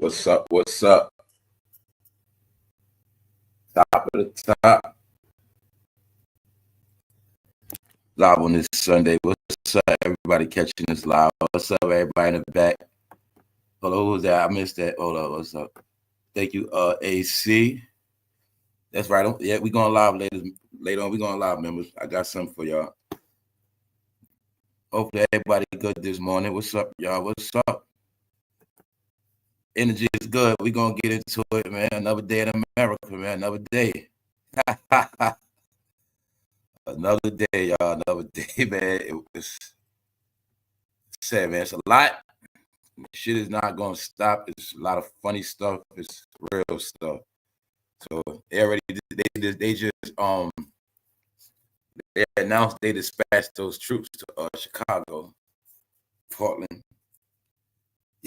What's up? What's up? Top of the top. Live on this Sunday. What's up, everybody catching this live? What's up, everybody in the back? Hello, who's that? I missed that. Hold up. What's up? Thank you, AC. That's right. Yeah, we're going live later on. We're going live, members. I got something for y'all. Hopefully, everybody good this morning. What's up, y'all? What's up? Energy is good. We're going to get into it, man. Another day in America, man. Another day. Another day, y'all. Another day, man. It's sad, man. It's a lot. Shit is not going to stop. It's a lot of funny stuff. It's real stuff. So they just they announced they dispatched those troops to Chicago, Portland.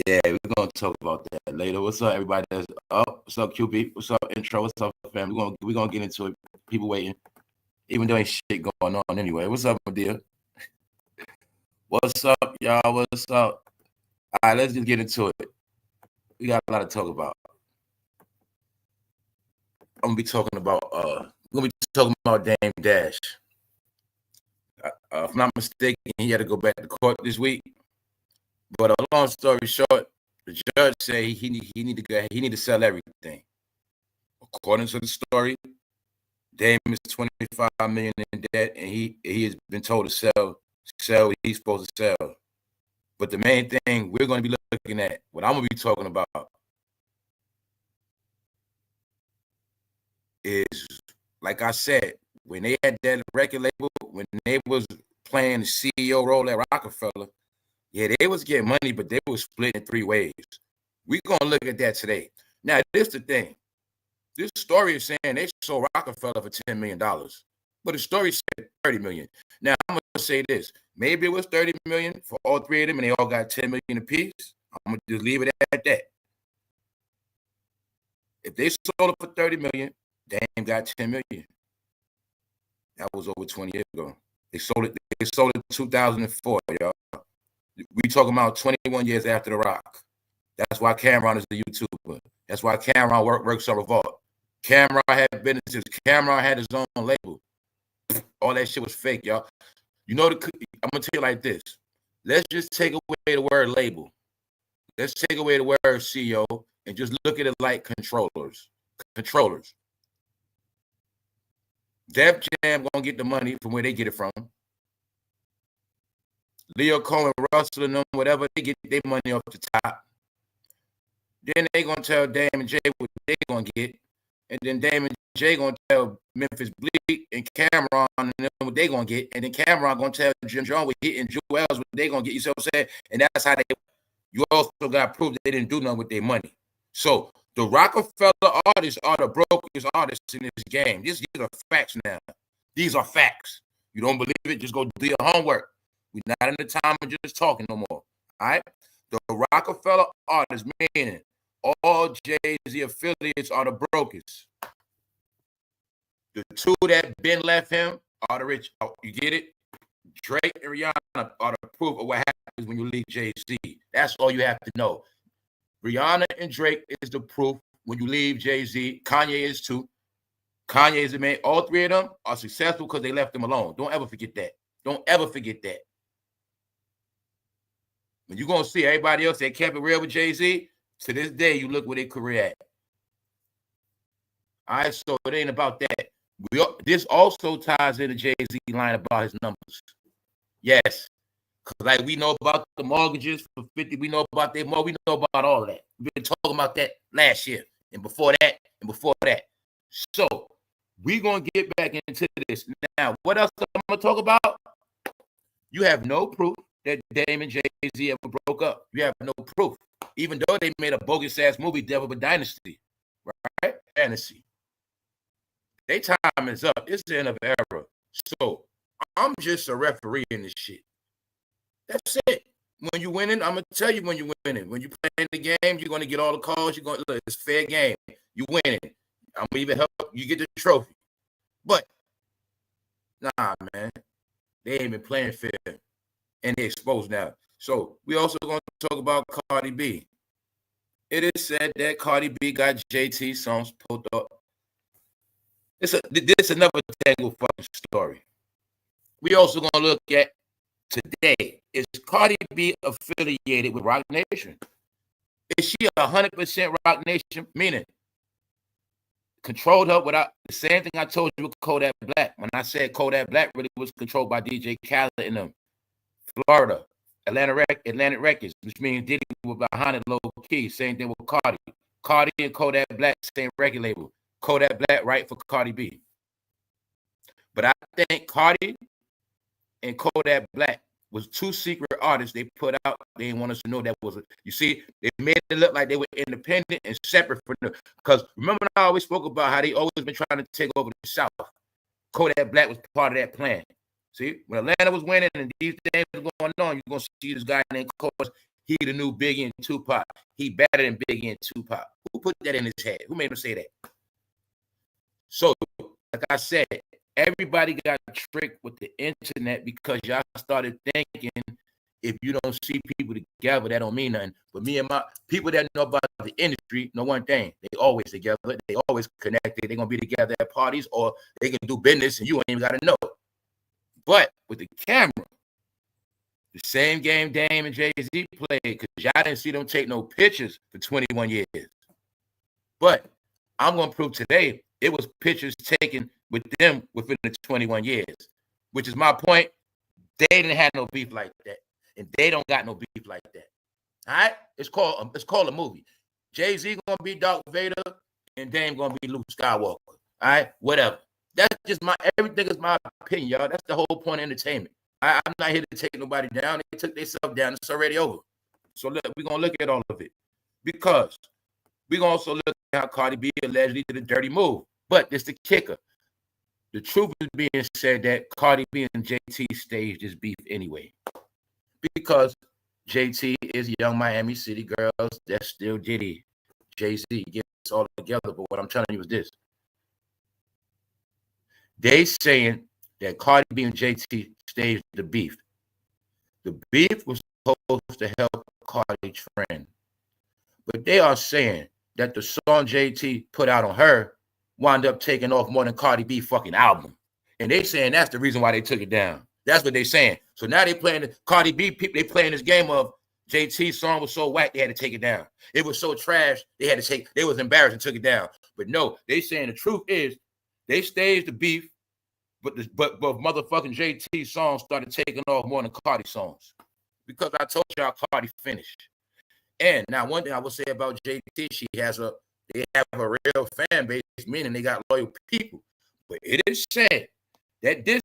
Yeah, we're gonna talk about that later. What's up, everybody that's up? What's up, QB? What's up, intro? What's up, fam? We're gonna get into it. People waiting, even though ain't shit going on anyway. What's up, my dear? What's up, y'all? What's up? All right, let's just get into it. We got a lot to talk about. I'm gonna be talking about damedash. If I'm not mistaken, he had to go back to court this week. But a long story short, the judge said he need to sell everything. According to the story, Dame is $25 million in debt, and he has been told to sell what he's supposed to sell. But the main thing we're going to be looking at, what I'm going to be talking about, is, like I said, when they had that record label, when they was playing the CEO role at Rockefeller, yeah, they was getting money, but they was split in three ways. We're going to look at that today. Now, this is the thing. This story is saying they sold Rockefeller for $10 million, but the story said $30 million. Now, I'm going to say this. Maybe it was $30 million for all three of them, and they all got $10 million apiece. I'm going to just leave it at that. If they sold it for $30 million, Dame got $10 million. That was over 20 years ago. They sold it in 2004, y'all. We talking about 21 years after The Rock. That's why Cameron is the YouTuber. That's why Cameron works on Revolt. Cameron had businesses. Cameron had his own label. All that shit was fake, y'all. You know, I'm going to tell you like this. Let's just take away the word label. Let's take away the word CEO and just look at it like controllers. Def Jam going to get the money from where they get it from. Leo Cohen, Russell, and them, whatever, they get their money off the top. Then they going to tell Dame and Jay what they going to get. And then Dame and Jay going to tell Memphis Bleak and Cameron and them what they going to get. And then Cameron going to tell Jim Jones what he get and Joel's what they going to get. You see what I'm saying? And that's how you also got proof they didn't do nothing with their money. So the Rockefeller artists are the brokest artists in this game. These are facts now. These are facts. You don't believe it? Just go do your homework. We're not in the time of just talking no more. All right? The Rockefeller artists, meaning all Jay-Z affiliates, are the brokest. The two that Ben left him are the rich. You get it? Drake and Rihanna are the proof of what happens when you leave Jay-Z. That's all you have to know. Rihanna and Drake is the proof when you leave Jay-Z. Kanye is too. Kanye is the man. All three of them are successful because they left him alone. Don't ever forget that. Don't ever forget that. When you're going to see everybody else that kept it real with Jay-Z, to this day, you look where their career at. All right, so it ain't about that. This also ties into Jay-Z line about his numbers. Yes. Because like we know about the mortgages for 50, we know about their mortgage, we know about all of that. We've been talking about that last year and before that and before that. So we're going to get back into this. Now, what else I'm going to talk about? You have no proof that Dame and Jay-Z ever broke up. You have no proof. Even though they made a bogus-ass movie, Devil of a Dynasty. Right? Fantasy. Their time is up. It's the end of era. So I'm just a referee in this shit. That's it. When you're winning, I'm going to tell you when you're winning. When you're playing the game, you're going to get all the calls. You're going to look, it's fair game. You're winning. I'm going to even help you get the trophy. But, nah, man. They ain't been playing fair. And they're exposed now. So we also going to talk about Cardi B. It is said that Cardi B got JT songs pulled up. This another tangled fucking story. We also gonna look at today. Is Cardi B affiliated with Roc Nation? Is she 100% Roc Nation? Meaning controlled her without the same thing I told you with Kodak Black. When I said Kodak Black really was controlled by DJ Khaled in them. Florida, Atlantic Records, which means Diddy was behind it low key. Same thing with Cardi. Cardi and Kodak Black, same record label. Kodak Black right for Cardi B. But I think Cardi and Kodak Black was two secret artists they put out. They didn't want us to know that was you see, they made it look like they were independent and separate from them. Because remember, I always spoke about how they always been trying to take over the South. Kodak Black was part of that plan. See, when Atlanta was winning and these things were going on, you're gonna see this guy named Course. He the new Biggie and Tupac. He better than Biggie and Tupac. Who put that in his head? Who made him say that? So, like I said, everybody got tricked with the internet because y'all started thinking if you don't see people together, that don't mean nothing. But me and my people that know about the industry know one thing. They always together. They always connected. They're going to be together at parties or they can do business and you ain't even got to know. But with the camera, the same game Dame and Jay-Z played because y'all didn't see them take no pictures for 21 years. But I'm going to prove today it was pictures taken with them within the 21 years, which is my point. They didn't have no beef like that, and they don't got no beef like that. All right? It's called a movie. Jay-Z going to be Darth Vader, and Dame going to be Luke Skywalker. All right? Whatever. That's just everything is my opinion, y'all. That's the whole point of entertainment. I'm not here to take nobody down. They took themselves down. It's already over. So look, we're going to look at all of it because we're going to also look at how Cardi B allegedly did a dirty move. But it's the kicker. The truth is being said that Cardi B and JT staged this beef anyway. Because JT is young Miami City girls. That's still Diddy. Jay-Z gets all together. But what I'm telling you is this. They saying that Cardi B and JT staged the beef. The beef was supposed to help Cardi trend. But they are saying that the song JT put out on her wound up taking off more than Cardi B fucking album. And they saying that's the reason why they took it down. That's what they saying. So now they playing the Cardi B people, they playing this game of JT's song was so whack, they had to take it down. It was so trash, they was embarrassed and took it down. But no, they saying the truth is they staged the beef, but motherfucking JT songs started taking off more than Cardi songs. Because I told y'all Cardi finished. And now one thing I will say about JT, they have a real fan base, meaning they got loyal people. But it is said that this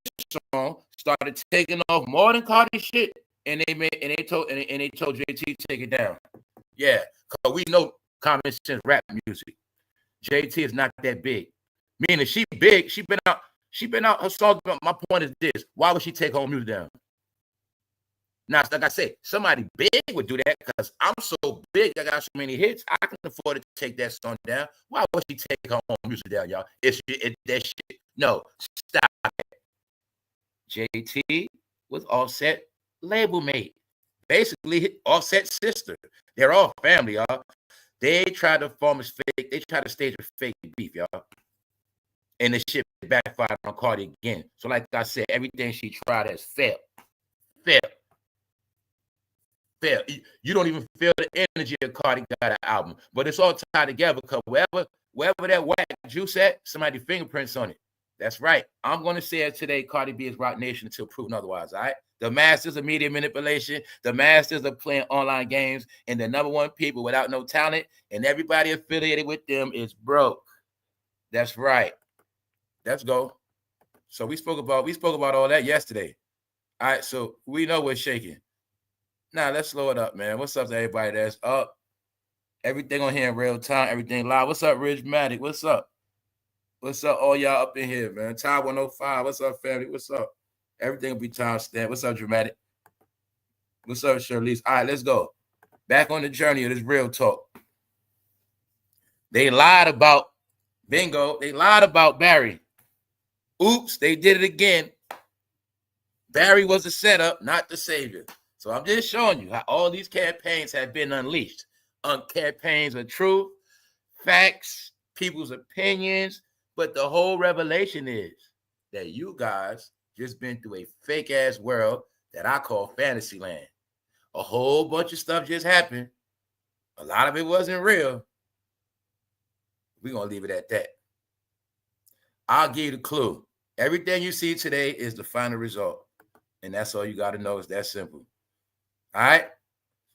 song started taking off more than Cardi shit, and they told JT to take it down. Yeah, because we know common sense rap music. JT is not that big. Meaning she big, she been out her songs. My point is this: why would she take her own music down? Now, like I said, somebody big would do that because I'm so big, I got so many hits, I can afford to take that song down. Why would she take her own music down, y'all? That shit. No, stop it. JT was Offset label mate. Basically, Offset's sister. They're all family, y'all. They tried to form a fake, they tried to stage a fake beef, y'all. And the shit backfired on Cardi again. So, like I said, everything she tried has failed. You don't even feel the energy of Cardi got an album, but it's all tied together because wherever that whack juice at, somebody fingerprints on it. That's right. I'm going to say it today. Cardi B is Roc Nation until proven otherwise. All right. The masters of media manipulation, the masters of playing online games, and the number one people without no talent, and everybody affiliated with them is broke. That's right. Let's go. So we spoke about all that yesterday. All right. So we know we're shaking. Now, let's slow it up, man. What's up to everybody that's up? Everything on here in real time, everything live. What's up, Ridge-Matic? What's up? What's up, all y'all up in here, man? Ty 105. What's up, family? What's up? Everything will be time stamped. What's up, Dramatic? What's up, Shirley? All right, let's go. Back on the journey of this real talk. They lied about Bingo. They lied about Barry. Oops, they did it again. Barry was the setup, not the savior. So I'm just showing you how all these campaigns have been unleashed. on campaigns of truth, facts, people's opinions. But the whole revelation is that you guys just been through a fake ass world that I call fantasy land. A whole bunch of stuff just happened. A lot of it wasn't real. We're going to leave it at that. I'll give you the clue. Everything you see today is the final result. And that's all you got to know. It's that simple. All right?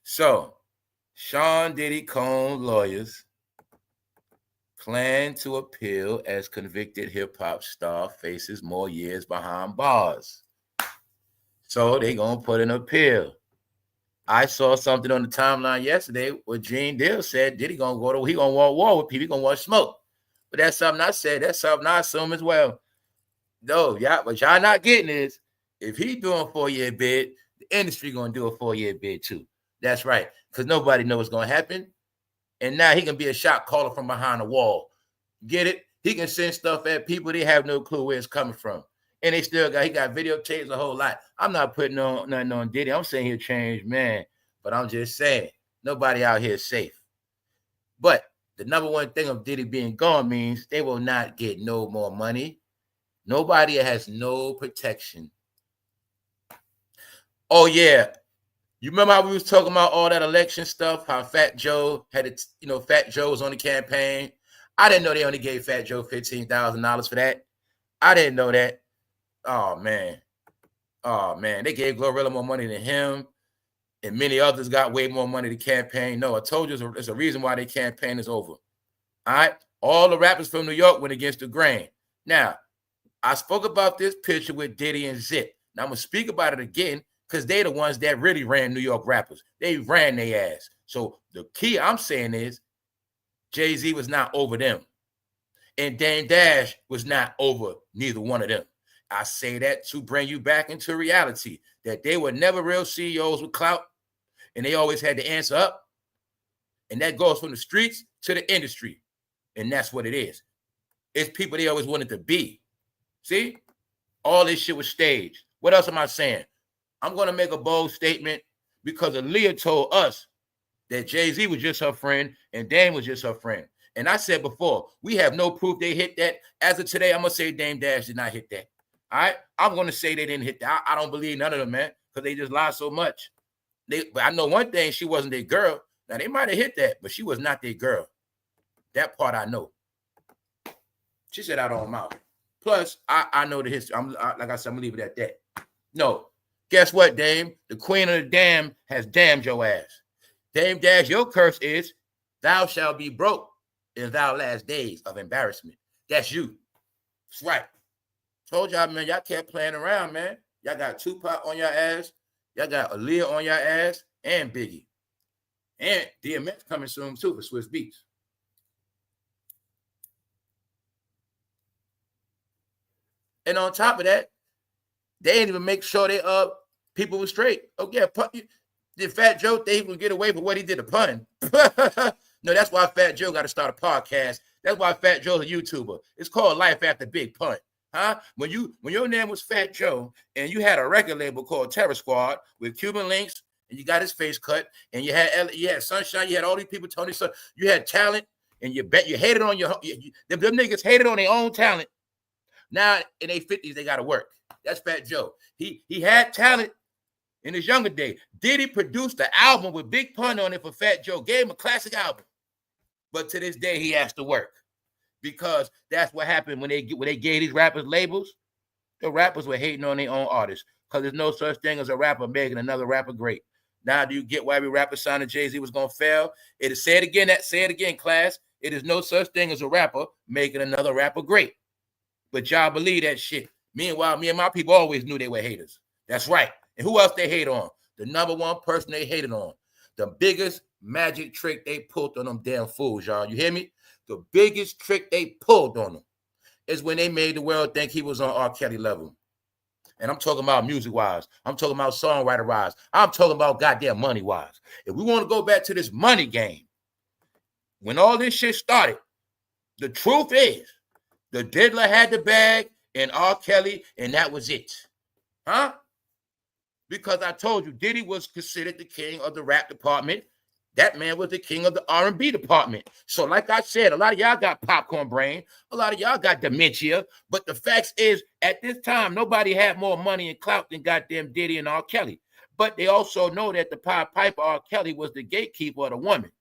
So, Sean Diddy Combs lawyers plan to appeal as convicted hip-hop star faces more years behind bars. So, they going to put an appeal. I saw something on the timeline yesterday where Gene Deal said Diddy going to go to, he going to want war with people, he going to want smoke. But that's something I said. That's something I assume as well. No, what y'all not getting is, if he doing a 4-year bid, the industry going to do a 4-year bid too. That's right. Because nobody knows what's going to happen. And now he can be a shot caller from behind the wall. Get it? He can send stuff at people. They have no clue where it's coming from. And he got videotapes, a whole lot. I'm not putting on nothing on Diddy. I'm saying he'll change, man. But I'm just saying, nobody out here is safe. But the number one thing of Diddy being gone means they will not get no more money. Nobody has no protection. Oh, yeah. You remember how we was talking about all that election stuff? How Fat Joe had it, Fat Joe was on the campaign. I didn't know they only gave Fat Joe $15,000 for that. I didn't know that. Oh, man. They gave Glorilla more money than him. And many others got way more money to campaign. No, I told you there's a reason why their campaign is over. All right? All the rappers from New York went against the grain. Now, I spoke about this picture with Diddy and Zip. Now, I'm going to speak about it again because they're the ones that really ran New York rappers. They ran their ass. So the key I'm saying is Jay-Z was not over them. And damedash was not over neither one of them. I say that to bring you back into reality, that they were never real CEOs with clout, and they always had to answer up. And that goes from the streets to the industry. And that's what it is. It's people they always wanted to be. See? All this shit was staged. What else am I saying? I'm going to make a bold statement because Aaliyah told us that Jay-Z was just her friend and Dame was just her friend. And I said before, we have no proof they hit that. As of today, I'm going to say damedash did not hit that. All right? I'm going to say they didn't hit that. I don't believe none of them, man, because they just lied so much. But I know one thing, she wasn't their girl. Now, they might have hit that, but she was not their girl. That part I know. She said out of her mouth. Plus, I know the history. Like I said, I'm going to leave it at that. No. Guess what, Dame? The queen of the dam has damned your ass. Damedash, your curse is, thou shalt be broke in thou last days of embarrassment. That's you. That's right. Told y'all, man, y'all kept playing around, man. Y'all got Tupac on your ass. Y'all got Aaliyah on your ass and Biggie. And DMX coming soon, too, for Swiss Beats. And on top of that, they didn't even make sure they people were straight. Oh, yeah, did Fat Joe think he would get away for what he did, a pun? No, that's why Fat Joe got to start a podcast. That's why Fat Joe's a YouTuber. It's called Life After Big Pun. Huh? When your name was Fat Joe and you had a record label called Terror Squad with Cuban Links and you got his face cut and you had Sunshine, you had all these people, Tony Sun, you had talent and you hated on them niggas hated on their own talent. Now in their 50s they got to work. That's Fat Joe. He had talent in his younger day. Diddy produced the album with Big Pun on it for Fat Joe. Gave him a classic album. But to this day, he has to work. Because that's what happened when they gave these rappers labels. The rappers were hating on their own artists. Because there's no such thing as a rapper making another rapper great. Now do you get why every rapper signed to Jay-Z was going to fail? Say it again, class. It is no such thing as a rapper making another rapper great. But y'all believe that shit. Meanwhile, me and my people always knew they were haters. That's right. And who else they hate on? The number one person they hated on. The biggest magic trick they pulled on them damn fools, y'all. You hear me? The biggest trick they pulled on them is when they made the world think he was on R. Kelly level. And I'm talking about music-wise. I'm talking about songwriter-wise. I'm talking about goddamn money-wise. If we want to go back to this money game, when all this shit started, the truth is, the diddler had the bag and R. Kelly, and that was it. Huh? Because I told you, Diddy was considered the king of the rap department. That man was the king of the R&B department. So like I said, a lot of y'all got popcorn brain. A lot of y'all got dementia. But the facts is, at this time, nobody had more money and clout than goddamn Diddy and R. Kelly. But they also know that the Pied Piper R. Kelly was the gatekeeper of the woman.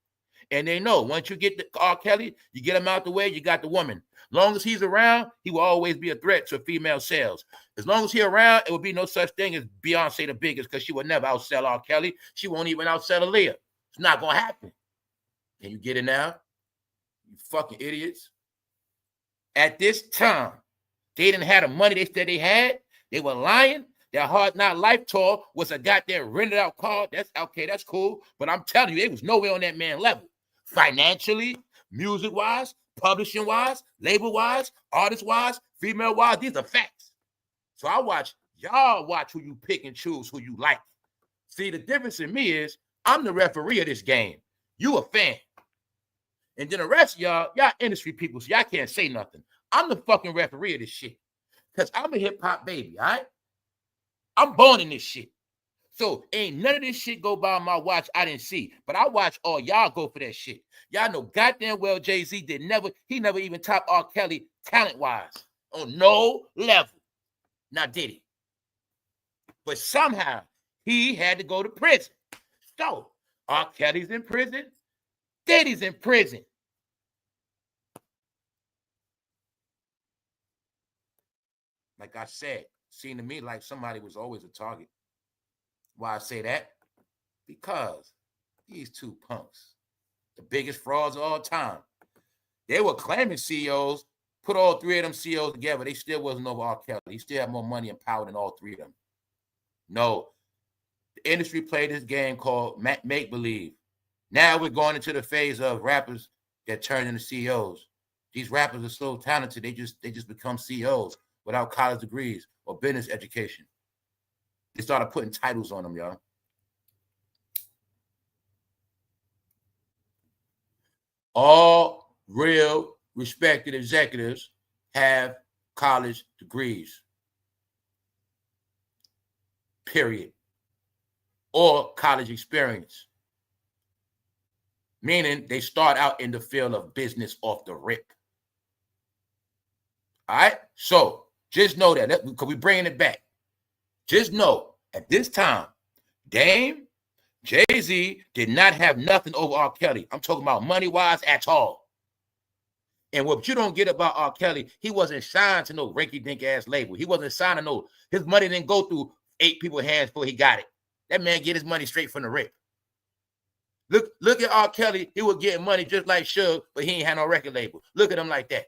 And they know once you get the R. Kelly, you get him out the way, you got the woman. Long as he's around, he will always be a threat to female sales. As long as he's around, it will be no such thing as Beyonce the biggest, because she will never outsell R. Kelly. She won't even outsell Aaliyah. It's not going to happen. Can you get it now? You fucking idiots. At this time, they didn't have the money they said they had. They were lying. Their Hard Knock Life tour was a goddamn rented out car. That's okay, that's cool. But I'm telling you, it was nowhere on that man level. Financially, music-wise, publishing-wise, label-wise, artist-wise, female-wise, these are facts. So y'all watch who you pick and choose who you like. See, the difference in me is I'm the referee of this game. You a fan. And then the rest of y'all industry people, so y'all can't say nothing. I'm the fucking referee of this shit. Because I'm a hip-hop baby, all right? I'm born in this shit. So ain't none of this shit go by my watch I didn't see. But I watch all y'all go for that shit. Y'all know goddamn well Jay-Z he never even topped R. Kelly talent-wise. On no level. Now did he? But somehow he had to go to prison. So R. Kelly's in prison. Diddy's in prison. Like I said, seemed to me like somebody was always a target. Why I say that? Because these two punks, the biggest frauds of all time, they were claiming CEOs, put all three of them CEOs together. They still wasn't over R. Kelly. He still had more money and power than all three of them. No. The industry played this game called make-believe. Now we're going into the phase of rappers that turn into CEOs. These rappers are so talented, they just become CEOs without college degrees or business education. They started putting titles on them, y'all. All real respected executives have college degrees. Period. Or college experience. Meaning they start out in the field of business off the rip. All right? So just know that, because we're bringing it back. Just know, at this time, Dame, Jay-Z did not have nothing over R. Kelly. I'm talking about money-wise at all. And what you don't get about R. Kelly, he wasn't signed to no rinky-dink-ass label. He wasn't signed to no, his money didn't go through 8 people's hands before he got it. That man get his money straight from the rip. Look at R. Kelly. He was getting money just like Suge, but he ain't had no record label. Look at him like that.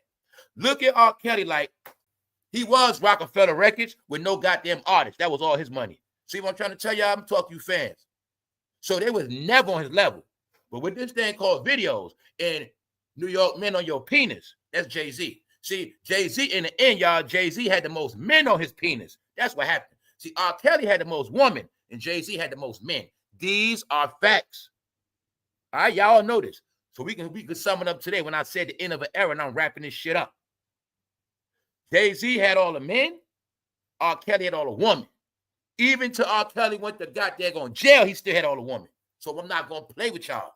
Look at R. Kelly like he was Rockefeller Records with no goddamn artist. That was all his money. See what I'm trying to tell y'all? I'm talking to you fans. So they was never on his level. But with this thing called videos and New York Men on Your Penis, that's Jay-Z. See, Jay-Z in the end, y'all, Jay-Z had the most men on his penis. That's what happened. See, R. Kelly had the most women and Jay-Z had the most men. These are facts. All right, y'all know this. So we can sum it up today when I said the end of an era and I'm wrapping this shit up. Jay-Z had all the men. R. Kelly had all the women. Even till R. Kelly went to goddamn jail, he still had all the women. So I'm not going to play with y'all.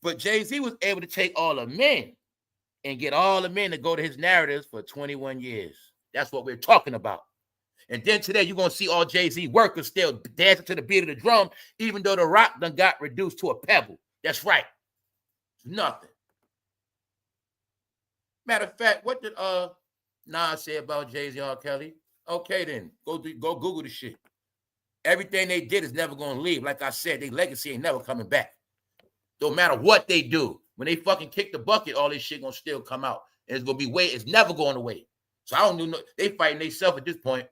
But Jay-Z was able to take all the men and get all the men to go to his narratives for 21 years. That's what we're talking about. And then today, you're going to see all Jay-Z workers still dancing to the beat of the drum, even though the rock done got reduced to a pebble. That's right. Nothing. Matter of fact, what did Nas say about Jay-Z and R. Kelly? Okay, then. Go Google the shit. Everything they did is never going to leave. Like I said, their legacy ain't never coming back. Don't matter what they do. When they fucking kick the bucket, all this shit going to still come out. And it's going to be it's never going away. So I don't know. They fighting themselves at this point.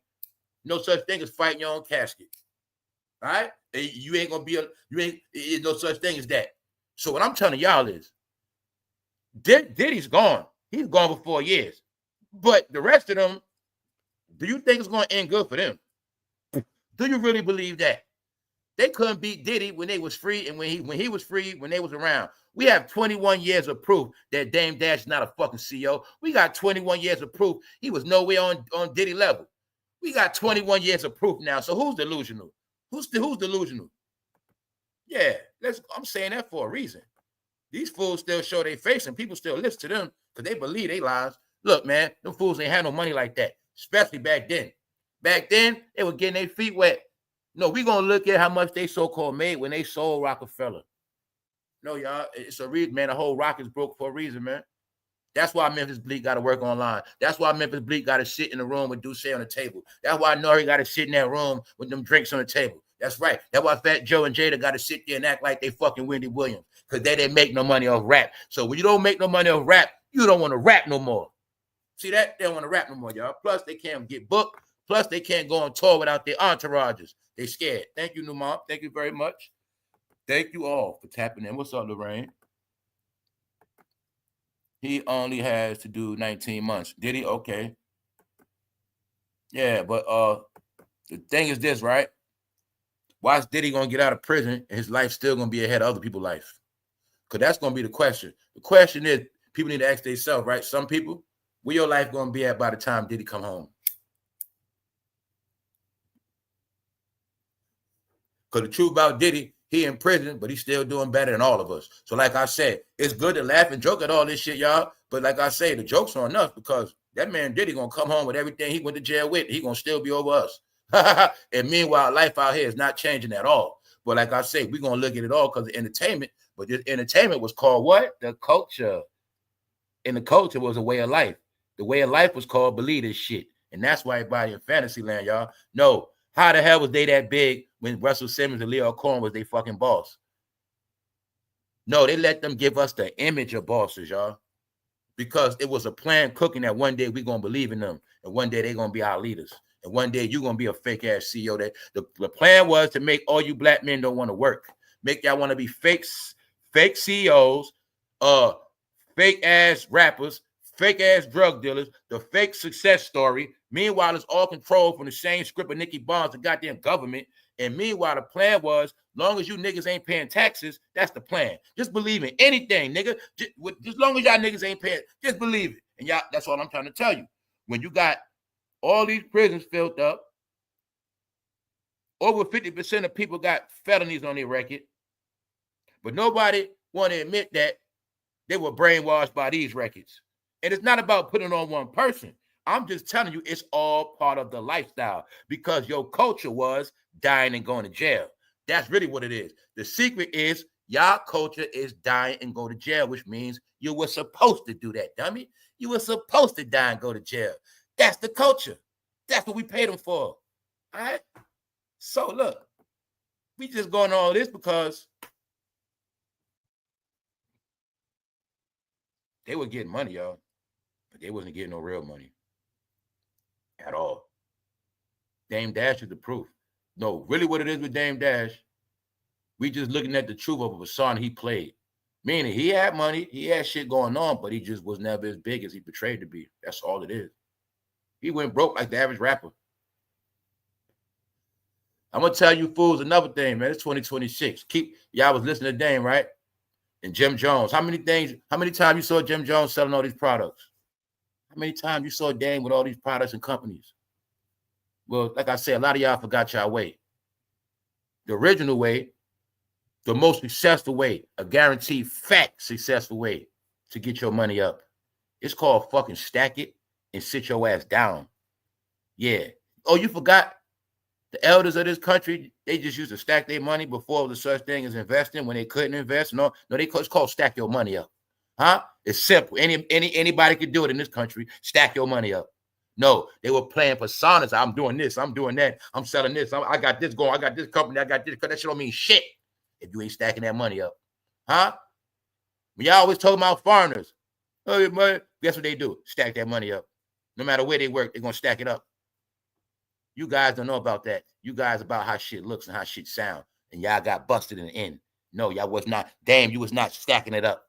No such thing as fighting your own casket. All right? You ain't going to be no such thing as that. So what I'm telling y'all is, Diddy's gone. He's gone for 4 years. But the rest of them, do you think it's going to end good for them? Do you really believe that? They couldn't beat Diddy when they was free and when he was free, when they was around. We have 21 years of proof that damedash is not a fucking CEO. We got 21 years of proof he was nowhere on Diddy level. We got 21 years of proof now. So who's delusional? Who's delusional? Yeah, I'm saying that for a reason. These fools still show their face and people still listen to them because they believe they lies. Look, man, them fools ain't had no money like that, especially back then. Back then, they were getting their feet wet. No, we gonna look at how much they so-called made when they sold Rockefeller. No, y'all, it's a reason, man. The whole rock is broke for a reason, man. That's why Memphis Bleek got to work online. That's why Memphis Bleek got to sit in the room with Duce on the table. That's why Nori got to sit in that room with them drinks on the table. That's right. That's why Fat Joe and Jada got to sit there and act like they fucking Wendy Williams because they didn't make no money off rap. So when you don't make no money off rap, you don't want to rap no more. See that? They don't want to rap no more, y'all. Plus, they can't get booked. Plus, they can't go on tour without their entourages. They scared. Thank you, New Mom. Thank you very much. Thank you all for tapping in. What's up, Lorraine? He only has to do 19 months. Did he? Okay. Yeah, but the thing is this, right? Why is Diddy going to get out of prison and his life still going to be ahead of other people's life? Because that's going to be the question. The question is, people need to ask themselves, right? Some people, where your life going to be at by the time Diddy come home? Because the truth about Diddy, he in prison, but he's still doing better than all of us. So like I said, it's good to laugh and joke at all this shit, y'all. But like I say, the jokes are enough because that man Diddy going to come home with everything he went to jail with. He going to still be over us. And meanwhile, life out here is not changing at all. But like I say, we're going to look at it all because of entertainment. But this entertainment was called what? The culture. And the culture was a way of life. The way of life was called believe this shit. And that's why everybody in fantasy land, y'all. No. How the hell was they that big when Russell Simmons and Leo Cohen was their fucking boss? No, they let them give us the image of bosses, y'all. Because it was a plan cooking that one day we're going to believe in them. And one day they're going to be our leaders. And one day you're going to be a fake-ass CEO. That the plan was to make all you black men don't want to work. Make y'all want to be fake CEOs, fake-ass rappers, fake-ass drug dealers, the fake success story. Meanwhile, it's all controlled from the same script of Nicky Barnes, the goddamn government. And meanwhile, the plan was, long as you niggas ain't paying taxes, that's the plan. Just believe in anything, nigga. Just long as y'all niggas ain't paying, just believe it. And y'all, that's all I'm trying to tell you. When you got all these prisons filled up, over 50% of people got felonies on their record, but nobody want to admit that they were brainwashed by these records. And it's not about putting on one person. I'm just telling you, it's all part of the lifestyle because your culture was dying and going to jail. That's really what it is. The secret is y'all culture is dying and go to jail, which means you were supposed to do that, dummy. You were supposed to die and go to jail. That's the culture. That's what we paid them for. All right? So look, we just going on all this because they were getting money, y'all, but they wasn't getting no real money at all. Dame Dash is the proof. No, really what it is with Dame Dash, we just looking at the truth of a song he played. Meaning he had money, he had shit going on, but he just was never as big as he portrayed to be. That's all it is. He went broke like the average rapper. I'm going to tell you fools another thing, man. It's 2026. Y'all was listening to Dame, right? And Jim Jones. How many times you saw Jim Jones selling all these products? How many times you saw Dame with all these products and companies? Well, like I said, a lot of y'all forgot y'all way. The original way, the most successful way, a guaranteed fact successful way to get your money up. It's called fucking stack it and sit your ass down. Yeah. Oh, you forgot? The elders of this country, they just used to stack their money before the such thing as investing when they couldn't invest. No, it's called stack your money up. Huh? It's simple. Anybody could do it in this country. Stack your money up. No, they were playing personas. I'm doing this. I'm doing that. I'm selling this. I got this going. I got this company. I got this. That shit don't mean shit if you ain't stacking that money up. Huh? When y'all always talking about foreigners, oh, money, guess what they do? Stack that money up. No matter where they work, they're going to stack it up. You guys don't know about that. You guys about how shit looks and how shit sound. And y'all got busted in the end. No, y'all was not. Damn, you was not stacking it up.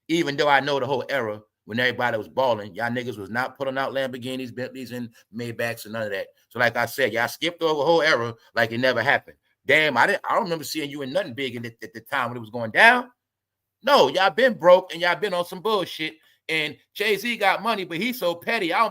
Even though I know the whole era when everybody was balling, y'all niggas was not putting out Lamborghinis, Bentleys, and Maybachs and none of that. So like I said, y'all skipped over the whole era like it never happened. Damn, I don't remember seeing you in nothing big at the time when it was going down. No, y'all been broke and y'all been on some bullshit. And Jay-Z got money, but he's so petty. I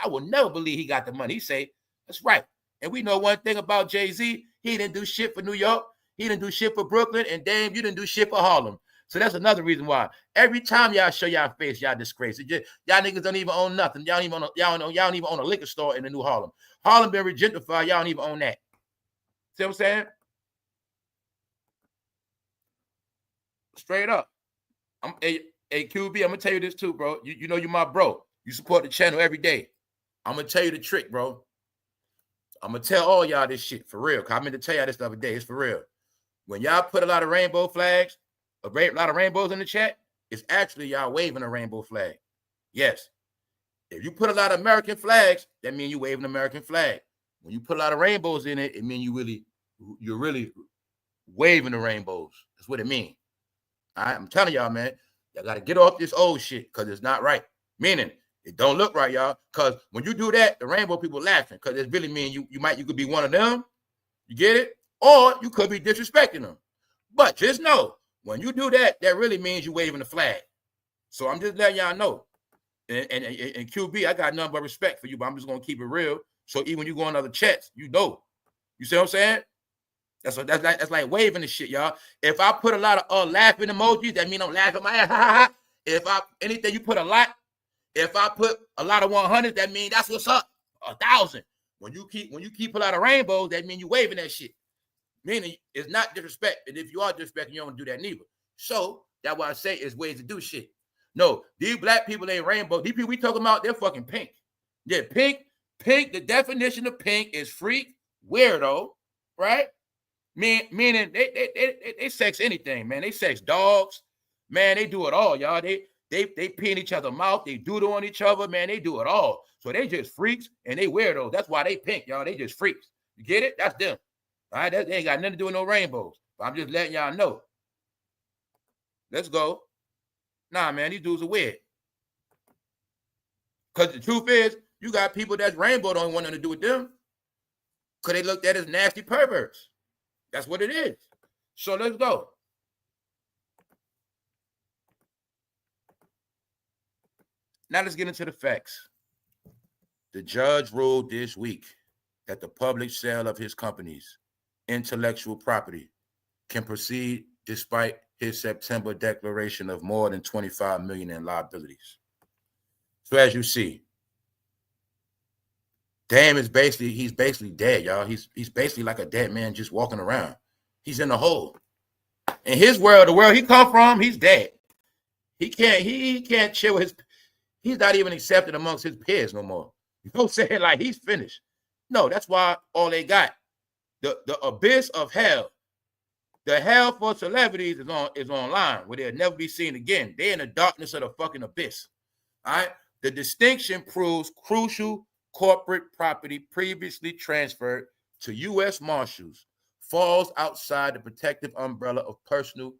will never believe he got the money. He say, that's right. And we know one thing about Jay-Z. He didn't do shit for New York. He didn't do shit for Brooklyn, and Dame, you didn't do shit for Harlem. So that's another reason why. Every time y'all show y'all face, y'all disgrace. Y'all niggas don't even own nothing. Y'all don't even own a liquor store in the New Harlem. Harlem been gentrified. Y'all don't even own that. See what I'm saying? Straight up. Hey, QB, I'm gonna tell you this too, bro. You know you're my bro. You support the channel every day. I'm gonna tell you the trick, bro. I'm gonna tell all y'all this shit for real. Cause I meant to tell y'all this the other day. It's for real. When y'all put a lot of rainbow flags, a lot of rainbows in the chat, it's actually y'all waving a rainbow flag. Yes. If you put a lot of American flags, that means you wave an American flag. When you put a lot of rainbows in it, it means you're really waving the rainbows. That's what it means. All right, I'm telling y'all, man, y'all got to get off this old shit because it's not right. Meaning, it don't look right, y'all. Because when you do that, the rainbow people laughing because it really means you could be one of them. You get it? Or you could be disrespecting them. But just know, when you do that, that really means you waving the flag. So I'm just letting y'all know. And QB, I got nothing but respect for you, but I'm just going to keep it real. So even when you go on other chats, you know. You see what I'm saying? That's like waving the shit, y'all. If I put a lot of laughing emojis, that mean I'm laughing my ass. If anything you put a lot, if I put a lot of 100, that means that's what's up. 1,000. When you keep a lot of rainbows, that means you waving that shit. Meaning it's not disrespect. And if you are disrespecting, you don't do that neither. So that's why I say it's ways to do shit. No, these black people ain't rainbow. These people we talking about, they're fucking pink. Yeah, pink. The definition of pink is freak, weirdo, right? Meaning they sex anything, man. They sex dogs, man. They do it all, y'all. They pee in each other's mouth. They doodle on each other, man. They do it all. So they just freaks and they weirdos. That's why they pink, y'all. They just freaks. You get it? That's them. All right, they ain't got nothing to do with no rainbows. But I'm just letting y'all know. Let's go. Nah, man, these dudes are weird. Because the truth is, you got people that's rainbow don't want nothing to do with them. Because they looked at as nasty perverts. That's what it is. So let's go. Now let's get into the facts. The judge ruled this week that the public sale of his company's intellectual property can proceed despite his September declaration of more than $25 million in liabilities. So as you see, Dame is he's basically dead, y'all. He's basically like a dead man just walking around. He's in the hole. In his world, the world he come from, he's dead. He can't chill with he's not even accepted amongst his peers no more. You know what I'm saying? Like he's finished. No, that's why all they got. The abyss of hell. The hell for celebrities is online where they'll never be seen again. They're in the darkness of the fucking abyss. All right. The distinction proves crucial corporate property previously transferred to U.S. Marshals falls outside the protective umbrella of personal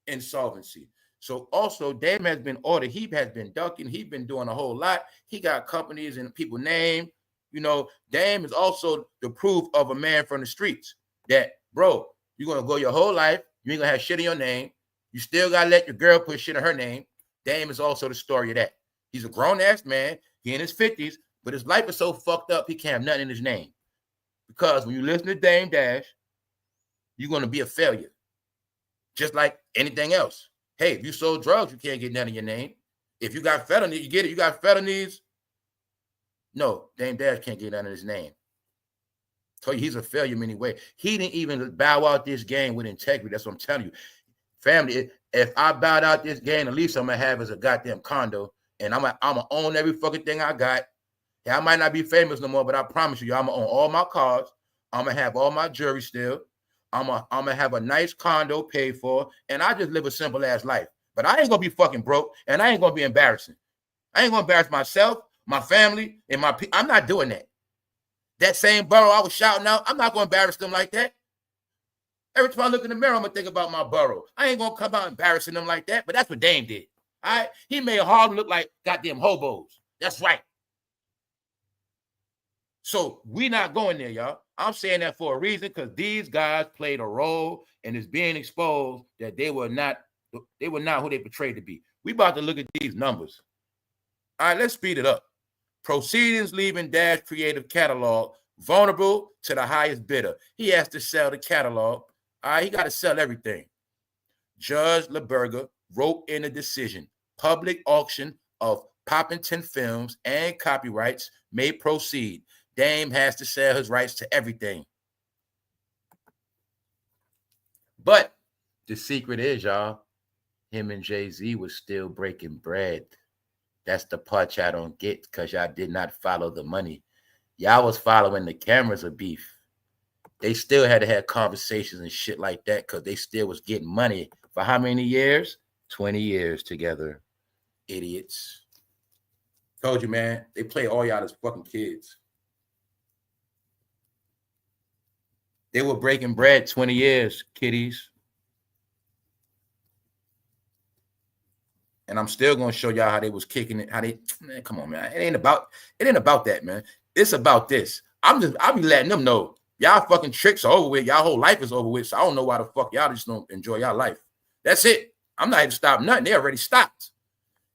insolvency. So also, Dame has been ordered. He has been ducking. He's been doing a whole lot. He got companies and people name. You know, Dame is also the proof of a man from the streets that, bro, you're going to go your whole life. You ain't going to have shit in your name. You still got to let your girl put shit in her name. Dame is also the story of that. He's a grown-ass man. He in his 50s, but his life is so fucked up, he can't have nothing in his name. Because when you listen to Dame Dash, you're going to be a failure. Just like anything else. Hey, if you sold drugs, you can't get none in your name. If you got felonies, you get it. You got felonies. No, Dame Dash can't get none in his name. Tell you he's a failure in many ways. He didn't even bow out this game with integrity. That's what I'm telling you. Family, if I bowed out this game, at least I'm going to have is a goddamn condo. And I'm going to own every fucking thing I got. Yeah, I might not be famous no more, but I promise you, I'm going to own all my cars. I'm going to have all my jewelry still. I'm gonna have a nice condo paid for, and I just live a simple ass life. But I ain't gonna be fucking broke, and I ain't gonna be embarrassing. I ain't gonna embarrass myself, my family, and my people. I'm not doing that. That same borough I was shouting out, I'm not gonna embarrass them like that. Every time I look in the mirror, I'm gonna think about my borough. I ain't gonna come out embarrassing them like that. But that's what Dame did. All right, he made Harlem look like goddamn hobos. That's right. So we not going there, y'all. I'm saying that for a reason because these guys played a role and it's being exposed that they were not who they portrayed to be. We about to look at these numbers. All right, let's speed it up. Proceedings leaving Dash creative catalog vulnerable to the highest bidder. He has to sell the catalog All right, he got to sell everything. Judge LeBurger wrote in a decision, public auction of Poppington films and copyrights may proceed. Dame has to sell his rights to everything. But the secret is, y'all, him and Jay-Z was still breaking bread. That's the part y'all don't get because y'all did not follow the money. Y'all was following the cameras of beef. They still had to have conversations and shit like that because they still was getting money for how many years? 20 years together. Idiots. Told you, man. They play all y'all as fucking kids. They were breaking bread 20 years, kiddies. And I'm still gonna show y'all how they was kicking it. How they, man, come on, man. It ain't about that, man. It's about this. I'll be letting them know. Y'all fucking tricks are over with. Y'all whole life is over with. So I don't know why the fuck y'all just don't enjoy y'all life. That's it. I'm not even stopping nothing. They already stopped.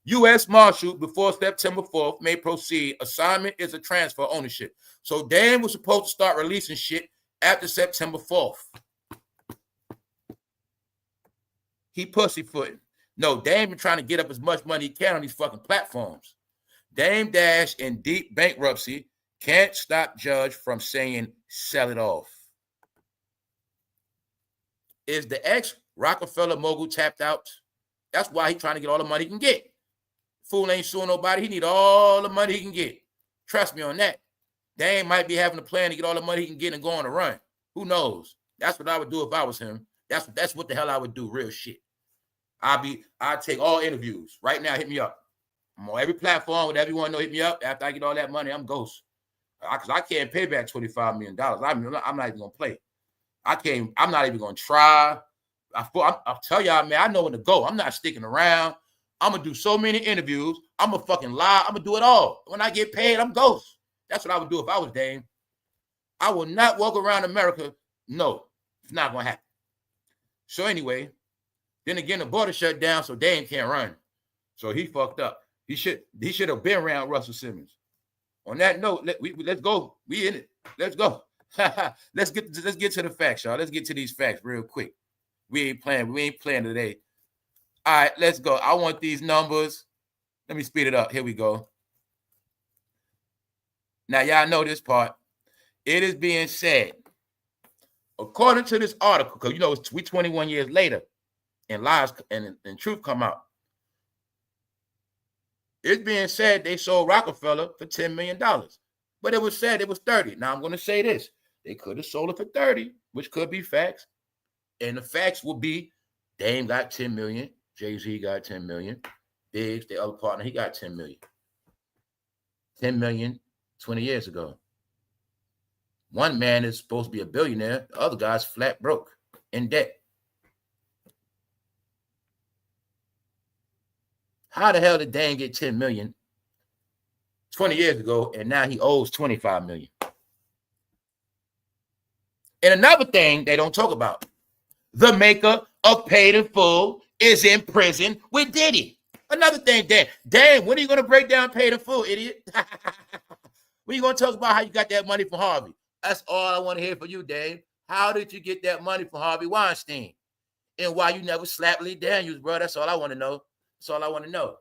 U.S. Marshal before September 4th may proceed. Assignment is a transfer ownership. So Dan was supposed to start releasing shit after September 4th. He pussyfooting. No, Dame been trying to get up as much money he can on these fucking platforms. Dame Dash in deep bankruptcy can't stop Judge from saying sell it off. Is the ex-Rockefeller mogul tapped out? That's why he's trying to get all the money he can get. Fool ain't suing nobody. He need all the money he can get. Trust me on that. Dame might be having a plan to get all the money he can get and go on a run. Who knows? That's what I would do if I was him. That's what the hell I would do. Real shit. I'd take all interviews. Right now, hit me up. I'm on every platform. Whatever you want to know, hit me up. After I get all that money, I'm ghost. Because I can't pay back $25 million. I'm not even going to play. I'm not even going to try. I'll tell y'all, man, I know when to go. I'm not sticking around. I'm going to do so many interviews. I'm going to fucking lie. I'm going to do it all. When I get paid, I'm ghost. That's what I would do if I was Dame. I will not walk around America. No, it's not going to happen. So anyway, then again, the border shut down, so Dame can't run. So he fucked up. He should have been around Russell Simmons. On that note, let's go. We in it. Let's go. let's get to the facts, y'all. Let's get to these facts real quick. We ain't playing today. All right, let's go. I want these numbers. Let me speed it up. Here we go. Now, y'all know this part. It is being said, according to this article, because we 21 years later, and lies and truth come out. It's being said they sold Rockefeller for $10 million. But it was said it was 30. Now I'm going to say this. They could have sold it for 30, which could be facts. And the facts will be Dame got 10 million. Jay-Z got 10 million. Biggs, the other partner, he got 10 million. 10 million 20 years ago. One man is supposed to be a billionaire. The other guy's flat broke in debt. How the hell did Dame get 10 million 20 years ago and now he owes 25 million? And another thing they don't talk about, the maker of Paid in Full is in prison with Diddy. Another thing, Dame, when are you going to break down Paid in Full, idiot? When are you going to talk about how you got that money from Harvey? That's all I want to hear from you, Dame. How did you get that money from Harvey Weinstein? And why you never slapped Lee Daniels, bro? That's all I want to know. That's all I want to know.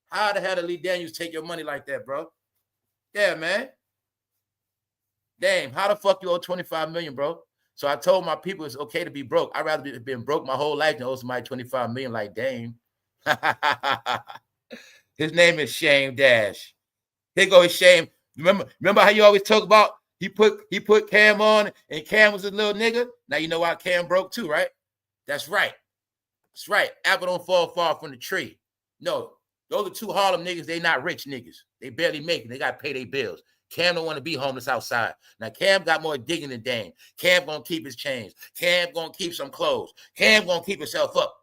How the hell did Lee Daniels take your money like that, bro? Yeah, man. Damn, how the fuck you owe 25 million, bro? So I told my people it's okay to be broke. I'd rather be been broke my whole life than owe somebody 25 million like Dame. His name is Shame Dash. Here go his Shame. Remember how you always talk about he put Cam on and Cam was a little nigga? Now you know why Cam broke too, right? That's right. That's right. Apple don't fall far from the tree. No, those are two Harlem niggas. They not rich niggas. They barely make it. They got to pay their bills. Cam don't want to be homeless outside. Now, Cam got more digging than Dame. Cam going to keep his chains. Cam going to keep some clothes. Cam going to keep himself up.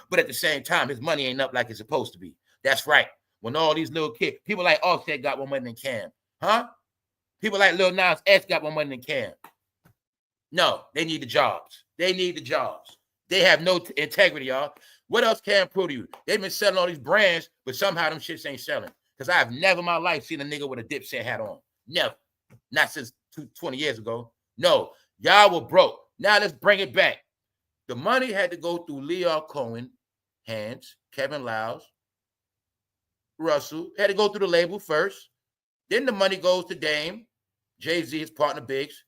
But at the same time, his money ain't up like it's supposed to be. That's right. When all these little kids, people like Offset got more money than Cam. Huh? People like Lil Nas X got more money than Cam. No, they need the jobs. They need the jobs. They have no integrity, y'all. What else can prove to you? They've been selling all these brands, but somehow them shits ain't selling. Because I've never in my life seen a nigga with a Dipset hat on. Never. Not since 20 years ago. No. Y'all were broke. Now let's bring it back. The money had to go through Leo Cohen, hands, Kevin Lyles, Russell. It had to go through the label first. Then the money goes to Dame, Jay-Z, his partner Biggs.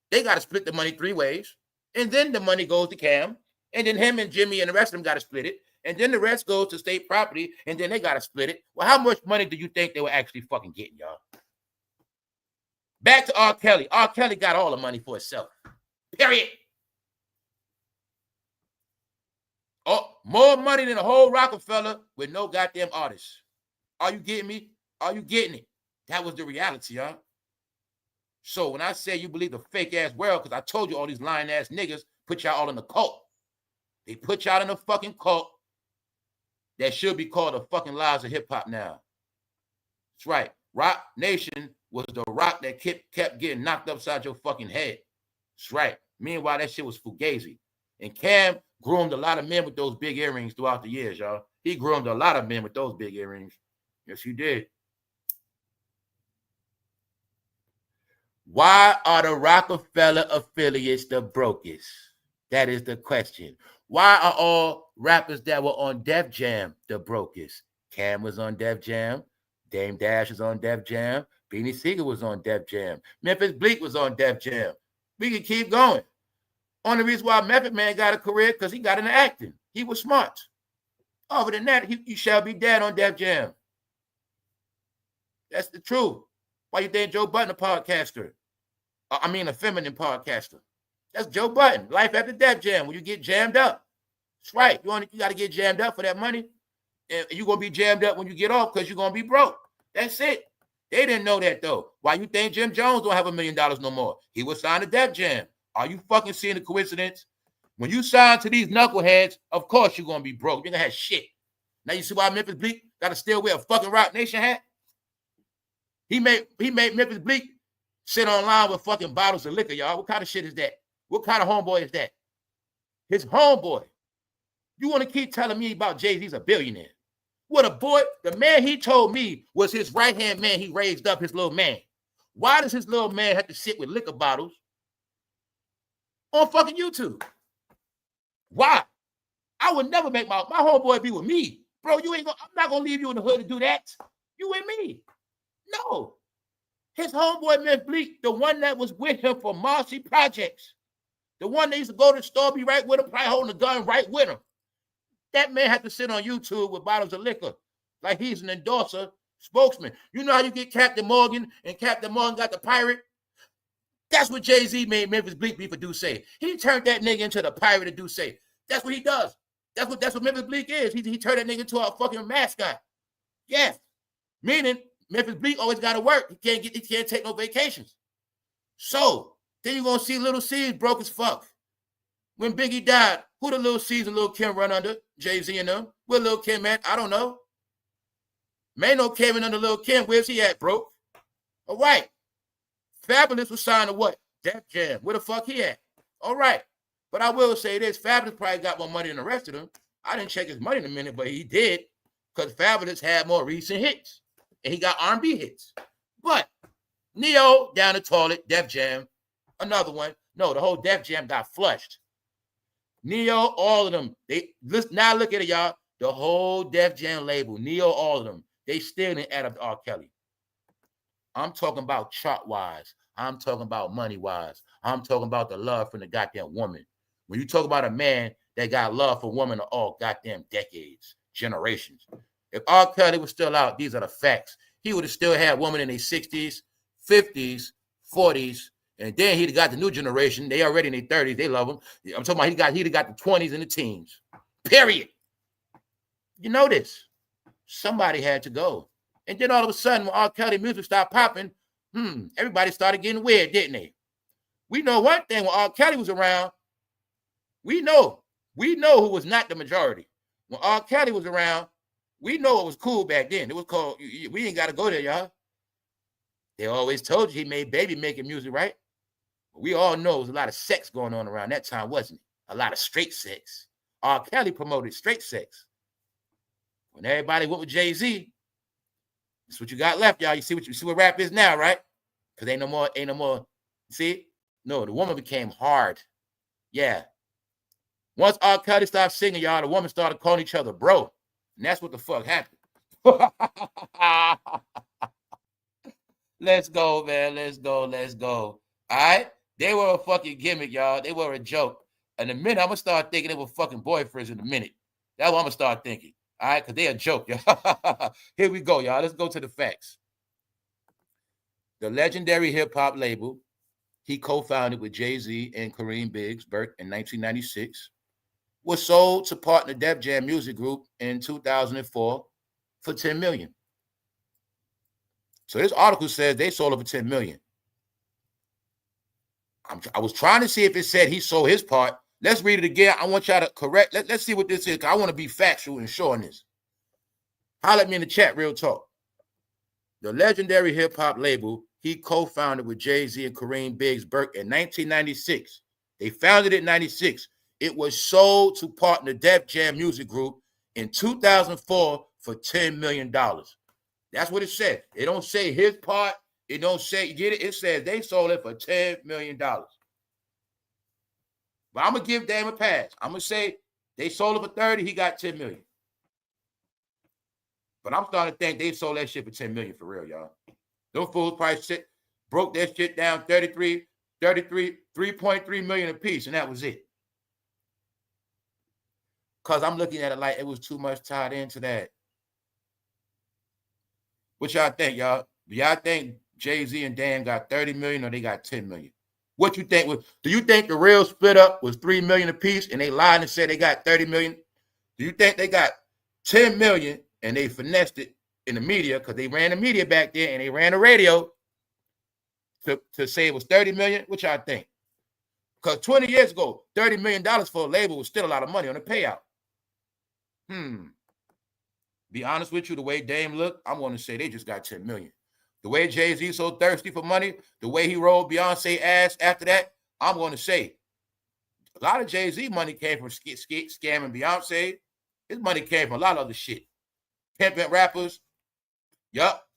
They got to split the money 3 ways. And then the money goes to Cam. And then him and Jimmy and the rest of them got to split it. And then the rest goes to state property. And then they got to split it. Well, how much money do you think they were actually fucking getting, y'all? Back to R. Kelly. R. Kelly got all the money for himself. Period. Oh, more money than the whole Rockefeller with no goddamn artists. Are you getting me? Are you getting it? That was the reality, y'all. So when I say you believe the fake ass world, because I told you all these lying ass niggas put y'all all in the cult. They put y'all in a fucking cult that should be called the fucking lies of hip hop now. That's right. Rock Nation was the rock that kept getting knocked upside your fucking head. That's right. Meanwhile, that shit was fugazi. And Cam groomed a lot of men with those big earrings throughout the years, y'all. He groomed a lot of men with those big earrings. Yes, he did. Why are the Rockefeller affiliates the brokest? That is the question. Why are all rappers that were on Def Jam the brokest? Cam was on Def Jam. Dame Dash was on Def Jam. Beanie Sigel was on Def Jam. Memphis Bleek was on Def Jam. We can keep going. Only reason why Method Man got a career because he got into acting. He was smart. Other than that, he shall be dead on Def Jam. That's the truth. Why you think Joe Budden a podcaster? I mean a feminine podcaster. That's Joe Budden. Life after Def Jam. When you get jammed up. That's right. You got to get jammed up for that money. And you're going to be jammed up when you get off because you're going to be broke. That's it. They didn't know that, though. Why you think Jim Jones don't have $1 million no more? He was signed to Def Jam. Are you fucking seeing the coincidence? When you sign to these knuckleheads, of course you're going to be broke. You're going to have shit. Now you see why Memphis Bleek got to still wear a fucking Rock Nation hat? He made Memphis Bleek sit online with fucking bottles of liquor, y'all. What kind of shit is that? What kind of homeboy is that? His homeboy. You want to keep telling me about Jayz? He's a billionaire. What a boy. The man he told me was his right-hand man. He raised up his little man. Why does his little man have to sit with liquor bottles on fucking YouTube? Why? I would never make my homeboy be with me. Bro, I'm not going to leave you in the hood to do that. You and me. No. His homeboy, man, Bleak, the one that was with him for Marcy Projects, the one that used to go to the store, be right with him, probably holding a gun right with him. That man had to sit on YouTube with bottles of liquor like he's an endorser, spokesman. You know how you get Captain Morgan, and Captain Morgan got the pirate? That's what Jay-Z made Memphis Bleak be for Duce. He turned that nigga into the pirate of Duce. That's what he does. That's what Memphis Bleak is. He turned that nigga into a fucking mascot. Yes. Meaning Memphis Bleak always got to work. He can't take no vacations. So then you're gonna see Little C's broke as fuck. When Biggie died, who the Little C's and Lil Kim run under? Jay-Z and them. Where Lil Kim at? I don't know. Man, no Kevin under Lil Kim. Where's he at, bro? All right. Fabulous was signed to what? Def Jam. Where the fuck he at? All right. But I will say this. Fabulous probably got more money than the rest of them. I didn't check his money in a minute, but he did because Fabulous had more recent hits. And he got R&B hits. But Neo, Down the Toilet, Def Jam, another one. No, the whole Def Jam got flushed. Neo, all of them. Now look at it, y'all. The whole Def Jam label, Neo, all of them. They still didn't add up to R. Kelly. I'm talking about chart-wise. I'm talking about money-wise. I'm talking about the love from the goddamn woman. When you talk about a man that got love for women of all goddamn decades, generations. If R. Kelly was still out, these are the facts. He would have still had women in their 60s, 50s, 40s, and then he'd have got the new generation. They already in their 30s. They love him. I'm talking about he'd have got the 20s and the teens. Period. You know this. Somebody had to go. And then all of a sudden, when R. Kelly music started popping, everybody started getting weird, didn't they? We know one thing, when R. Kelly was around, we know who was not the majority. When R. Kelly was around, we know it was cool back then. It was called, we ain't got to go there, y'all. They always told you he made baby making music, right? But we all know there was a lot of sex going on around that time, wasn't it? A lot of straight sex. R. Kelly promoted straight sex. When everybody went with Jay-Z, that's what you got left, y'all. You see what rap is now, right? Because ain't no more. See? No, the woman became hard. Yeah. Once R. Kelly stopped singing, y'all, the woman started calling each other bro. And that's what the fuck happened. Let's go, man. Let's go. All right? They were a fucking gimmick, y'all. They were a joke. In a minute, I'm going to start thinking they were fucking boyfriends in a minute. That's what I'm going to start thinking. All right? Because they're a joke, y'all. Here we go, y'all. Let's go to the facts. The legendary hip-hop label he co-founded with Jay-Z and Kareem Biggs Burke in 1996 was sold to partner Def Jam Music Group in 2004 for $10 million. So this article says they sold it for $10 million. I was trying to see if it said he sold his part. Let's read it again. I want y'all to correct. Let's see what this is, because I want to be factual and sure on this. Holler at me in the chat, real talk. The legendary hip-hop label he co-founded with Jay-Z and Kareem Biggs Burke in 1996. They founded it in 96. It was sold to partner Def Jam Music Group in 2004 for $10 million. That's what it said. It don't say his part. It don't say, you get it? It says they sold it for $10 million. But I'm going to give Dame a pass. I'm going to say they sold it for 30, he got $10 million. But I'm starting to think they sold that shit for $10 million for real, y'all. Those fools probably broke that shit down 3.3 million a piece, and that was it. Because I'm looking at it like it was too much tied into that. What y'all think, y'all? Do y'all think Jay-Z and Dan got 30 million or they got 10 million? What you think? Do you think the real split up was 3 million a piece and they lied and said they got 30 million? Do you think they got 10 million and they finessed it in the media, because they ran the media back there and they ran the radio to say it was 30 million? What y'all think? Because 20 years ago, $30 million for a label was still a lot of money on the payout. Be honest with you, the way Dame looked, I'm going to say they just got 10 million. The way Jay-Z so thirsty for money, the way he rolled Beyonce ass after that, I'm going to say a lot of Jay-Z money came from scamming Beyonce. His money came from a lot of other shit. Pimping rappers. Yup.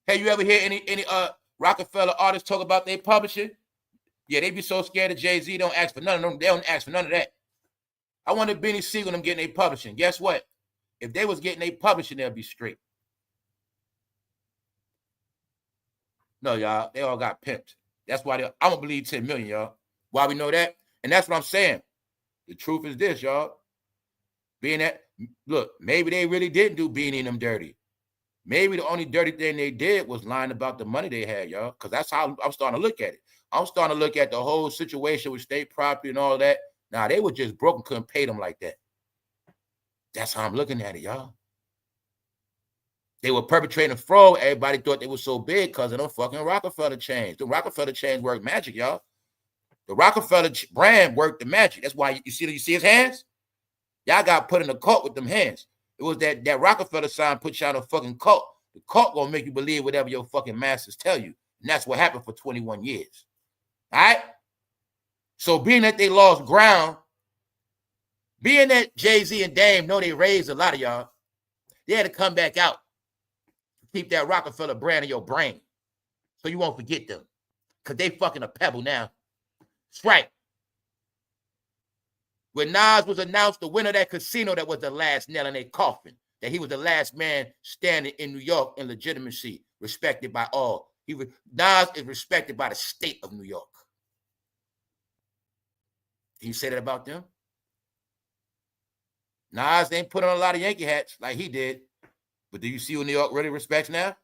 Hey, you ever hear any Rockefeller artists talk about their publishing? Yeah, they be so scared of Jay-Z, don't ask for none of them. They don't ask for none of that. I wonder if Benny Siegel them getting their publishing. Guess what? If they was getting their publishing, they'll be straight. No, y'all, they all got pimped. That's why I'm gonna believe 10 million, y'all. Why we know that? And that's what I'm saying. The truth is this, y'all. Being that, look, maybe they really didn't do Beanie and them dirty. Maybe the only dirty thing they did was lying about the money they had, y'all. Because that's how I'm starting to look at it. I'm starting to look at the whole situation with state property and all that. Now, they were just broke and couldn't pay them like that. That's how I'm looking at it, y'all. They were perpetrating fraud. Everybody thought they were so big because of them fucking Rockefeller chains. The Rockefeller chains work magic, y'all. The Rockefeller brand worked the magic. That's why you see his hands? Y'all got put in a cult with them hands. It was that Rockefeller sign put y'all in a fucking cult. The cult gonna make you believe whatever your fucking masters tell you. And that's what happened for 21 years. All right? So being that they lost ground, being that Jay-Z and Dame know they raised a lot of y'all, they had to come back out. Keep that Rockefeller brand in your brain so you won't forget them. Because they fucking a pebble now. That's right. When Nas was announced the winner of that casino, that was the last nail in their coffin. That he was the last man standing in New York in legitimacy, respected by all. Nas is respected by the state of New York. Can you say that about them? Nas ain't put on a lot of Yankee hats like he did. But do you see who New York really respects now?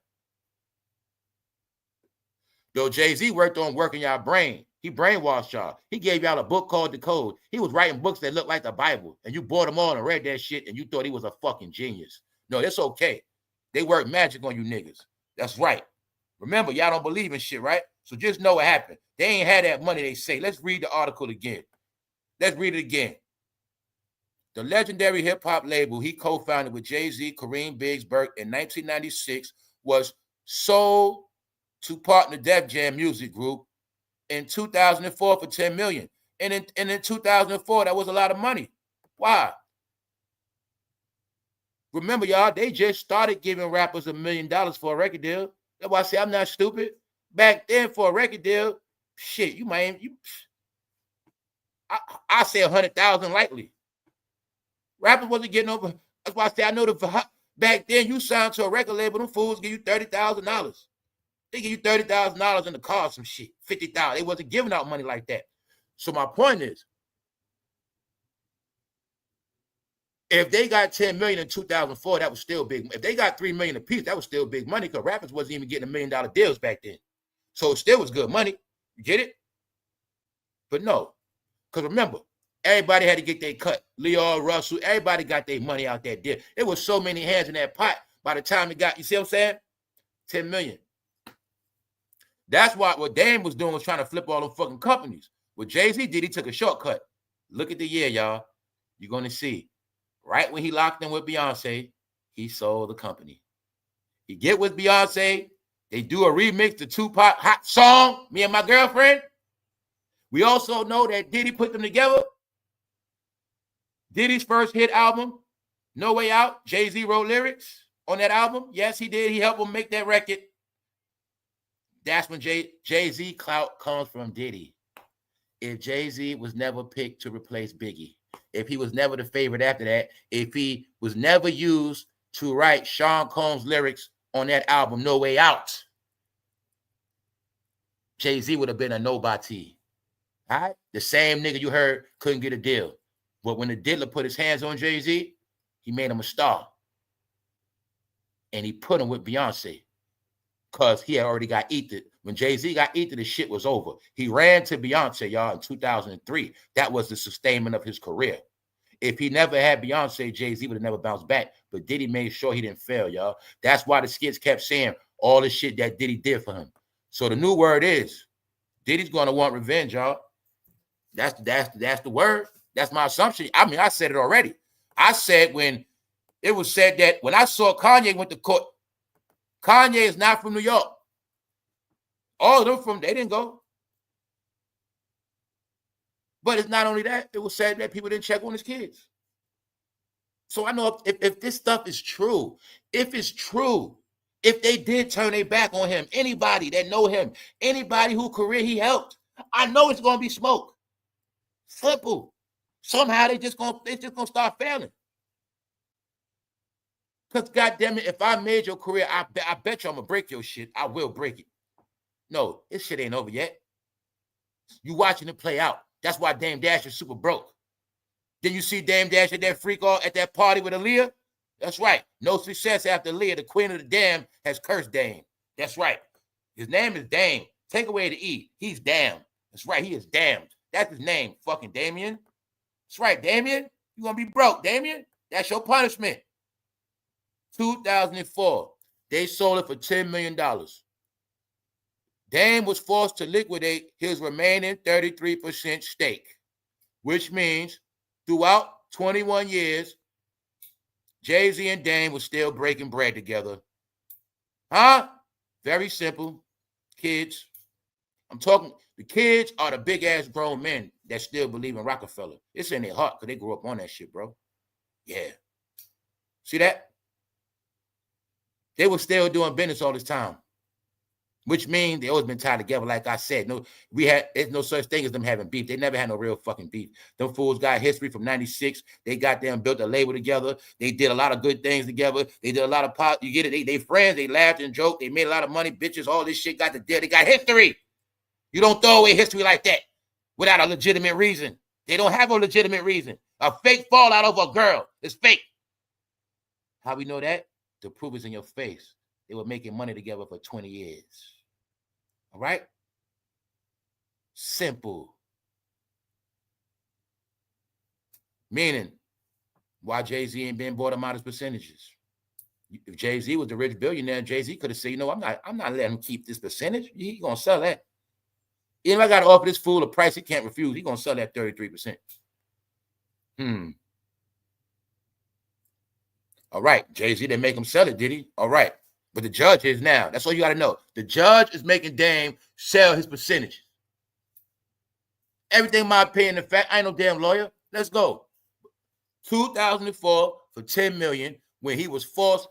Yo, Jay-Z worked on working y'all brain. He brainwashed y'all. He gave y'all a book called The Code. He was writing books that looked like the Bible, and you bought them all and read that shit, and you thought he was a fucking genius. No, it's okay. They work magic on you niggas. That's right. Remember, y'all don't believe in shit, right? So just know what happened. They ain't had that money, they say. Let's read the article again. Let's read it again. The legendary hip-hop label he co-founded with Jay-Z, Kareem Biggs Burke in 1996 was sold to partner Def Jam Music Group in 2004 for $10 million. And in 2004, that was a lot of money. Why? Remember, y'all, they just started giving rappers $1 million for a record deal. That's why I say I'm not stupid. Back then, for a record deal, shit, I say 100,000 likely. Rappers wasn't getting over. That's why I say I know back then you signed to a record label, them fools give you $30,000. They give you $30,000 in the car, some shit, 50,000. They wasn't giving out money like that. So my point is, if they got 10 million in 2004, that was still big. If they got 3 million apiece, that was still big money because rappers wasn't even getting $1 million deals back then. So it still was good money. You get it? But no, because remember, everybody had to get their cut. Leo, Russell, everybody got their money out that deal. There was so many hands in that pot. By the time it got, you see what I'm saying? 10 million. That's what Dame was doing was trying to flip all them fucking companies. What Jay-Z did, he took a shortcut. Look at the year, y'all. You're going to see. Right when he locked in with Beyonce, he sold the company. He get with Beyonce. They do a remix to Tupac Hot Song, Me and My Girlfriend. We also know that Diddy put them together. Diddy's first hit album, No Way Out, Jay-Z wrote lyrics on that album. Yes, he did. He helped him make that record. That's when Jay-Z clout comes from Diddy. If Jay-Z was never picked to replace Biggie, if he was never the favorite after that, if he was never used to write Sean Combs' lyrics on that album, No Way Out, Jay-Z would have been a nobody. All right? The same nigga you heard couldn't get a deal. But when the diddler put his hands on Jay-Z, he made him a star. And he put him with Beyonce. Because he had already got eaten. When Jay-Z got eaten, the shit was over. He ran to Beyonce, y'all, in 2003. That was the sustainment of his career. If he never had Beyonce, Jay-Z would have never bounced back. But Diddy made sure he didn't fail, y'all. That's why the skits kept saying all the shit that Diddy did for him. So the new word is, Diddy's going to want revenge, y'all. That's the word. That's my assumption. I mean, I said it already. I said when it was said that when I saw Kanye went to court, Kanye is not from New York. All of them they didn't go. But it's not only that, it was said that people didn't check on his kids. So I know if this stuff is true, if it's true, if they did turn their back on him, anybody that know him, anybody whose career he helped, I know it's going to be smoke. Simple. Somehow they just gonna start failing. Because goddamn it, if I made your career, I bet you I'm gonna break your shit. I will break it. No, this shit ain't over yet. You watching it play out. That's why Dame Dash is super broke. Then you see Dame Dash at that freak off at that party with Aaliyah? That's right. No success after Aaliyah. The queen of the damn has cursed Dame. That's right. His name is Dame. Take away the E. He's damned. That's right. He is damned. That's his name, fucking Damien. That's right, Damien. You're going to be broke, Damien. That's your punishment. 2004, they sold it for $10 million. Dame was forced to liquidate his remaining 33% stake, which means throughout 21 years, Jay-Z and Dame were still breaking bread together. Huh? Very simple. Kids. I'm talking, the kids are the big-ass grown men that still believe in Rockefeller. It's in their heart because they grew up on that shit, bro. Yeah. See that? They were still doing business all this time, which means they always been tied together. Like I said, there's no such thing as them having beef. They never had no real fucking beef. Them fools got history from 96. They got them built a label together. They did a lot of good things together. They did a lot of pop. You get it? They friends. They laughed and joked. They made a lot of money. Bitches, all this shit got the deal. They got history. You don't throw away history like that without a legitimate reason. They don't have a legitimate reason. A fake fallout over a girl is fake. How we know that? The proof is in your face. They were making money together for 20 years. All right? Simple. Meaning, why Jay-Z ain't been bought him out as percentages? If Jay-Z was the rich billionaire, Jay-Z could have said, I'm not letting him keep this percentage. He's going to sell that. If I got to offer this fool a price he can't refuse, he's going to sell that 33%. All right. Jay-Z didn't make him sell it, did he? All right. But the judge is now. That's all you got to know. The judge is making Dame sell his percentage. Everything my opinion. In fact, I ain't no damn lawyer. Let's go. 2004 for $10 million when he is forced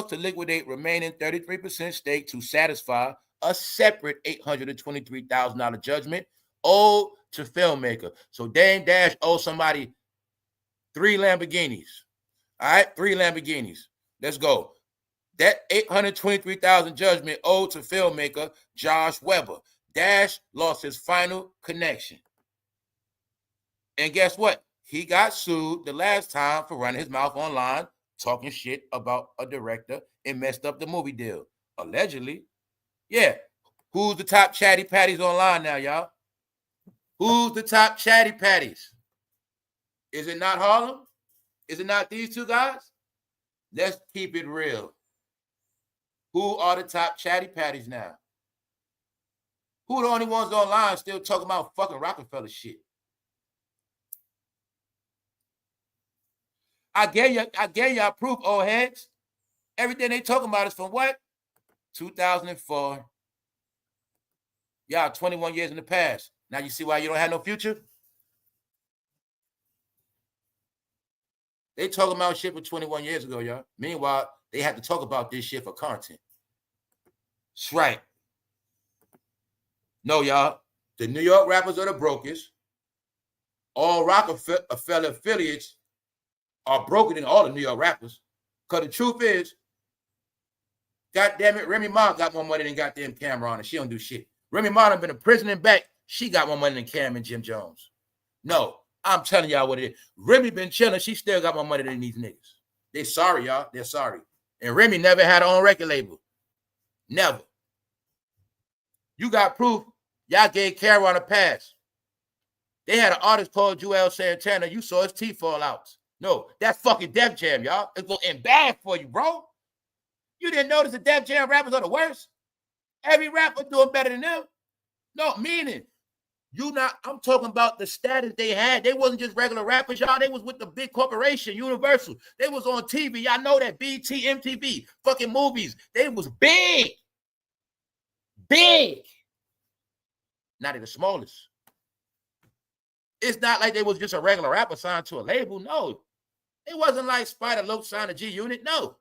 to liquidate remaining 33% stake to satisfy a separate $823,000 judgment owed to filmmaker. So Dame Dash owes somebody 3 Lamborghinis. All right, 3 Lamborghinis. Let's go. That $823,000 judgment owed to filmmaker Josh Weber. Dash lost his final connection. And guess what? He got sued the last time for running his mouth online, talking shit about a director and messed up the movie deal. Allegedly. Yeah. Who's the top chatty patties online now, y'all? Who's the top chatty patties? Is it not Harlem? Is it not these two guys? Let's keep it real. Who are the top chatty patties now? Who are the only ones online still talking about fucking Rockefeller shit? I gave y'all proof, old heads. Everything they talking about is from what? 2004. Y'all 21 years in the past. Now you see why you don't have no future? They talking about shit for 21 years ago, y'all. Meanwhile, they had to talk about this shit for content. That's right. No, y'all. The New York rappers are the brokest. All Rockefeller affiliates are broken than all the New York rappers. Because the truth is, goddamn it, Remy Ma got more money than goddamn Cameron, and she don't do shit. Remy Ma done been in prison and back. She got more money than Cam and Jim Jones. No, I'm telling y'all what it is. Remy been chilling. She still got more money than these niggas. They sorry, y'all. They're sorry. And Remy never had her own record label. Never. You got proof. Y'all gave Cameron a pass. They had an artist called Joel Santana. You saw his teeth fall out. No, that's fucking Def Jam, y'all. It's going to end bad for you, bro. You didn't notice the Def Jam rappers are the worst? Every rapper doing better than them. No, meaning, I'm talking about the status they had. They wasn't just regular rappers, y'all. They was with the big corporation, Universal. They was on TV. Y'all know that. BT, MTV, fucking movies. They was big. Big. Not even the smallest. It's not like they was just a regular rapper signed to a label. No. It wasn't like Spider Loc signed a G Unit. No.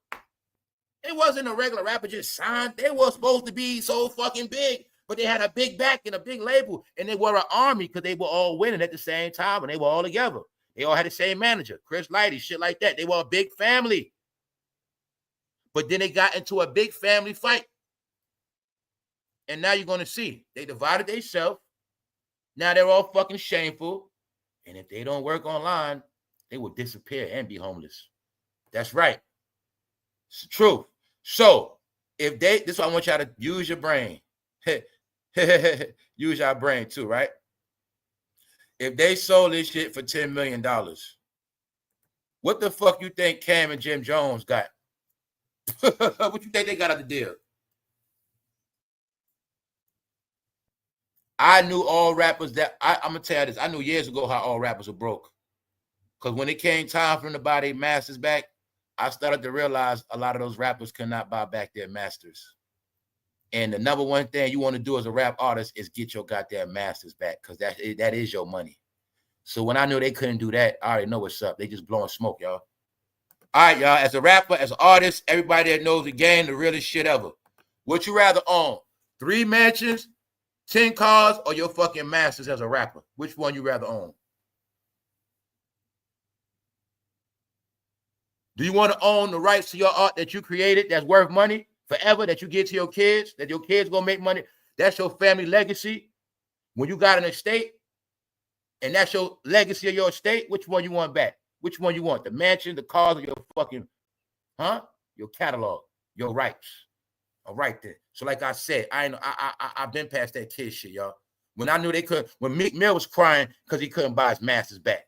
It wasn't a regular rapper just signed. They were supposed to be so fucking big, but they had a big back and a big label, and they were an army because they were all winning at the same time, and they were all together. They all had the same manager, Chris Lighty, shit like that. They were a big family. But then they got into a big family fight. And now you're going to see. They divided themselves. Now they're all fucking shameful. And if they don't work online, they will disappear and be homeless. That's right. It's the truth. So, this is why I want y'all to use your brain. Use your brain too, right? If they sold this shit for $10 million, what the fuck you think Cam and Jim Jones got? What you think they got out the deal? I knew all rappers that I'm gonna tell you this. I knew years ago how all rappers were broke. Because when it came time for them to buy their masters back, I started to realize a lot of those rappers could not buy back their masters. And the number one thing you want to do as a rap artist is get your goddamn masters back, because that is your money. So when I knew they couldn't do that, I already know what's up. They just blowing smoke, y'all. All right, y'all. As a rapper, as an artist, everybody that knows the game, the realest shit ever. What you rather own? 3 mansions, 10 cars, or your fucking masters as a rapper? Which one you rather own? Do you want to own the rights to your art that you created that's worth money forever, that you give to your kids, that your kids going to make money? That's your family legacy. When you got an estate and that's your legacy of your estate, which one you want back? Which one you want? The mansion, the cars, or your fucking, your catalog, your rights. All right then. So like I said, I've been past that kid shit, y'all. When I knew they couldn't, when Meek Mill was crying because he couldn't buy his masters back.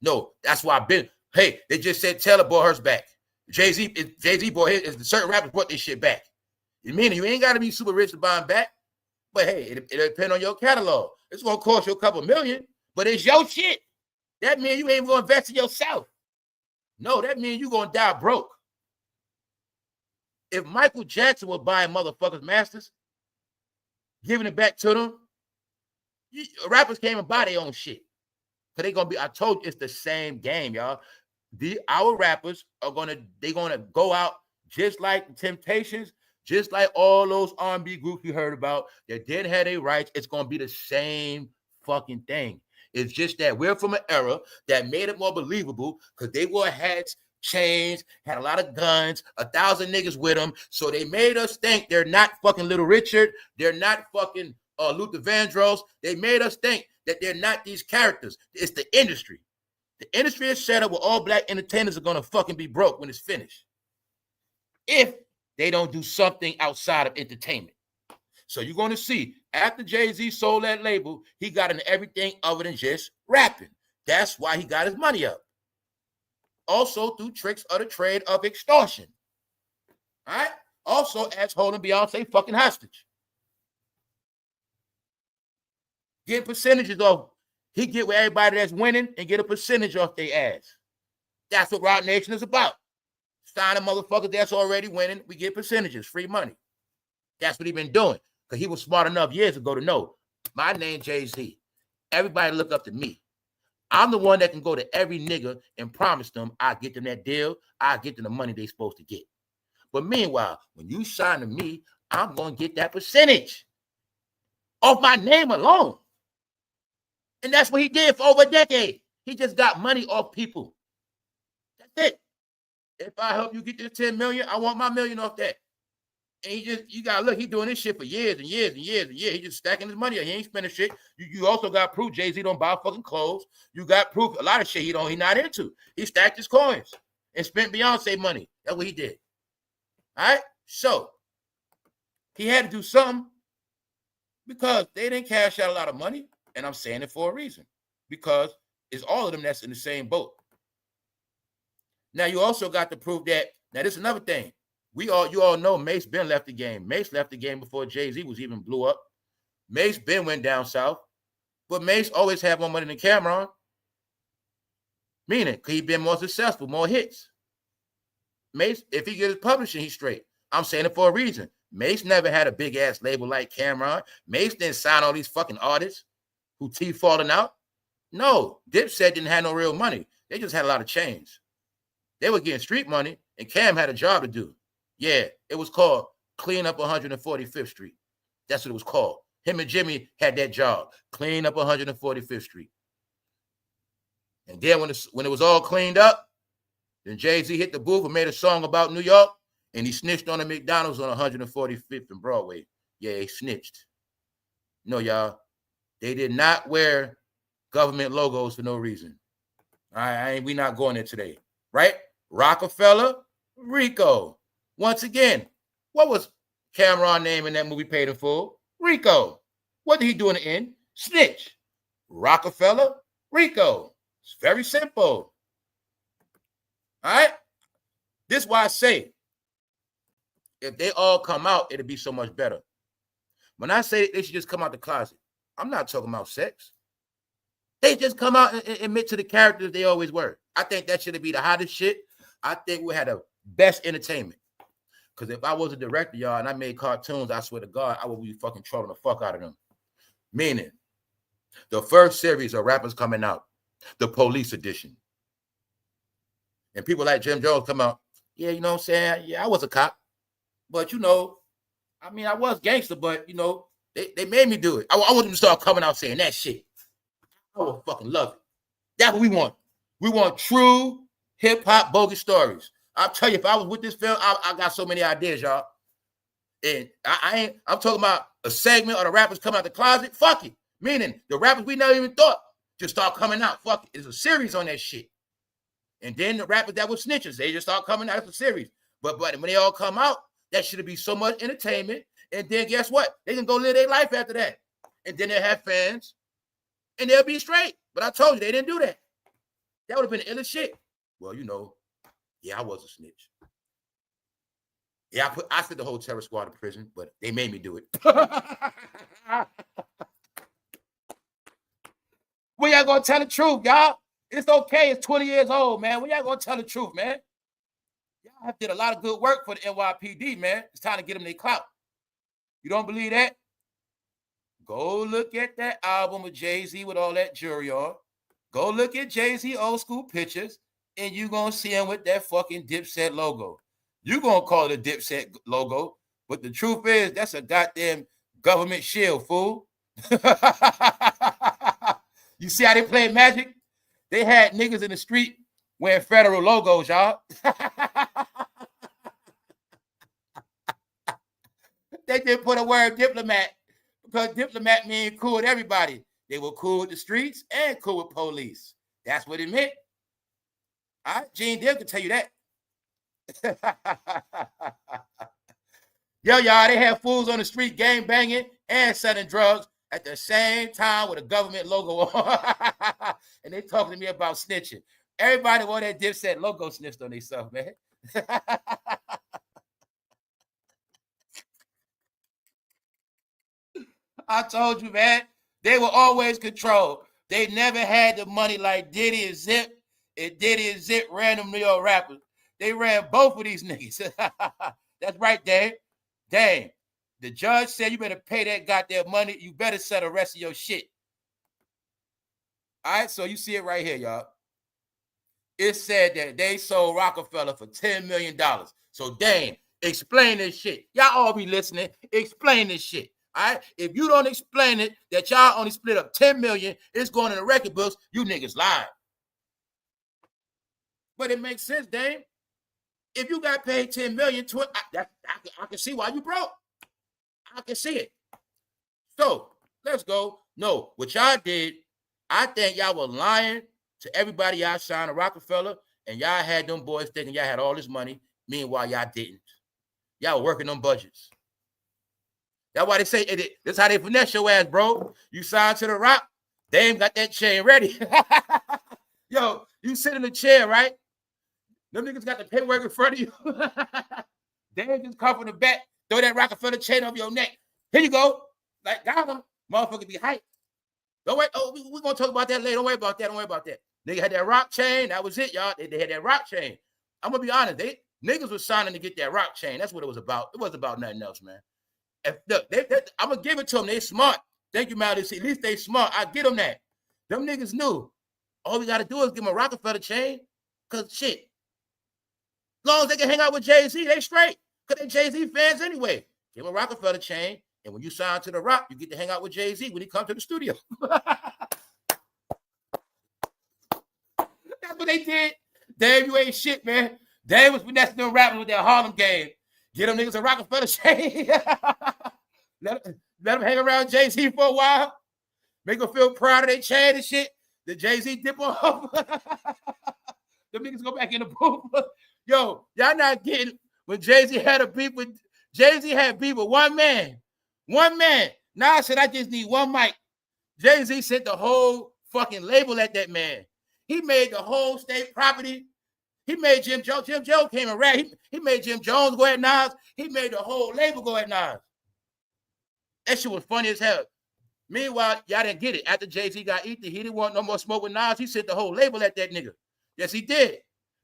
No, that's why I've been. Hey, they just said Taylor bought hers back. Jay-Z bought his. Certain rappers bought this shit back. You mean you ain't got to be super rich to buy them back? But hey, it depends on your catalog. It's going to cost you a couple million, but it's your shit. That means you ain't going to invest in yourself. No, that means you're going to die broke. If Michael Jackson was buying motherfuckers' masters, giving it back to them, rappers came and buy their own shit. Because they're going to be, I told you, it's the same game, y'all. Our rappers are going to go out just like Temptations, just like all those R&B groups you heard about that didn't have their rights. It's going to be the same fucking thing. It's just that we're from an era that made it more believable because they wore hats, chains, had a lot of guns, 1,000 niggas with them. So they made us think they're not fucking Little Richard. They're not fucking Luther Vandross. They made us think that they're not these characters. It's the industry. The industry is set up where all black entertainers are going to fucking be broke when it's finished. If they don't do something outside of entertainment. So you're going to see, after Jay-Z sold that label, he got into everything other than just rapping. That's why he got his money up. Also through tricks of the trade of extortion. All right? Also as holding Beyonce fucking hostage. Get percentages off. He get with everybody that's winning and get a percentage off their ass. That's what Roc Nation is about. Sign a motherfucker that's already winning. We get percentages, free money. That's what he been doing. Because he was smart enough years ago to know, my name Jay-Z. Everybody look up to me. I'm the one that can go to every nigga and promise them I'll get them that deal. I'll get them the money they supposed to get. But meanwhile, when you sign to me, I'm going to get that percentage off my name alone. And that's what he did for over a decade. He just got money off people. That's it. If I help you get this 10 million, I want my million off that. And you gotta look, he's doing this shit for years and years and years and years. He just stacking his money. He ain't spending shit. You also got proof Jay-Z don't buy fucking clothes. You got proof a lot of shit he not into. He stacked his coins and spent Beyonce money. That's what he did. All right? So he had to do something because they didn't cash out a lot of money. And I'm saying it for a reason. Because it's all of them that's in the same boat. Now you also got to prove that. Now this is another thing. You all know Mace Ben left the game. Mace left the game before Jay-Z was even blew up. Mace Ben went down south, but Mace always had more money than Cameron. Meaning, he been more successful, more hits. Mace, if he get his publishing, he's straight. I'm saying it for a reason. Mace never had a big ass label like Cameron. Mace didn't sign all these fucking artists who teeth falling out. No, Dipset didn't have no real money. They just had a lot of chains. They were getting street money, and Cam had a job to do. Yeah, it was called Clean Up 145th Street. That's what it was called. Him and Jimmy had that job, clean up 145th Street. And then when it was all cleaned up, then Jay-Z hit the booth and made a song about New York, and he snitched on the McDonald's on 145th and Broadway. Yeah, he snitched. No, y'all, they did not wear government logos for no reason. All right, we not going there today, right? Rockefeller, Rico. Once again, what was Cameron name in that movie Paid in Full? Rico. What did he do in the end? Snitch. Rockefeller, Rico. It's very simple. All right? This is why I say, if they all come out, it'll be so much better. When I say they should just come out the closet, I'm not talking about sex. They just come out and admit to the characters they always were. I think that should be the hottest shit. I think we had the best entertainment. Because if I was a director, y'all, and I made cartoons, I swear to God, I would be fucking trolling the fuck out of them. Meaning, the first series of rappers coming out, the police edition. And people like Jim Jones come out, yeah, you know what I'm saying? Yeah, I was a cop. But, you know, I mean, I was gangster, but, you know, they made me do it. I want them to start coming out saying that shit. I would fucking love it. That's what we want. We want true hip-hop bogus stories. I'll tell you, if I was with this film, I got so many ideas, y'all. And I'm talking about a segment of the rappers coming out the closet. Fuck it. Meaning the rappers we never even thought just start coming out. Fuck it. There's a series on that shit. And then the rappers that were snitches, they just start coming out. It's a series. But when they all come out, that should be so much entertainment. And then guess what? They can go live their life after that. And then they'll have fans. And they'll be straight. But I told you, they didn't do that. That would have been ill as shit. Well, you know, yeah, I was a snitch. Yeah, I sent the whole terror squad to prison, but they made me do it. We y'all gonna tell the truth, y'all. It's okay. It's 20 years old, man. We y'all gonna tell the truth, man. Y'all have did a lot of good work for the NYPD, man. It's time to get them their clout. You don't believe that? Go look at that album with Jay-Z with all that jewelry on. Go look at Jay-Z old school pictures. And you're going to see him with that fucking Dipset logo. You're going to call it a Dipset logo, but the truth is that's a goddamn government shield, fool. You see how they played Magic? They had niggas in the street wearing federal logos, y'all. They didn't put a word diplomat because diplomat means cool with everybody. They were cool with the streets and cool with police. That's what it meant. All right, Gene Deal can tell you that. Yo, y'all, they have fools on the street gang banging and selling drugs at the same time with a government logo on. And they talking to me about snitching. Everybody on that Dipset logo snitched on themselves, man. I told you, man, they were always controlled. They never had the money like Diddy and Zip. And Diddy and Zip ran them New York rappers. They ran both of these niggas. That's right, Dave. Dang. The judge said you better pay that goddamn money. You better sell the rest of your shit. All right, so you see it right here, y'all. It said that they sold Rockefeller for $10 million. So, dang, explain this shit. Y'all all be listening. Explain this shit. All right? If you don't explain it, that y'all only split up $10 million, it's going in the record books, you niggas lying. But it makes sense, Dame. If you got paid $10 million, I can see why you broke. I can see it. So, let's go. No, what y'all did, I think y'all were lying to everybody y'all signed to Rockefeller, and y'all had them boys thinking y'all had all this money. Meanwhile, y'all didn't. Y'all were working on budgets. That's why they say, that's how they finesse your ass, bro. You signed to the Rock, they ain't got that chain ready. Yo, you sit in the chair, right? Them niggas got the paperwork in front of you. They ain't just come from the back, throw that Rockefeller chain over your neck. Here you go. Like, got them. Motherfucker be hyped. Don't wait. Oh, we're going to talk about that later. Don't worry about that. Don't worry about that. Nigga had that rock chain. That was it, y'all. They had that rock chain. I'm going to be honest. Niggas was signing to get that rock chain. That's what it was about. It wasn't about nothing else, man. Look, I'm going to give it to them. They smart. Thank you, Maldy. At least they smart. I get them that. Them niggas knew. All we got to do is give them a Rockefeller chain. Because shit. As long as they can hang out with Jay-Z, they straight. Because they Jay-Z fans anyway. Give them a Rockefeller chain. And when you sign to the Rock, you get to hang out with Jay-Z when he comes to the studio. That's what they did. Damn, you ain't shit, man. Dave was finessing them rappers with that Harlem game. Get them niggas a Rockefeller chain. let them hang around Jay-Z for a while. Make them feel proud of their chain and shit. The Jay-Z dip off. Them niggas go back in the booth. Yo, y'all not getting when Jay-Z had a beef with Jay-Z had beef with one man. One man. Now I said I just need one mic. Jay-Z sent the whole fucking label at that man. He made the whole state property. He made Jim Jones. Jim Jones came and ran. He made Jim Jones go at Nas. He made the whole label go at Nas. That shit was funny as hell. Meanwhile, y'all didn't get it. After Jay-Z got eaten, he didn't want no more smoke with Nas. He sent the whole label at that nigga. Yes, he did.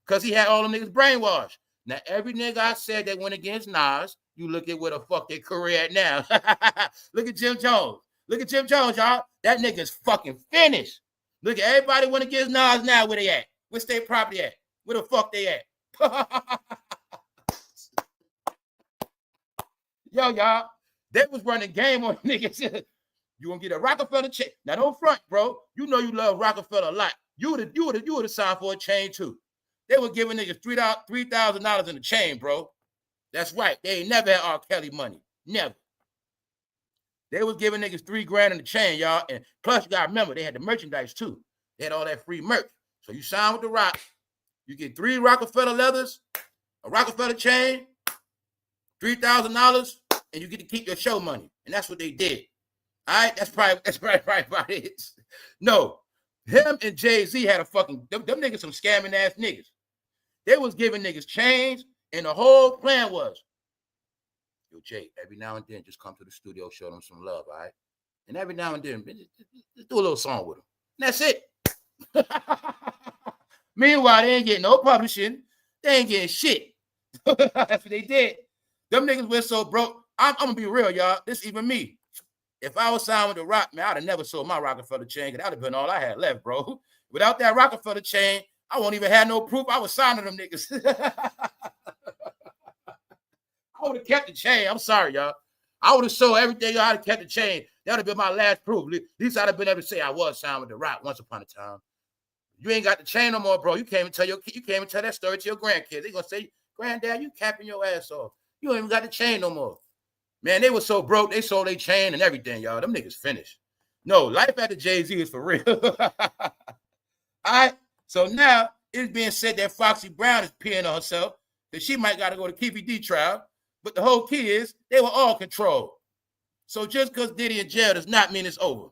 Because he had all them niggas brainwashed. Now, every nigga I said that went against Nas, you look at where the fuck their career at now. Look at Jim Jones. Look at Jim Jones, y'all. That nigga's fucking finished. Look at everybody went against Nas now. Where they at? Where state property at? Where the fuck they at? Yo, y'all. They was running game on niggas. You gonna get a Rockefeller chain. Now, don't front, bro. You know you love Rockefeller a lot. You would have signed for a chain too. They were giving niggas $3,000 in the chain, bro. That's right. They ain't never had R. Kelly money. Never. They was giving niggas $3,000 in the chain, y'all. And plus, you gotta remember, they had the merchandise too. They had all that free merch. So you sign with the Rock. You get 3 Rockefeller leathers, a Rockefeller chain, $3,000, and you get to keep your show money. And that's what they did. All right? That's probably about it. No. Him and Jay-Z had a fucking, them niggas some scamming ass niggas. They was giving niggas chains, and the whole plan was, yo, Jay, every now and then, just come to the studio, show them some love, all right? And every now and then, just do a little song with them. And that's it. Meanwhile, they ain't getting no publishing. They ain't getting shit. That's what they did. Them niggas went so broke. I'm going to be real, y'all. This even me. If I was signed with the Rock, man, I'd have never sold my Rockefeller chain, because that would have been all I had left, bro. Without that Rockefeller chain, I won't even have no proof I was signing them niggas. I would have kept the chain. I'm sorry, y'all. I would have sold everything. I'd have kept the chain. That would have been my last proof. At least I'd have been able to say I was signed with the Rock once upon a time. You ain't got the chain no more, bro. You can't even tell that story to your grandkids. They gonna say, "Granddad, you capping your ass off. You ain't even got the chain no more." Man, they were so broke. They sold their chain and everything, y'all. Them niggas finished. No, life after Jay-Z is for real. All right. So now it's being said that Foxy Brown is peeing on herself, that she might got to go to KPD trial. But the whole key is they were all controlled. So just because Diddy in jail does not mean it's over.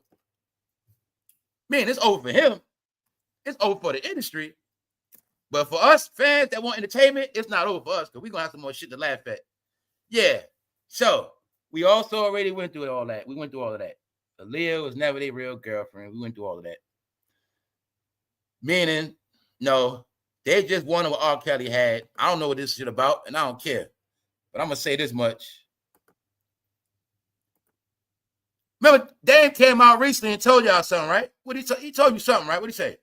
Man, it's over for him. It's over for the industry. But for us fans that want entertainment, it's not over for us because we're going to have some more shit to laugh at. Yeah. So we also already went through all that. We went through all of that. Aaliyah was never their real girlfriend. We went through all of that. Meaning, no, they just wanted what R. Kelly had. I don't know what this shit about, and I don't care. But I'm going to say this much. Remember, Dan came out recently and told y'all something, right? He told you something, right? What'd he say?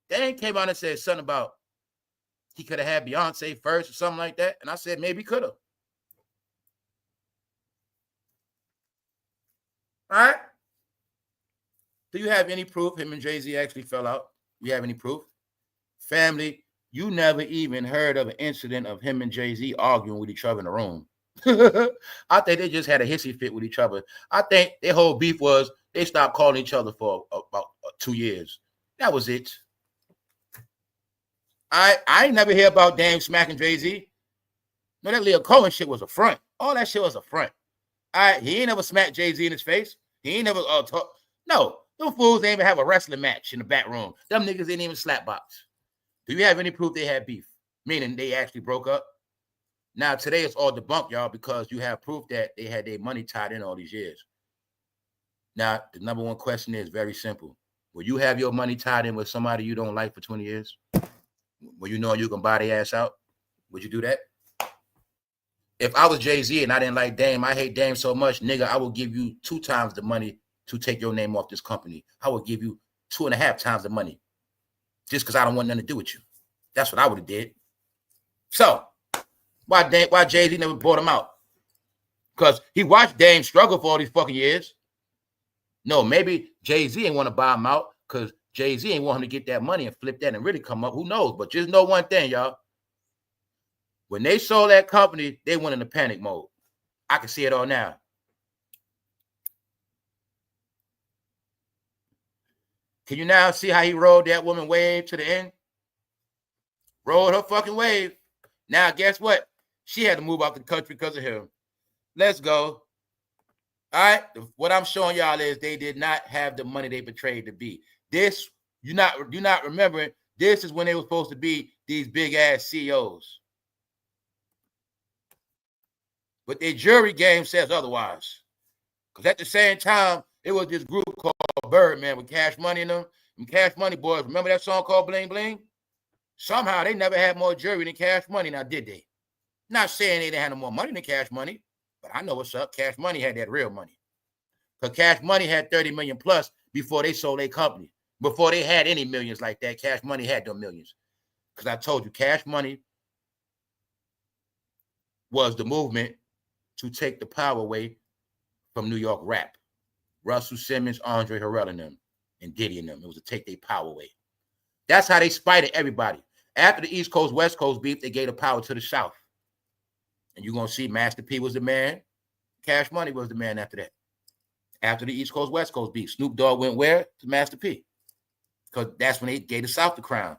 Dan came out and said something about he could have had Beyonce first or something like that. And I said, maybe he could have. All right? Do you have any proof him and Jay-Z actually fell out? You have any proof? Family, you never even heard of an incident of him and Jay-Z arguing with each other in the room. I think they just had a hissy fit with each other. I think their whole beef was they stopped calling each other for about 2 years. That was it. I ain't never hear about Dame smacking Jay-Z. No, that Lil Cohen shit was a front. All that shit was a front. He ain't never smacked Jay-Z in his face. He ain't never talk. No, them fools ain't even have a wrestling match in the back room. Them niggas ain't even slap box. Do you have any proof they had beef? Meaning they actually broke up? Now, today it's all debunked, y'all, because you have proof that they had their money tied in all these years. Now, the number one question is very simple. Will you have your money tied in with somebody you don't like for 20 years? Will you know you can buy their ass out? Would you do that? If I was Jay-Z and I didn't like Dame, I hate Dame so much, nigga, I will give you 2 times the money to take your name off this company. I will give you 2.5 times the money just because I don't want nothing to do with you. That's what I would have did. So, why Jay-Z never bought him out? Because he watched Dame struggle for all these fucking years. No, maybe Jay-Z ain't want to buy him out because Jay-Z ain't want him to get that money and flip that and really come up. Who knows? But just know one thing, y'all. When they sold that company, they went into panic mode. I can see it all now. Can you now see how he rode that woman wave to the end? Rode her fucking wave. Now, guess what? She had to move out the country because of him. Let's go. All right. What I'm showing y'all is they did not have the money they portrayed to be. This, you're not remembering, this is when they were supposed to be these big ass CEOs. But their jury game says otherwise. Because at the same time, it was this group called Birdman with Cash Money in them. And Cash Money boys, remember that song called Bling Bling? Somehow they never had more jury than Cash Money. Now, did they? Not saying they didn't have no more money than Cash Money, but I know what's up. Cash Money had that real money. Because Cash Money had 30 million plus before they sold their company. Before they had any millions like that, Cash Money had them millions. Because I told you, Cash Money was the movement to take the power away from New York rap. Russell Simmons, Andre Harrell and them, and Diddy and them. It was to take their power away. That's how they spited everybody. After the East Coast, West Coast beef, they gave the power to the South. And you're going to see Master P was the man. Cash Money was the man after that. After the East Coast, West Coast beef, Snoop Dogg went where? To Master P. Because that's when they gave the South the crown.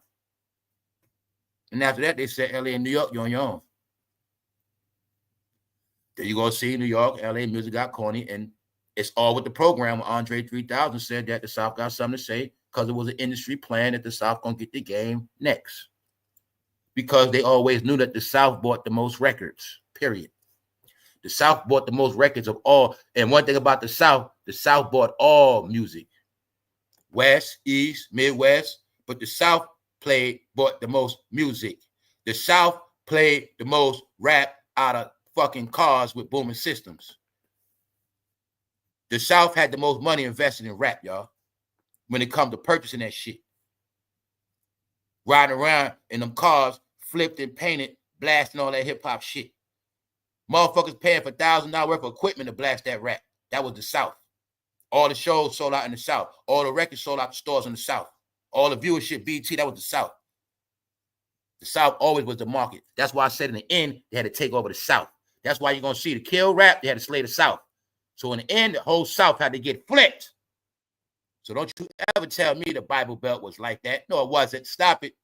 And after that, they said, LA and New York, you're on your own. Then you go see New York, LA music got corny, and it's all with the program. Andre 3000 said that the South got something to say because it was an industry plan that the South gonna get the game next. Because they always knew that the South bought the most records, period. The South bought the most records of all. And one thing about the South bought all music. West, East, Midwest, but the South bought the most music. The South played the most rap out of fucking cars with booming systems. The South had the most money invested in rap, y'all, when it comes to purchasing that shit. Riding around in them cars, flipped and painted, blasting all that hip-hop shit. Motherfuckers paying for $1,000 worth of equipment to blast that rap. That was the South. All the shows sold out in the South. All the records sold out the stores in the South. All the viewership, BT, that was the South. The South always was the market. That's why I said in the end, they had to take over the South. That's why you're going to see the kill rap, they had to slay the South. So in the end, the whole South had to get flipped. So don't you ever tell me the Bible Belt was like that. No, it wasn't. Stop it.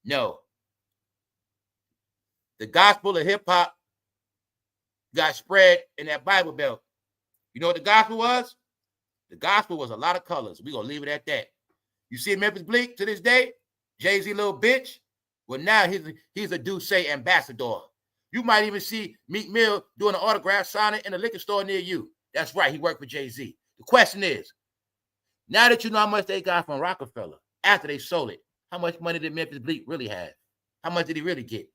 No. The gospel of hip-hop got spread in that Bible Belt. You know what the gospel was? The gospel was a lot of colors. We're going to leave it at that. You see Memphis Bleak to this day? Jay-Z little bitch? Well, now he's a Duce ambassador. You might even see Meek Mill doing an autograph signing in a liquor store near you. That's right. He worked for Jay-Z. The question is, now that you know how much they got from Rockefeller after they sold it, how much money did Memphis Bleak really have? How much did he really get?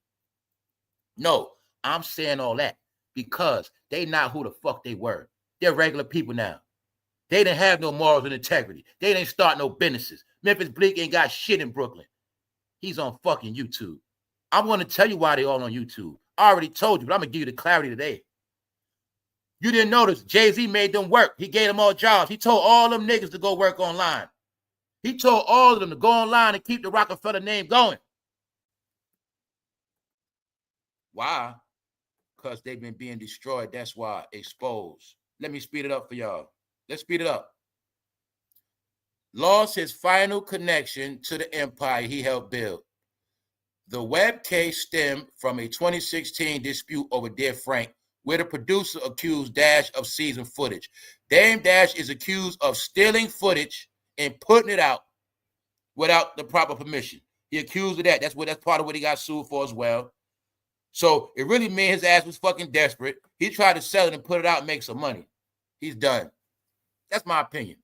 No, I'm saying all that because they not who the fuck they were. They're regular people now. They didn't have no morals and integrity. They didn't start no businesses. Memphis Bleak ain't got shit in Brooklyn. He's on fucking YouTube. I'm going to tell you why they all on YouTube. I already told you, but I'm going to give you the clarity today. You didn't notice Jay-Z made them work. He gave them all jobs. He told all them niggas to go work online. He told all of them to go online and keep the Rockefeller name going. Why? Because they've been being destroyed. That's why. Exposed. Let me speed it up for y'all. Let's speed it up. Lost his final connection to the empire he helped build. The web case stemmed from a 2016 dispute over Dear Frank, where the producer accused Dash of seizing footage. Dame Dash is accused of stealing footage and putting it out without the proper permission. He accused of that. That's part of what he got sued for as well. So it really meant his ass was fucking desperate. He tried to sell it and put it out and make some money. He's done. That's my opinion.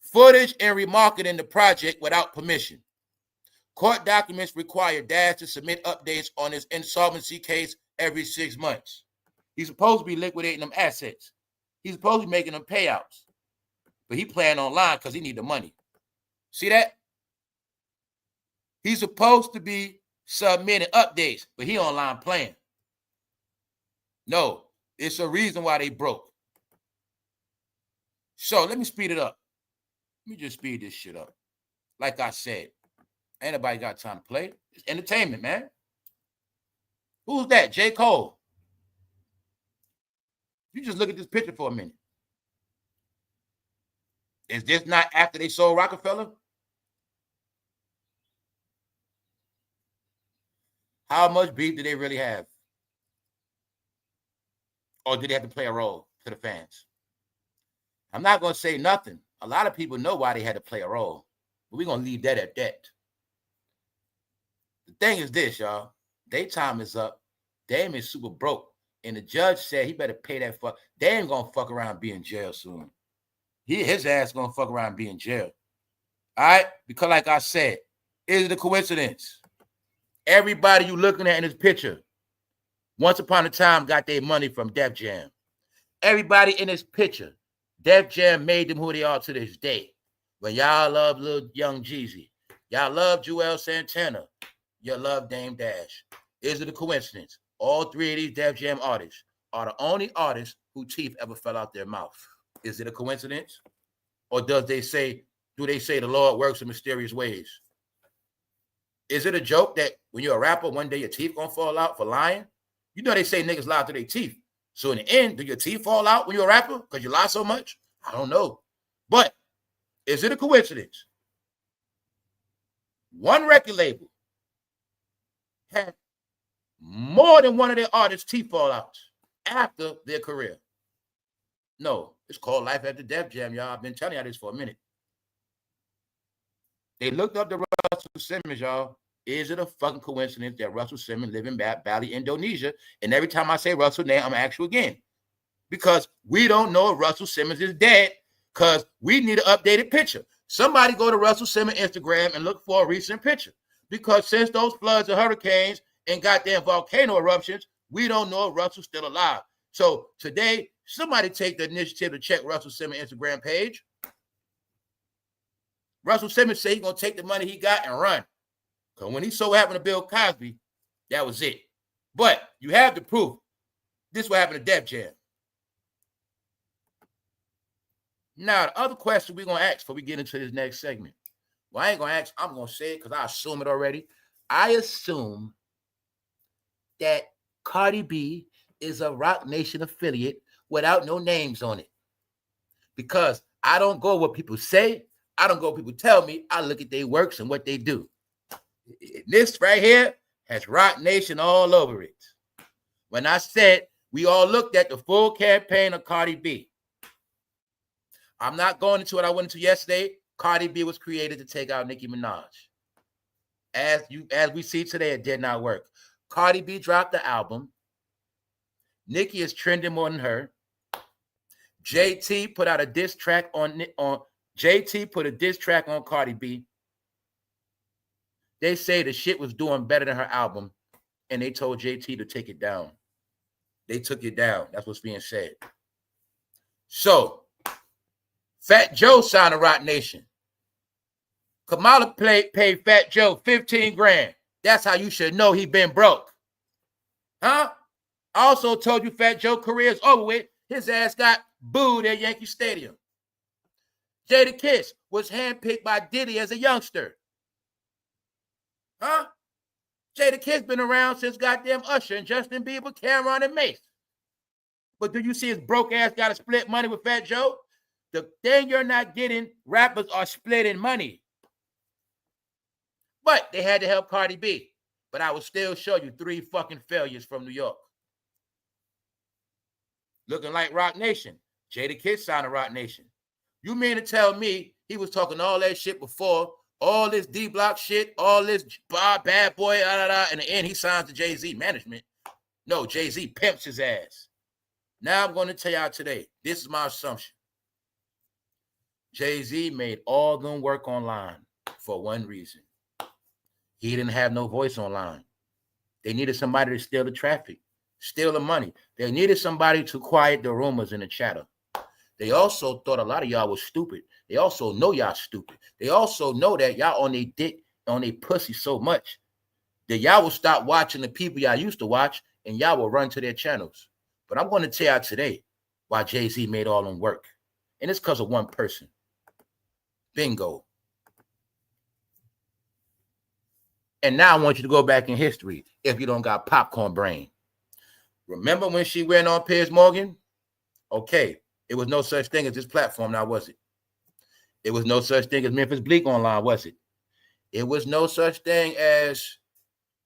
Footage and remarketing the project without permission. Court documents require Dash to submit updates on his insolvency case every 6 months. He's supposed to be liquidating them assets. He's supposed to be making them payouts. But he playing online because he need the money. See that? He's supposed to be submitting updates, but he online playing. No, it's a reason why they broke. So let me speed it up. Let me just speed this shit up. Like I said, ain't nobody got time to play. It's entertainment, man. Who's that? J. Cole. You just look at this picture for a minute. Is this not after they sold Rockefeller? How much beef did they really have? Or did they have to play a role to the fans? I'm not going to say nothing. A lot of people know why they had to play a role. But we're going to leave that at that. The thing is this, y'all. Their time is up. Dame is super broke. And the judge said he better pay that fuck. Dame going to fuck around and be in jail soon. His ass going to fuck around and be in jail. All right? Because like I said, is it a coincidence? Everybody you looking at in this picture, once upon a time, got their money from Def Jam. Everybody in this picture, Def Jam made them who they are to this day. But y'all love Lil Young Jeezy. Y'all love Joel Santana. You love Dame Dash. Is it a coincidence? All three of these Def Jam artists are the only artists whose teeth ever fell out their mouth. Is it a coincidence? Or do they say the Lord works in mysterious ways? Is it a joke that when you're a rapper, one day your teeth gonna fall out for lying? You know they say niggas lie through their teeth. So in the end, do your teeth fall out when you're a rapper because you lie so much? I don't know. But is it a coincidence? One record label had more than one of their artists' teeth fall out after their career. No, it's called Life After Def Jam, y'all. I've been telling y'all this for a minute. They looked up the Russell Simmons, y'all. Is it a fucking coincidence that Russell Simmons live in Bali, Indonesia? And every time I say Russell name, I'm going to ask you again. Because we don't know if Russell Simmons is dead because we need an updated picture. Somebody go to Russell Simmons' Instagram and look for a recent picture. Because since those floods and hurricanes and goddamn volcano eruptions, we don't know if Russell's still alive. So today, somebody take the initiative to check Russell Simmons' Instagram page. Russell Simmons said he's going to take the money he got and run. Because when he so happened to Bill Cosby, that was it. But you have the proof. This is what happened to Def Jam. Now, the other question we're going to ask before we get into this next segment. Well, I ain't going to ask. I'm going to say it because I assume it already. I assume that Cardi B is a Roc Nation affiliate without no names on it. Because I don't go what people say. I don't go what people tell me. I look at their works and what they do. This right here has Roc Nation all over it. When I said we all looked at the full campaign of Cardi B. I'm not going into what I went into yesterday. Cardi B was created to take out Nicki Minaj. As we see today, it did not work. Cardi B dropped the album. Nicki is trending more than her. JT put out a diss track on JT put a diss track on Cardi B. They say the shit was doing better than her album, and they told JT to take it down. They took it down. That's what's being said. So, Fat Joe signed a Roc Nation. Kamala paid Fat Joe 15 grand. That's how you should know he been broke. Huh? I also told you Fat Joe career is over with. His ass got booed at Yankee Stadium. Jadakiss was handpicked by Diddy as a youngster. Huh? Jadakiss been around since goddamn Usher and Justin Bieber, Cameron, and Mace. But do you see his broke ass got to split money with Fat Joe? The thing you're not getting, rappers are splitting money. But they had to help Cardi B. But I will still show you 3 fucking failures from New York. Looking like Roc Nation. Jadakiss signed a Roc Nation. You mean to tell me he was talking all that shit before, all this D-Block shit, all this bad boy, and in the end he signs to Jay-Z management? No, Jay-Z pimps his ass. Now I'm going to tell y'all today, this is my assumption. Jay-Z made all them work online for one reason. He didn't have no voice online. They needed somebody to steal the traffic, steal the money. They needed somebody to quiet the rumors and the chatter. They also thought a lot of y'all was stupid. They also know y'all stupid. They also know that y'all on their dick, on their pussy so much that y'all will stop watching the people y'all used to watch and y'all will run to their channels. But I'm going to tell y'all today why Jay-Z made all them work. And it's because of one person. Bingo. And now I want you to go back in history if you don't got popcorn brain. Remember when she went on Piers Morgan? Okay, it was no such thing as this platform now, was it? It was no such thing as Memphis Bleak online, was it? It was no such thing as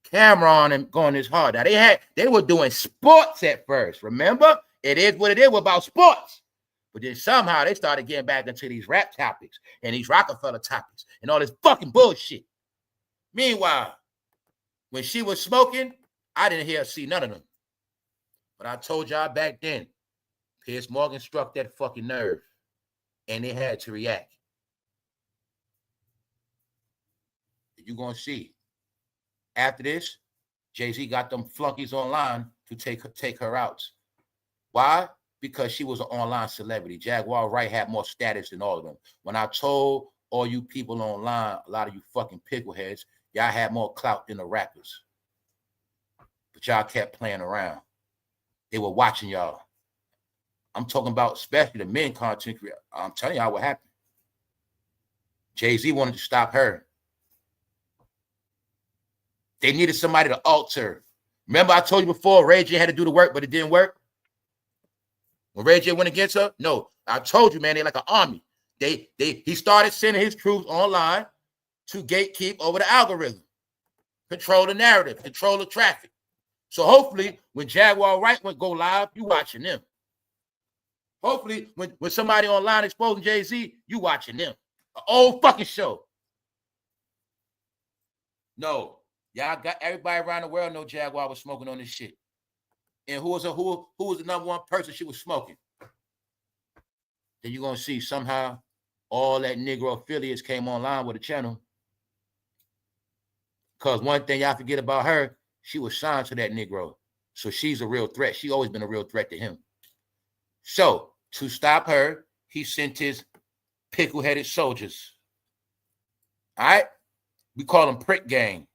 Cameron and going this hard. Now they were doing sports at first. Remember? It is what it is about sports. But then somehow they started getting back into these rap topics and these Rockefeller topics and all this fucking bullshit. Meanwhile, when she was smoking, I didn't hear or see none of them. But I told y'all back then, Piers Morgan struck that fucking nerve, and they had to react. You're going to see. After this, Jay-Z got them flunkies online to take her out. Why? Because she was an online celebrity. Jaguar Wright had more status than all of them. When I told all you people online, a lot of you fucking pickleheads, y'all had more clout than the rappers. But y'all kept playing around. They were watching y'all. I'm talking about especially the men content creators. I'm telling y'all what happened. Jay-Z wanted to stop her. They needed somebody to alter. Remember I told you before, Ray J had to do the work, but it didn't work? When Ray J went against her? No. I told you, man, they're like an army. He started sending his troops online to gatekeep over the algorithm, control the narrative, control the traffic. So hopefully, when Jaguar Wright went go live, you watching them. Hopefully, when somebody online exposing Jay-Z, you watching them. An old fucking show. No. Y'all got everybody around the world know Jaguar was smoking on this shit. And who was the number one person she was smoking? Then you're going to see somehow all that Negro affiliates came online with the channel. Because one thing y'all forget about her, she was signed to that Negro. So she's a real threat. She's always been a real threat to him. So to stop her, he sent his pickle-headed soldiers. All right? We call them prick gang.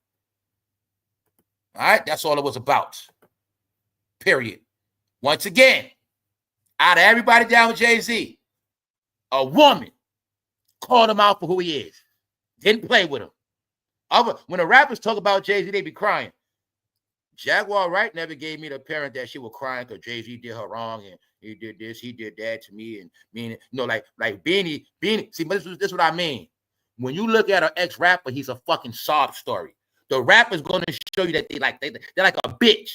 All right? That's all it was about. Period. Once again, out of everybody down with Jay-Z, a woman called him out for who he is. Didn't play with him. When the rappers talk about Jay-Z, they be crying. Jaguar Wright never gave me the appearance that she was crying because Jay-Z did her wrong and he did this, he did that to me, and meaning, like Beanie. See, but this is what I mean. When you look at an ex-rapper, he's a fucking sob story. The rapper's going to show you that they're like a bitch.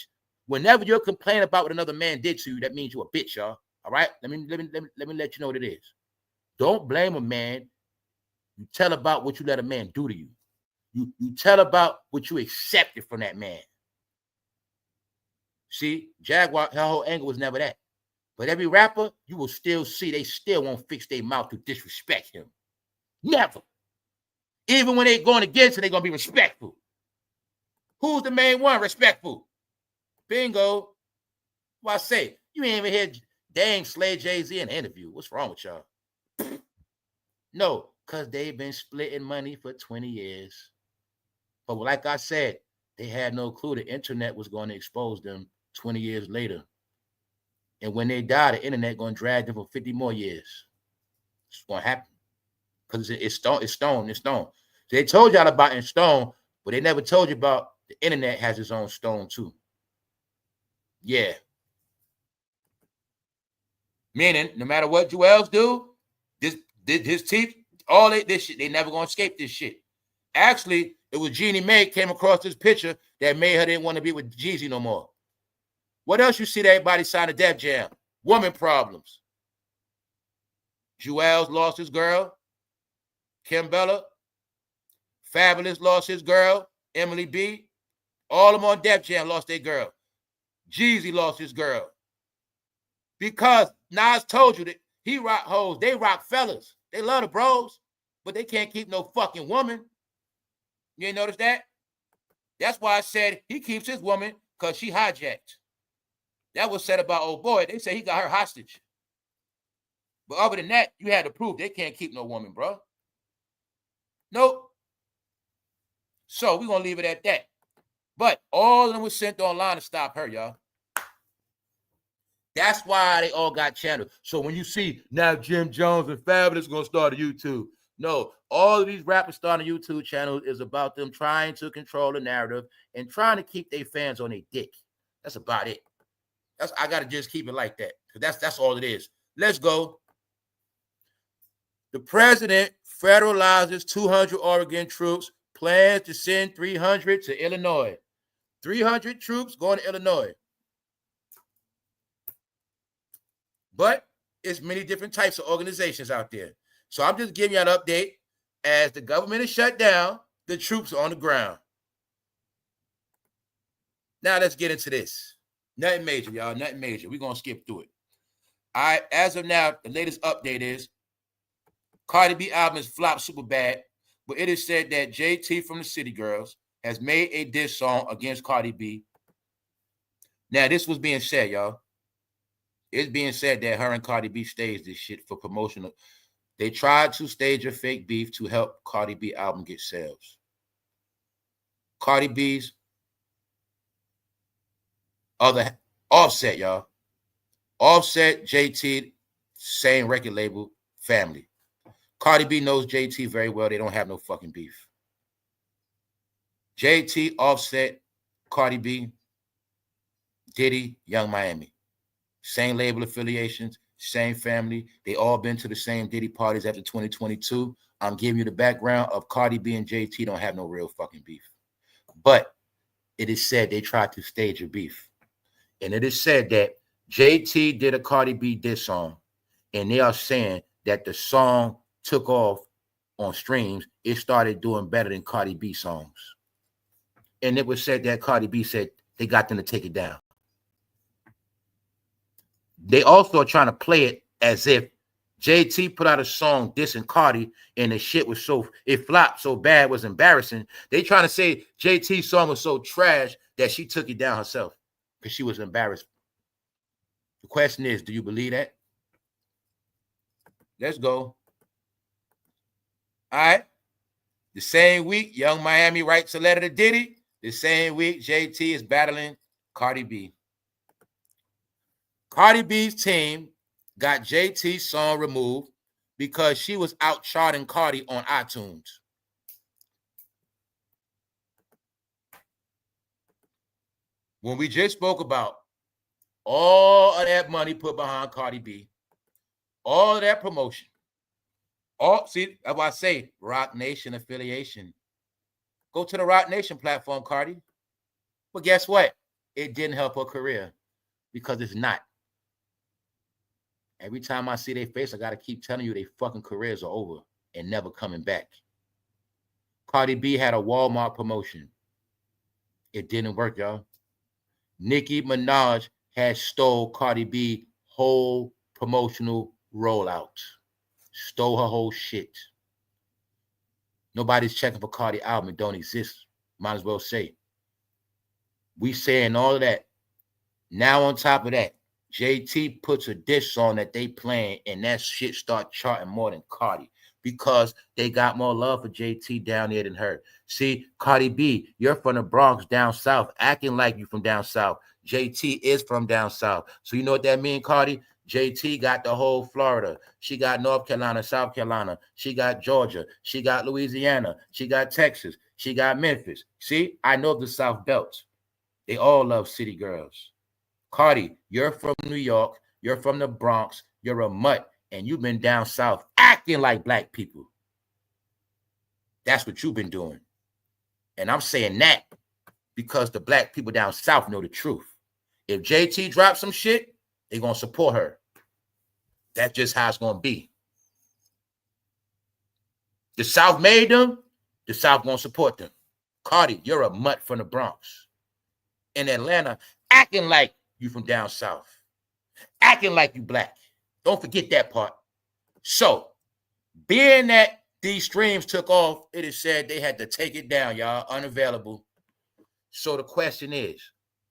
Whenever you're complaining about what another man did to you, that means you're a bitch, y'all. All right? Let me let you know what it is. Don't blame a man. You tell about what you let a man do to you. You tell about what you accepted from that man. See, Jaguar, her whole angle was never that. But every rapper, you will still see, they still won't fix their mouth to disrespect him. Never. Even when they're going against it, they're going to be respectful. Who's the main one? Respectful. Bingo. Well, I say, you ain't even hear Dame slay Jay-Z in an interview. What's wrong with y'all? No, because they've been splitting money for 20 years. But like I said, they had no clue the internet was going to expose them 20 years later. And when they die, the internet going to drag them for 50 more years. It's going to happen. Because it's stone. So they told y'all about in stone, but they never told you about the internet has its own stone too. Yeah. Meaning, no matter what Jewels do, his teeth, all this shit, they never gonna escape this shit. Actually, it was Jeannie Mae came across this picture that made her didn't want to be with Jeezy no more. What else you see that everybody signed a Def Jam? Woman problems. Jewels lost his girl. Kimbella. Fabulous lost his girl. Emily B. All of them on Def Jam lost their girl. Jeezy lost his girl. Because Nas told you that he rock hoes, they rock fellas. They love the bros, but they can't keep no fucking woman. You ain't notice that? That's why I said he keeps his woman because she hijacked. That was said about old boy. They say he got her hostage. But other than that, you had to prove they can't keep no woman, bro. Nope. So we're going to leave it at that. But all of them was sent online to stop her, y'all. That's why they all got channels. So when you see now Jim Jones and Fabulous going to start a YouTube. No, all of these rappers starting a YouTube channel is about them trying to control the narrative and trying to keep their fans on their dick. That's about it. I got to just keep it like that. That's all it is. Let's go. The president federalizes 200 Oregon troops, plans to send 300 to Illinois. 300 troops going to Illinois. But it's many different types of organizations out there. So I'm just giving you an update. As the government is shut down, the troops are on the ground. Now let's get into this. Nothing major, y'all. Nothing major. We're going to skip through it. All right. As of now, the latest update is Cardi B album is flopped super bad, but it is said that JT from the City Girls has made a diss song against Cardi B. Now, this was being said, y'all. It's being said that her and Cardi B staged this shit for promotional. They tried to stage a fake beef to help Cardi B album get sales. Cardi B's other Offset, y'all. Offset, JT, same record label, family. Cardi B knows JT very well. They don't have no fucking beef. JT, Offset, Cardi B, Diddy, Young Miami. Same label affiliations, same family. They all been to the same Diddy parties after 2022. I'm giving you the background of Cardi B and JT don't have no real fucking beef. But it is said they tried to stage a beef. And it is said that JT did a Cardi B diss song, and they are saying that the song took off on streams. It started doing better than Cardi B songs. And it was said that Cardi B said they got them to take it down. They also are trying to play it as if JT put out a song dissing Cardi and the shit was it flopped so bad, it was embarrassing. They trying to say JT's song was so trash that she took it down herself because she was embarrassed. The question is, do you believe that? Let's go. All right. The same week, Young Miami writes a letter to Diddy. The same week, JT is battling Cardi B. Cardi B's team got JT's song removed because she was out charting Cardi on iTunes. When we just spoke about all of that money put behind Cardi B, all of that promotion, see, that's why I say Roc Nation affiliation. Go to the Roc Nation platform, Cardi. But guess what? It didn't help her career because it's not. Every time I see their face, I got to keep telling you their fucking careers are over and never coming back. Cardi B had a Walmart promotion. It didn't work, y'all. Nicki Minaj had stole Cardi B whole promotional rollout. Stole her whole shit. Nobody's checking for Cardi album. It don't exist. Might as well say. We saying all of that. Now on top of that, JT puts a diss on that they playing, and that shit start charting more than Cardi because they got more love for JT down there than her. See, Cardi B, you're from the Bronx down south, acting like you from down south. JT is from down south. So you know what that means, Cardi? JT got the whole Florida. She got North Carolina, South Carolina. She got Georgia. She got Louisiana. She got Texas. She got Memphis. See, I know the South Belt. They all love city girls. Cardi, you're from New York. You're from the Bronx. You're a mutt, and you've been down south acting like black people. That's what you've been doing. And I'm saying that because the black people down south know the truth. If JT drops some shit, they're going to support her. That's just how it's going to be. The South made them. The South going to support them. Cardi, you're a mutt from the Bronx. In Atlanta, acting like you from down south. Acting like you black. Don't forget that part. So, being that these streams took off, it is said they had to take it down, y'all. Unavailable. So the question is,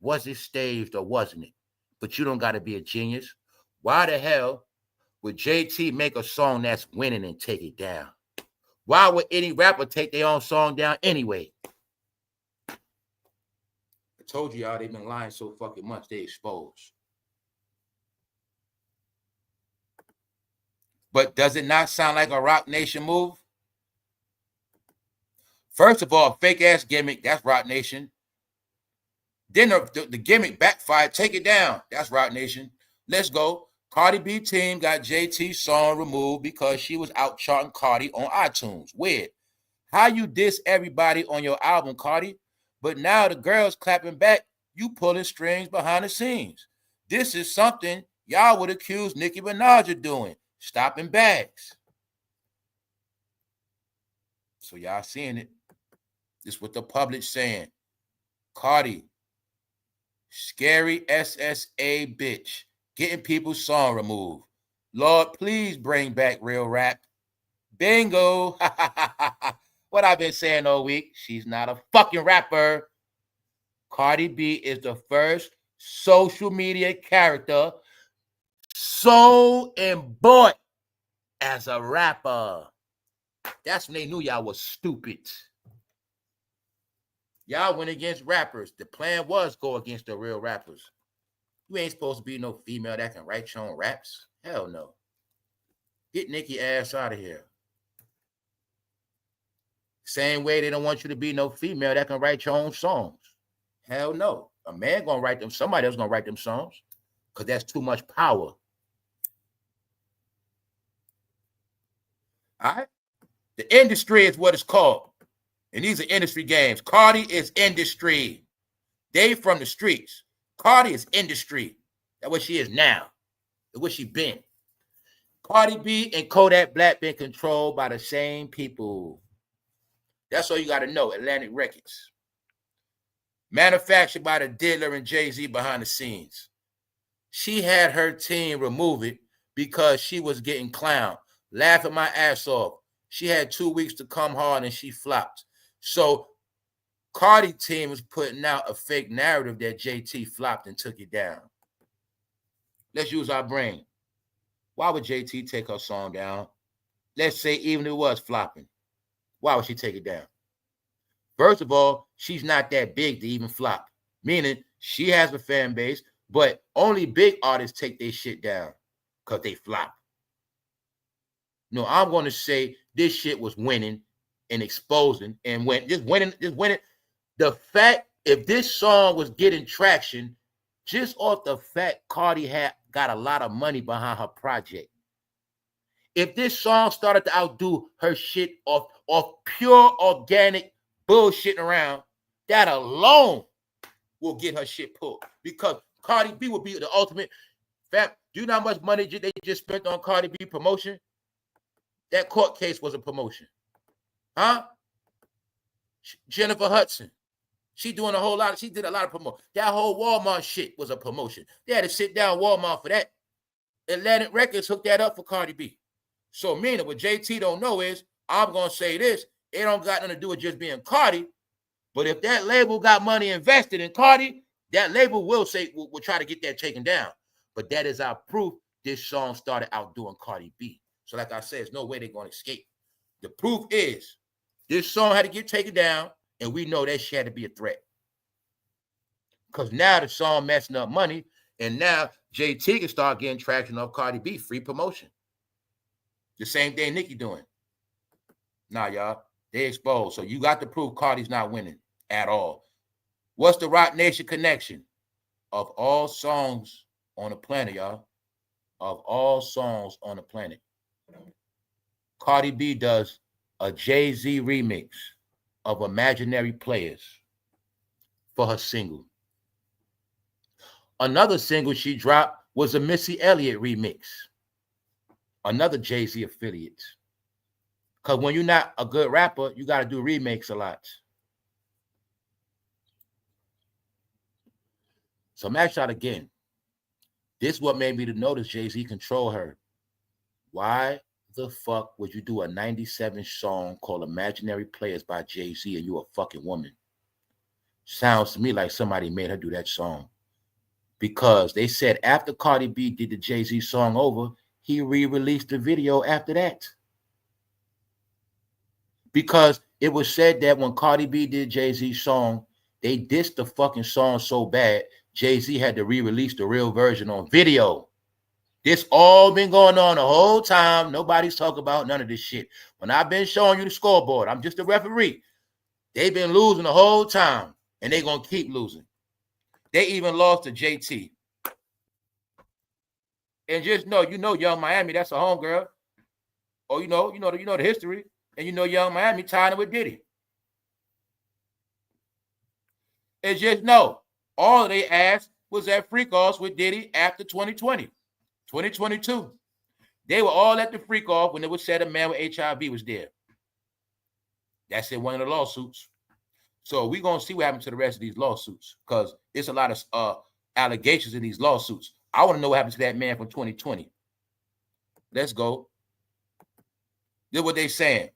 was it staged or wasn't it? But you don't got to be a genius. Why the hell would JT make a song that's winning and take it down? Why would any rapper take their own song down anyway? I told you, y'all, they've been lying so fucking much, they exposed. But does it not sound like a Roc Nation move? First of all, fake-ass gimmick, that's Roc Nation. Then the gimmick backfired, take it down. That's Roc Nation. Let's go. Cardi B team got JT's song removed because she was out charting Cardi on iTunes. Weird. How you diss everybody on your album, Cardi? But now the girls clapping back, you pulling strings behind the scenes. This is something y'all would accuse Nicki Minaj of doing, stopping bags. So y'all seeing it. This is what the public's saying. Cardi, scary SSA bitch, getting people's song removed. Lord, please bring back real rap. Bingo. What I've been saying all week, she's not a fucking rapper. Cardi B is the first social media character so embodied as a rapper. That's when they knew y'all was stupid. Y'all went against rappers. The plan was go against the real rappers. You ain't supposed to be no female that can write your own raps. Hell no. Get Nicki ass out of here. Same way they don't want you to be no female that can write your own songs. Hell no. A man gonna write them. Somebody else gonna write them songs because that's too much power. All right? The industry is what it's called. And these are industry games. Cardi is industry. They from the streets. Cardi is industry. That's what she is now. That's what she been. Cardi B and Kodak Black been controlled by the same people. That's all you got to know. Atlantic Records. Manufactured by the Diddler and Jay-Z behind the scenes. She had her team remove it because she was getting clowned. Laughing my ass off. She had 2 weeks to come hard and she flopped. So Cardi team was putting out a fake narrative that JT flopped and took it down. Let's use our brain. Why would JT take her song down? Let's say even if it was flopping. Why would she take it down? First of all, she's not that big to even flop. Meaning she has a fan base. But only big artists take their shit down because they flop. No, I'm going to say this shit was winning and exposing and just winning. The fact, if this song was getting traction, just off the fact Cardi had got a lot of money behind her project. If this song started to outdo her shit off pure organic bullshitting around, that alone will get her shit pulled. Because Cardi B will be the ultimate. Fact, do you know how much money they just spent on Cardi B promotion? That court case was a promotion. Huh? Jenniferhudson. She did a lot of promotion. That whole Walmart shit was a promotion. They had to sit down Walmart for that. Atlantic Records hooked that up for Cardi B. So meaning what JT don't know is, I'm going to say this, it don't got nothing to do with just being Cardi, but if that label got money invested in Cardi, that label will try to get that taken down. But that is our proof this song started outdoing Cardi B. So like I said, there's no way they're going to escape. The proof is this song had to get taken down, and we know that shit had to be a threat. Because now the song messing up money, and now JT can start getting traction off Cardi B, free promotion. The same thing Nicki doing. Nah, y'all, they exposed. So you got to prove Cardi's not winning at all. What's the Rock Nation connection? Of all songs on the planet, y'all, of all songs on the planet, Cardi B does a Jayz remix of Imaginary Players for her single. Another single she dropped was a Missy Elliott remix. Another Jay-Z affiliate. Because when you're not a good rapper, you got to do remakes a lot. So match out again. This is what made me to notice Jay-Z control her. Why the fuck would you do a 97 song called Imaginary Players by Jay-Z and you a fucking woman? Sounds to me like somebody made her do that song. Because they said after Cardi B did the Jay-Z song over, he re-released the video after that. Because it was said that when Cardi B did Jay-Z's song, they dissed the fucking song so bad, Jay-Z had to re-release the real version on video. This all been going on the whole time. Nobody's talking about none of this shit. When I've been showing you the scoreboard, I'm just a referee. They've been losing the whole time, and they're going to keep losing. They even lost to JT. And just know, Young Miami, that's a homegirl. Or you know the history. And Young Miami tied it with Diddy. And just know, all they asked was that freak off with Diddy after 2020, 2022. They were all at the freak off when it was said a man with HIV was there. That's in one of the lawsuits. So we're going to see what happens to the rest of these lawsuits because it's a lot of allegations in these lawsuits. I want to know what happened to that man from 2020. Let's go. This is what they're saying.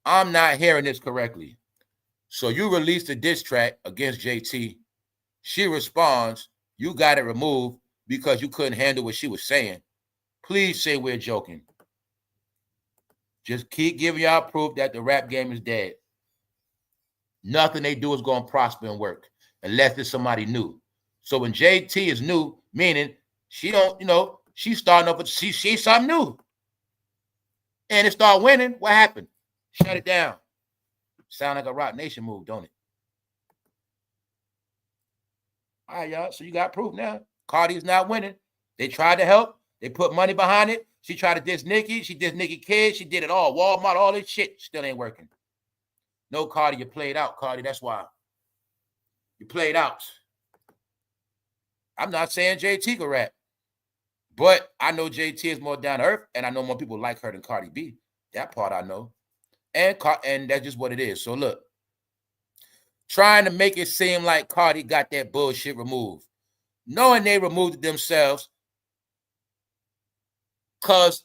I'm not hearing this correctly. So you released a diss track against JT. She responds, you got it removed because you couldn't handle what she was saying. Please say we're joking. Just keep giving y'all proof that the rap game is dead. Nothing they do is going to prosper and work unless it's somebody new. So when JT is new, meaning she don't, she's starting up, she's something new. And it start winning, what happened? Shut it down. Sound like a Rock Nation move, don't it? All right, y'all. So you got proof now. Cardi's not winning. They tried to help. They put money behind it. She tried to diss Nicki. She dissed Nicki Kids. She did it all. Walmart, all this shit. Still ain't working. No, Cardi, you played out, Cardi. That's why. You played out. I'm not saying JT can rap. But I know JT is more down to earth, and I know more people like her than Cardi B. That part I know. And that's just what it is. So look, trying to make it seem like Cardi got that bullshit removed, knowing they removed it themselves because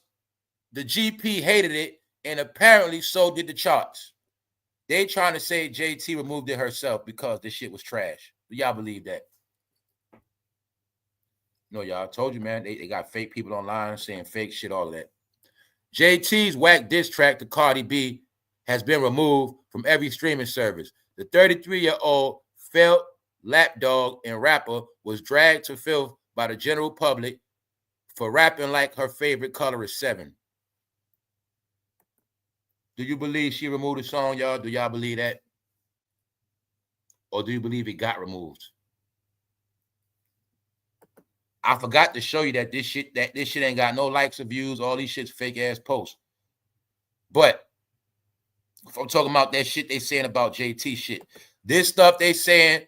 the GP hated it, and apparently so did the charts. They trying to say JT removed it herself because this shit was trash. Do y'all believe that? No, y'all. I told you, man. They got fake people online saying fake shit, all of that. JT's whack diss track to Cardi B has been removed from every streaming service. The 33-year-old felt lapdog and rapper was dragged to filth by the general public for rapping like her favorite color is 7. Do you believe she removed the song, y'all? Do y'all believe that? Or do you believe it got removed? I forgot to show you that this shit ain't got no likes or views. All these shit's fake ass posts. But if I'm talking about that shit they saying about JT shit, this stuff they saying,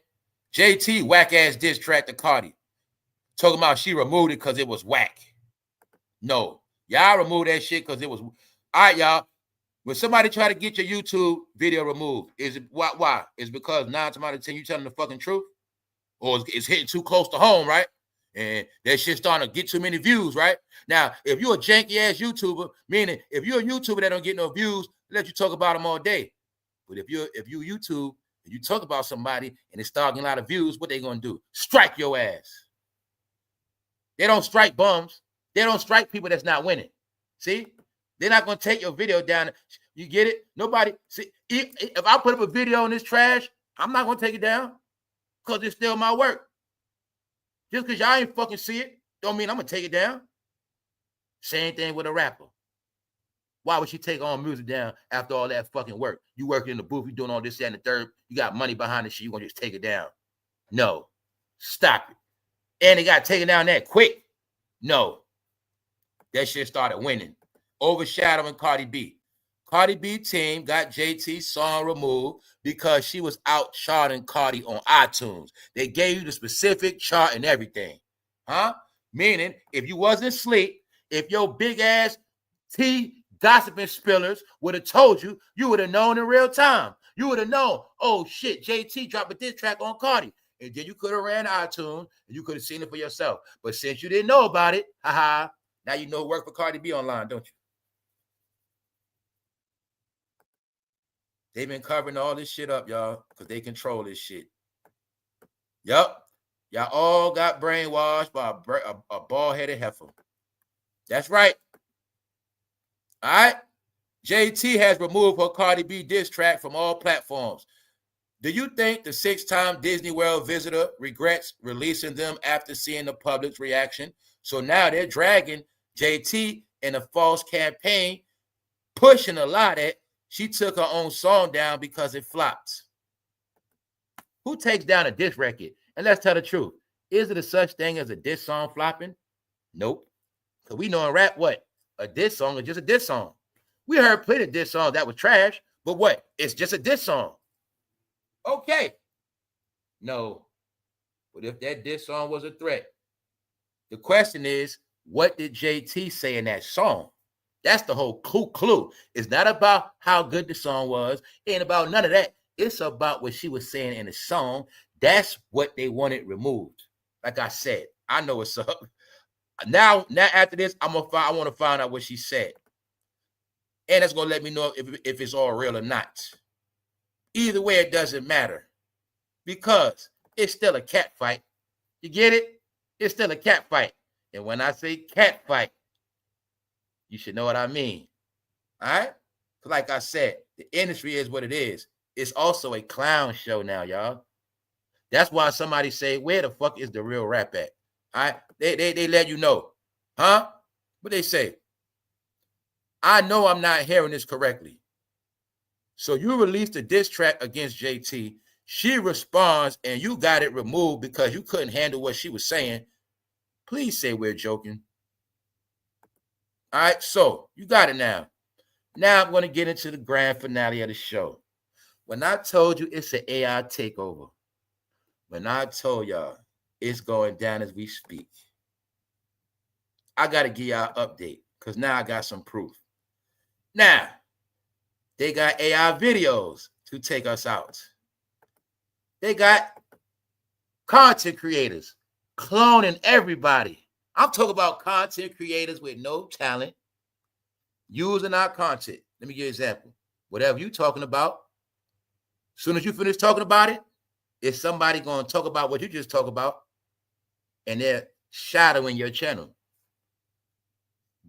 JT whack ass diss track to CARDI. Talking about she removed it because it was whack. No, y'all removed that shit because it was. All right, y'all. When somebody try to get your YouTube video removed, is it why? It's because 9 times out of 10 you telling the fucking truth, or it's hitting too close to home, right? And that shit starting to get too many views, right? Now, if you're a janky ass YouTuber, meaning if you're a YouTuber that don't get no views, let you talk about them all day. But if you YouTube and you talk about somebody and it's starting a lot of views, what they gonna do? Strike your ass. They don't strike bums. They don't strike people that's not winning. See? They're not going to take your video down. You get it? Nobody. See, if I put up a video on this trash, I'm not going to take it down because it's still my work. Just because y'all ain't fucking see it, don't mean I'm going to take it down. Same thing with a rapper. Why would she take all music down after all that fucking work? You working in the booth, you doing all this, that, and the third. You got money behind the shit. You going to just take it down. No. Stop it. And it got taken down that quick. No. That shit started winning. Overshadowing Cardi B. Cardi B team got JT's song removed because she was out charting Cardi on iTunes. They gave you the specific chart and everything. Huh? Meaning, if you wasn't asleep, if your big ass tea gossiping spillers would have told you, you would have known in real time. You would have known, oh shit, JT dropped a diss track on Cardi. And then you could have ran iTunes and you could have seen it for yourself. But since you didn't know about it, haha, now you know it worked for Cardi B online, don't you? They've been covering all this shit up, y'all, because they control this shit. Yup. Y'all all got brainwashed by a bald-headed heifer. That's right. All right? JT has removed her Cardi B diss track from all platforms. Do you think the 6-time Disney World visitor regrets releasing them after seeing the public's reaction? So now they're dragging JT in a false campaign, pushing a lie that she took her own song down because it flopped. Who takes down a diss record? And let's tell the truth. Is it a such thing as a diss song flopping? Nope. Because we know in rap, what? A diss song is just a diss song. We heard plenty of diss songs that was trash, but what? It's just a diss song. Okay. No. But if that diss song was a threat, the question is, what did JT say in that song? That's the whole clue. It's not about how good the song was. It ain't about none of that. It's about what she was saying in the song. That's what they wanted removed. Like I said, I know what's up. Now after this, I want to find out what she said. And that's going to let me know if it's all real or not. Either way, it doesn't matter. Because it's still a cat fight. You get it? It's still a cat fight. And when I say cat fight, you should know what I mean. All right? Like I said, the industry is what it is. It's also a clown show now, y'all. That's why somebody say, where the fuck is the real rap at? All right? They let you know. Huh? What they say? I know I'm not hearing this correctly. So you released a diss track against JT. She responds and you got it removed because you couldn't handle what she was saying. Please say we're joking. All right, so you got it now. Now I'm going to get into the grand finale of the show. When I told you it's an AI takeover, when I told y'all it's going down as we speak, I got to give y'all an update because now I got some proof. Now, they got AI videos to take us out. They got content creators cloning everybody. I'm talking about content creators with no talent using our content. Let me give you an example. Whatever you're talking about, as soon as you finish talking about it, is somebody going to talk about what you just talked about, and they're shadowing your channel.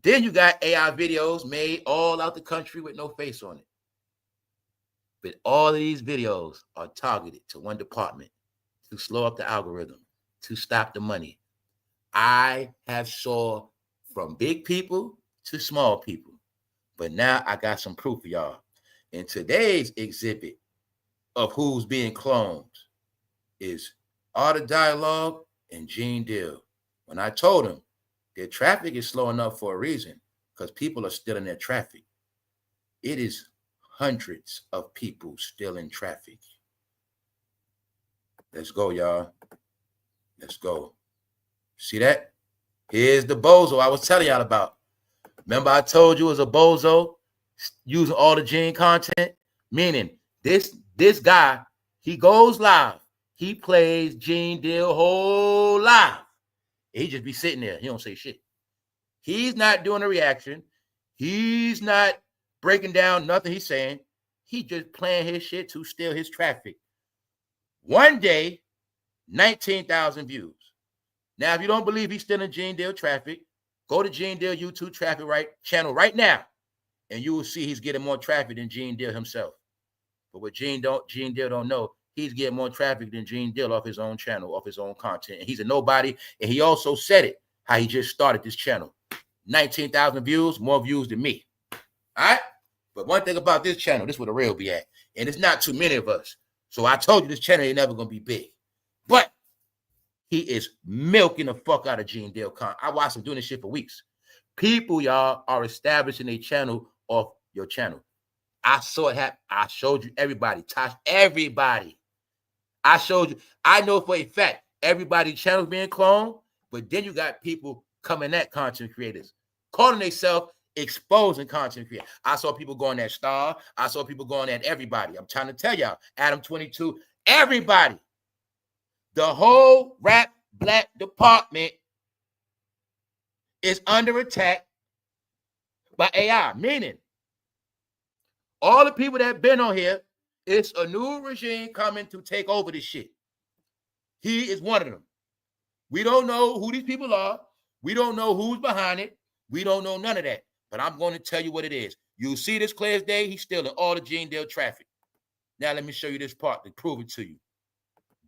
Then you got AI videos made all out the country with no face on it. But all of these videos are targeted to one department, to slow up the algorithm, to stop the money. I have saw from big people to small people, but now I got some proof for y'all. In today's exhibit of who's being cloned is Art of Dialogue and Gene Deal. When I told them their traffic is slowing up for a reason, because people are still in their traffic. It is hundreds of people still in traffic. Let's go, y'all. Let's go. See that? Here's the bozo I was telling y'all about. Remember I told you it was a bozo using all the Gene content? Meaning this guy, he goes live. He plays Gene Deal whole live. He just be sitting there. He don't say shit. He's not doing a reaction. He's not breaking down nothing he's saying. He just playing his shit to steal his traffic. One day, 19,000 views. Now, if you don't believe he's still in Gene Deal traffic, go to Gene Deal YouTube traffic channel right now, and you will see he's getting more traffic than Gene Deal himself. But what Gene Deal don't know, he's getting more traffic than Gene Deal off his own channel, off his own content. And he's a nobody. And he also said it, how he just started this channel. 19,000 views, more views than me. All right? But one thing about this channel, this is where the real be at. And it's not too many of us. So I told you this channel ain't never going to be big. But he is milking the fuck out of Gene Deal content. I watched him doing this shit for weeks. People, y'all, are establishing a channel off your channel. I saw it happen. I showed you everybody. Tosh, everybody. I showed you. I know for a fact everybody's channel's being cloned, but then you got people coming at content creators, calling themselves exposing content creators. I saw people going at Star. I saw people going at everybody. I'm trying to tell y'all, Adam 22, everybody. The whole rap black department is under attack by AI, meaning all the people that have been on here, it's a new regime coming to take over this shit. He is one of them. We don't know who these people are. We don't know who's behind it. We don't know none of that. But I'm going to tell you what it is. You'll see this clear as day. He's stealing all the Gene Deal traffic. Now let me show you this part to prove it to you.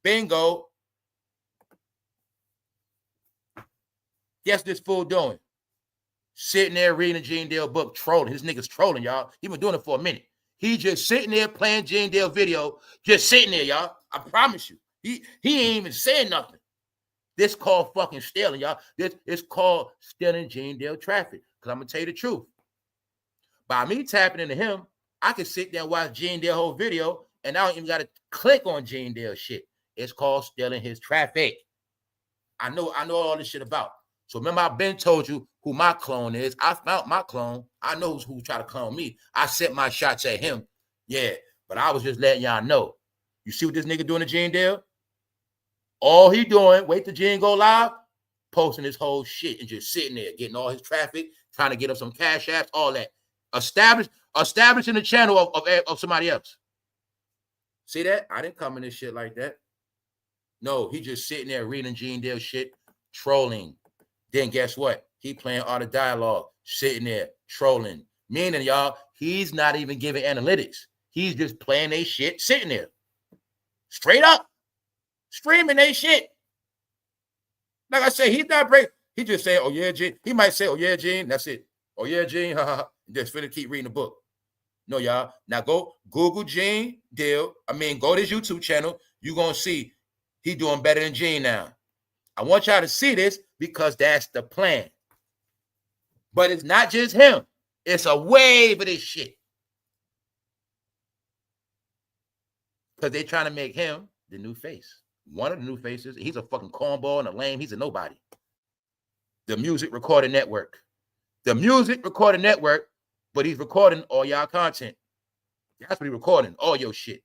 Bingo. Guess this fool doing? Sitting there reading a Gene Deal book, trolling. His niggas trolling, y'all. He been doing it for a minute. He just sitting there playing Gene Deal video, just sitting there, y'all. I promise you. He ain't even saying nothing. This called fucking stealing, y'all. This is called stealing Gene Deal traffic. Because I'm going to tell you the truth. By me tapping into him, I can sit there and watch Gene Deal whole video, and I don't even got to click on Gene Deal shit. It's called stealing his traffic. I know all this shit about. So remember, I've been told you who my clone is. I found my clone. I know who tried to clone me. I sent my shots at him. Yeah, but I was just letting y'all know. You see what this nigga doing to Gene Deal? All he doing, wait till Gene go live, posting his whole shit and just sitting there, getting all his traffic, trying to get up some cash apps, all that. Establishing the channel of somebody else. See that? I didn't come in this shit like that. No, he just sitting there reading Gene Deal shit, trolling. Then guess what? He playing Art of Dialogue, sitting there, trolling. Meaning, y'all, he's not even giving analytics. He's just playing they shit, sitting there. Straight up. Streaming they shit. Like I say, he's not breaking. He just say, oh, yeah, Gene. He might say, oh, yeah, Gene. That's it. Oh, yeah, Gene. Just finna keep reading the book. No, y'all. Now go Google Gene Deal. Go to his YouTube channel. You're going to see he doing better than Gene now. I want y'all to see this because that's the plan. But it's not just him. It's a wave of this shit. Because they're trying to make him the new face. One of the new faces. He's a fucking cornball and a lame. He's a nobody. The Music Recording Network. The Music Recording Network, but he's recording all y'all content. That's what he's recording, all your shit.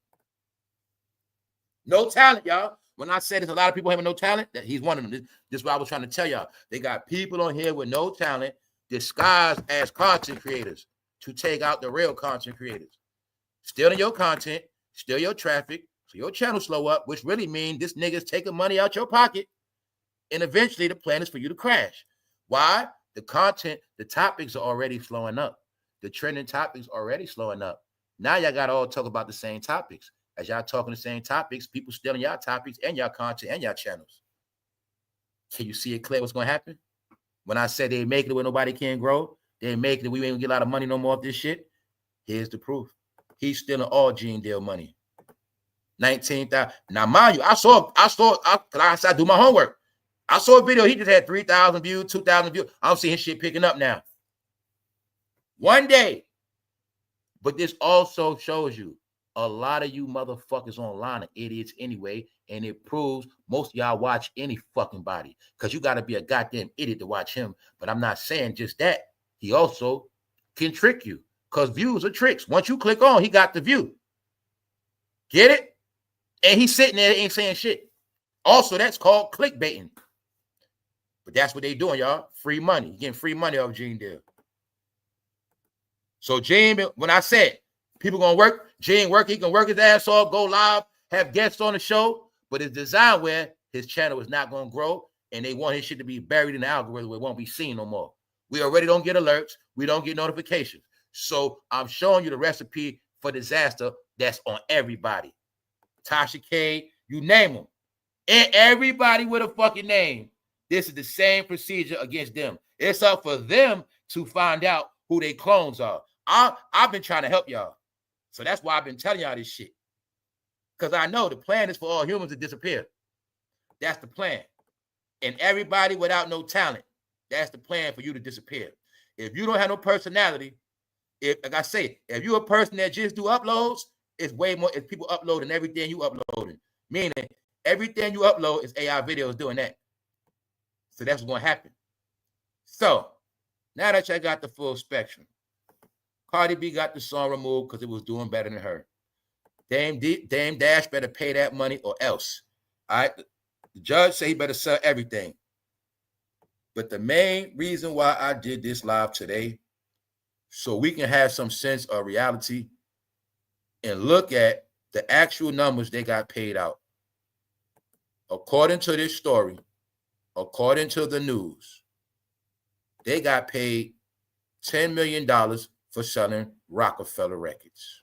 No talent, y'all. When I said there's a lot of people having no talent, that he's one of them. This is what I was trying to tell y'all. They got people on here with no talent disguised as content creators to take out the real content creators. Stealing your content, steal your traffic, so your channel slow up, which really means this nigga's taking money out your pocket, and eventually the plan is for you to crash. Why? The content, the topics are already slowing up. The trending topics are already slowing up. Now y'all got to all talk about the same topics. as y'all talking the same topics, people stealing y'all topics and y'all content and y'all channels. Can you see it clear what's going to happen? When I said they make it where nobody can grow, they make it we ain't gonna get a lot of money no more off this shit. Here's the proof. He's stealing all Gene Deal money. 19,000. Now, mind you, I do my homework. I saw a video. He just had 3,000 views, 2,000 views. I'm seeing his shit picking up now. One day. But this also shows you a lot of you motherfuckers online are idiots anyway, and it proves most of y'all watch any fucking body because you got to be a goddamn idiot to watch him. But I'm not saying just that. He also can trick you because views are tricks. Once you click on, he got the view. Get it? And he's sitting there ain't saying shit. Also, that's called clickbaiting. But that's what they doing, y'all. Free money. You're getting free money off Gene Deal. So Gene, when I said people gonna work, Gene work, he can work his ass off, go live, have guests on the show, but it's designed where his channel is not gonna grow, and they want his shit to be buried in the algorithm where it won't be seen no more. We already don't get alerts, we don't get notifications. So I'm showing you the recipe for disaster that's on everybody. Tasha K, you name them. And everybody with a fucking name. This is the same procedure against them. It's up for them to find out who they clones are. I've been trying to help y'all. So that's why I've been telling y'all this shit. Because I know the plan is for all humans to disappear. That's the plan. And everybody without no talent, that's the plan for you to disappear. If you don't have no personality, like I say, if you're a person that just do uploads, it's way more, it's people uploading everything you uploading. Meaning, everything you upload is AI videos doing that. So that's what's going to happen. So, now that y'all got the full spectrum, Cardi B got the song removed because it was doing better than her. Dame Dash better pay that money or else. All right. The judge said he better sell everything. But the main reason why I did this live today, so we can have some sense of reality and look at the actual numbers they got paid out. According to this story, according to the news, they got paid $10 million for selling Rockefeller records.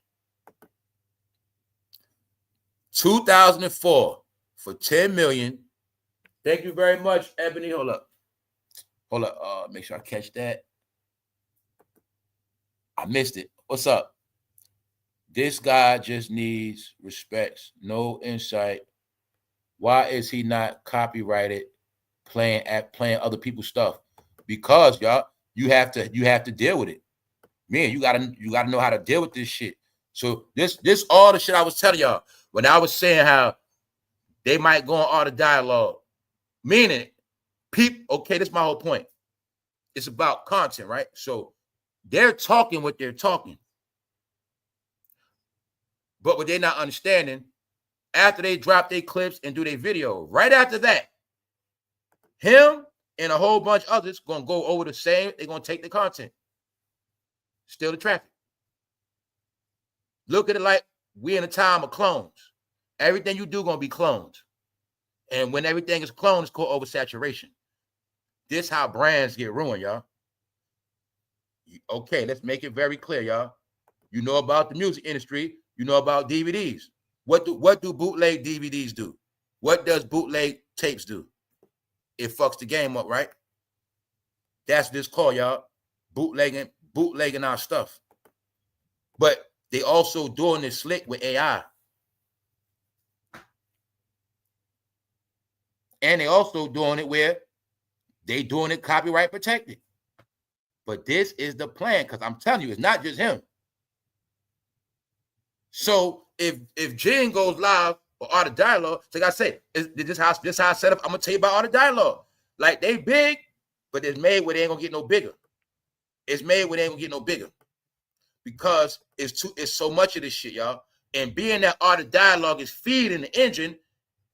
2004 for $10 million. Thank you very much, Ebony. Hold up. Make sure I catch that. I missed it. What's up? This guy just needs respect, no insight. Why is he not copyrighted playing other people's stuff? Because y'all, you have to deal with it. Man, you gotta know how to deal with this shit. So this all the shit I was telling y'all when I was saying how they might go on all the dialogue. Meaning, people, okay, this is my whole point. It's about content, right? So they're talking what they're talking. But what they're not understanding, after they drop their clips and do their video, right after that, him and a whole bunch of others gonna go over the same, they're gonna take the content. Steal the traffic. Look at it like we in a time of clones. Everything you do gonna be cloned. And when everything is cloned, it's called oversaturation. This how brands get ruined, y'all. Okay, let's make it very clear, y'all. You know about the music industry. You know about DVDs. What do bootleg DVDs do? What does bootleg tapes do? It fucks the game up, right? That's this call, y'all. Bootlegging our stuff. But they also doing this slick with AI. And they also doing it where they doing it copyright protected. But this is the plan, because I'm telling you, it's not just him. So if Jen goes live or Art of Dialogue, like I said, this how I set up. I'm gonna tell you about Art of Dialogue. Like they big, but it's made where they ain't gonna get no bigger. It's made where they ain't gonna get no bigger. Because it's so much of this shit, y'all. And being that Art of Dialogue is feeding the engine,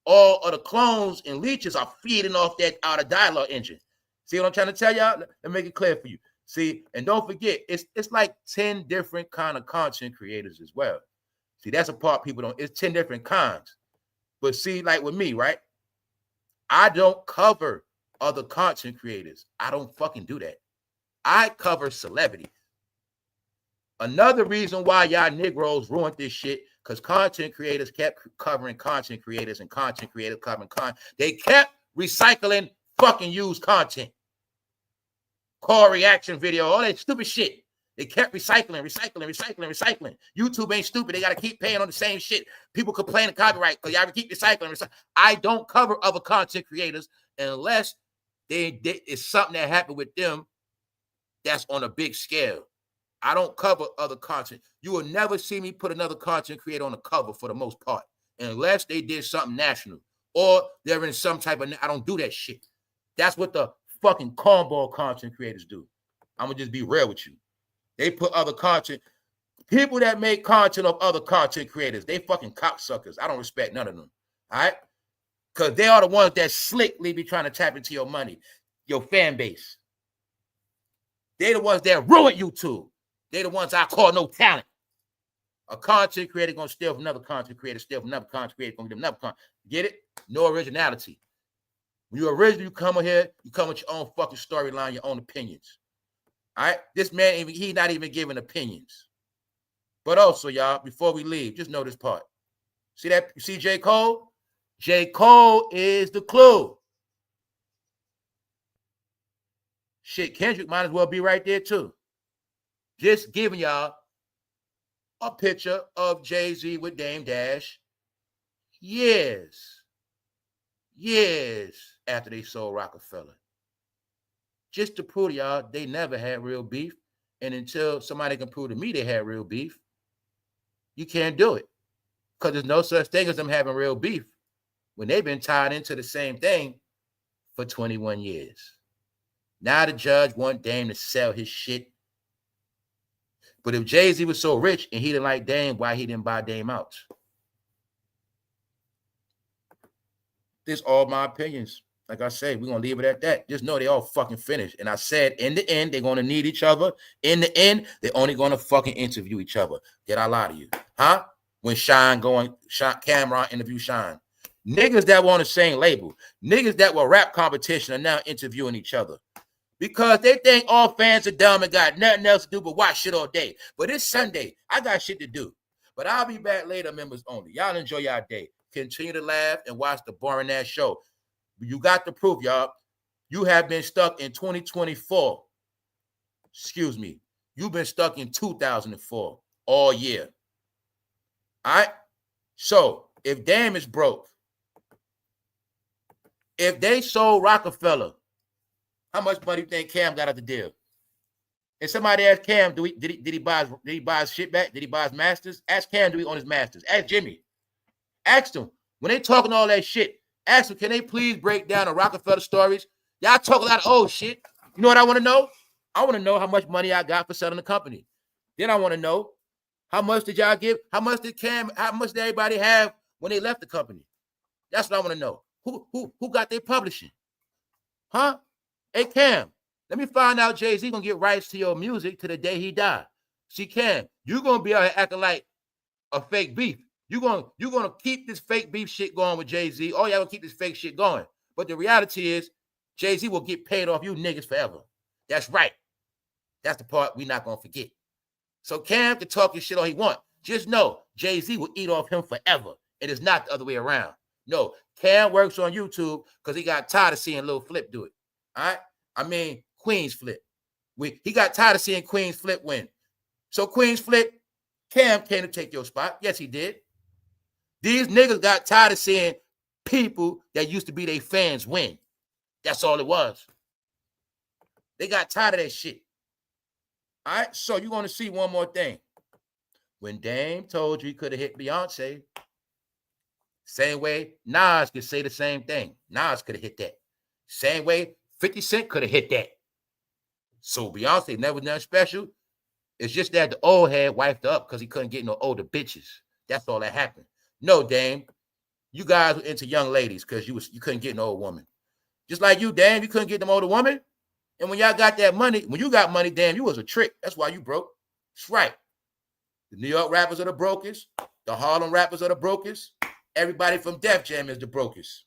all of the clones and leeches are feeding off that Art of Dialogue engine. See what I'm trying to tell y'all? Let me make it clear for you. See, and don't forget, it's like 10 different kind of content creators as well. See, that's a part people don't, it's 10 different kinds. But see, like with me, right? I don't cover other content creators. I don't fucking do that. I cover celebrities. Another reason why y'all Negroes ruined this shit, because content creators kept covering content creators and content creators covering content. They kept recycling fucking used content. Call reaction video, all that stupid shit. They kept recycling. YouTube ain't stupid. They got to keep paying on the same shit. People complain of copyright because y'all keep recycling. I don't cover other content creators unless it's something that happened with them that's on a big scale. I don't cover other content. You will never see me put another content creator on the cover for the most part, unless they did something national or they're in some type of, I don't do that shit. That's what the fucking cornball content creators do. I'm going to just be real with you. They put other content, people that make content of other content creators, they fucking cocksuckers. I don't respect none of them. All right? Because they are the ones that slickly be trying to tap into your money, your fan base. They the ones that ruin YouTube. They the ones I call no talent. A content creator gonna steal from another content creator, gonna give them another content. Get it? No originality. When you're original, you come here, you come with your own fucking storyline, your own opinions. All right? This man, he's not even giving opinions. But also, y'all, before we leave, just know this part. See that? You see J. Cole? J. Cole is the clue. Shit, Kendrick might as well be right there, too. Just giving y'all a picture of Jay-Z with Dame Dash years after they sold Rockefeller. Just to prove to y'all they never had real beef. And until somebody can prove to me they had real beef, you can't do it. Because there's no such thing as them having real beef when they've been tied into the same thing for 21 years. Now the judge want Dame to sell his shit. But if Jay-Z was so rich and he didn't like Dame, why he didn't buy Dame out? This all my opinions. Like I said, we're going to leave it at that. Just know they all fucking finished. And I said, in the end, they're going to need each other. In the end, they're only going to fucking interview each other. Did I lie to you? Huh? When Cameron interview Shine. Niggas that were on the same label. Niggas that were rap competition are now interviewing each other. Because they think all fans are dumb and got nothing else to do but watch shit all day. But it's Sunday. I got shit to do. But I'll be back later, members only. Y'all enjoy y'all day. Continue to laugh and watch the boring ass show. You got the proof, y'all. You have been stuck in 2024. Excuse me. You've been stuck in 2004 all year. All right? So, if Dame is broke, if they sold Rockefeller, how much money do you think Cam got out the deal? And somebody asked Cam, did he buy his shit back? Did he buy his masters? Ask Cam, do he own his masters? Ask Jimmy. Ask them. When they talking all that shit, ask them, can they please break down the Rockefeller stories? Y'all talk a lot of old shit. You know what I want to know? I want to know how much money I got for selling the company. Then I want to know, how much did y'all give? How much did everybody have when they left the company? That's what I want to know. Who got their publishing? Huh? Hey, Cam, let me find out Jay-Z gonna get rights to your music to the day he died. See, Cam, you're gonna be out here acting like a fake beef. You're gonna keep this fake beef shit going with Jay-Z. Oh, y'all gonna keep this fake shit going. But the reality is, Jay-Z will get paid off you niggas forever. That's right. That's the part we're not gonna forget. So Cam can talk his shit all he want. Just know Jay-Z will eat off him forever. It is not the other way around. No, Cam works on YouTube because he got tired of seeing Lil Flip do it. All right? I mean, Queen's Flip. He got tired of seeing Queen's Flip win. So Queen's Flip, Cam came to take your spot. Yes, he did. These niggas got tired of seeing people that used to be their fans win. That's all it was. They got tired of that shit. All right? So you're going to see one more thing. When Dame told you he could have hit Beyonce, same way Nas could say the same thing. Nas could have hit that. Same way 50 Cent could have hit that. So Beyonce never done special. It's just that the old head wiped up because he couldn't get no older bitches. That's all that happened. No, Dame. You guys were into young ladies because you couldn't get an old woman. Just like you, Dame, you couldn't get them older woman. And when y'all got that money, when you got money, Dame, you was a trick. That's why you broke. That's right. The New York rappers are the brokest. The Harlem rappers are the brokest. Everybody from Def Jam is the brokest.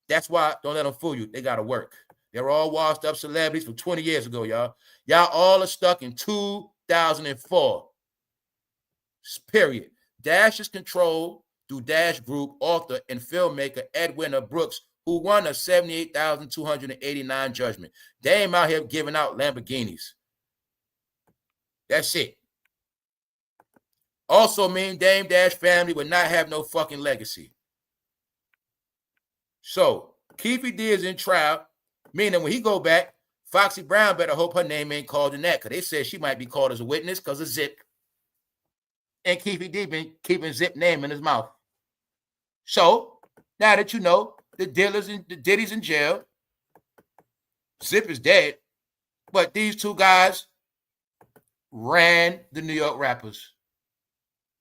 That's why don't let them fool you. They got to work. They're all washed up celebrities from 20 years ago, y'all. Y'all all are stuck in 2004. Period. Dash is controlled through Dash Group author and filmmaker Edwina Brooks, who won a $78,289 judgment. They ain't out here giving out Lamborghinis. That's it. Also mean Dame Dash family would not have no fucking legacy. So Keefe D is in trial, meaning when he go back, Foxy Brown better hope her name ain't called in that, because they said she might be called as a witness because of Zip. And Keefe D been keeping Zip name in his mouth. So now that you know the dealers and the Diddy's in jail, Zip is dead, but these two guys ran the New York rappers.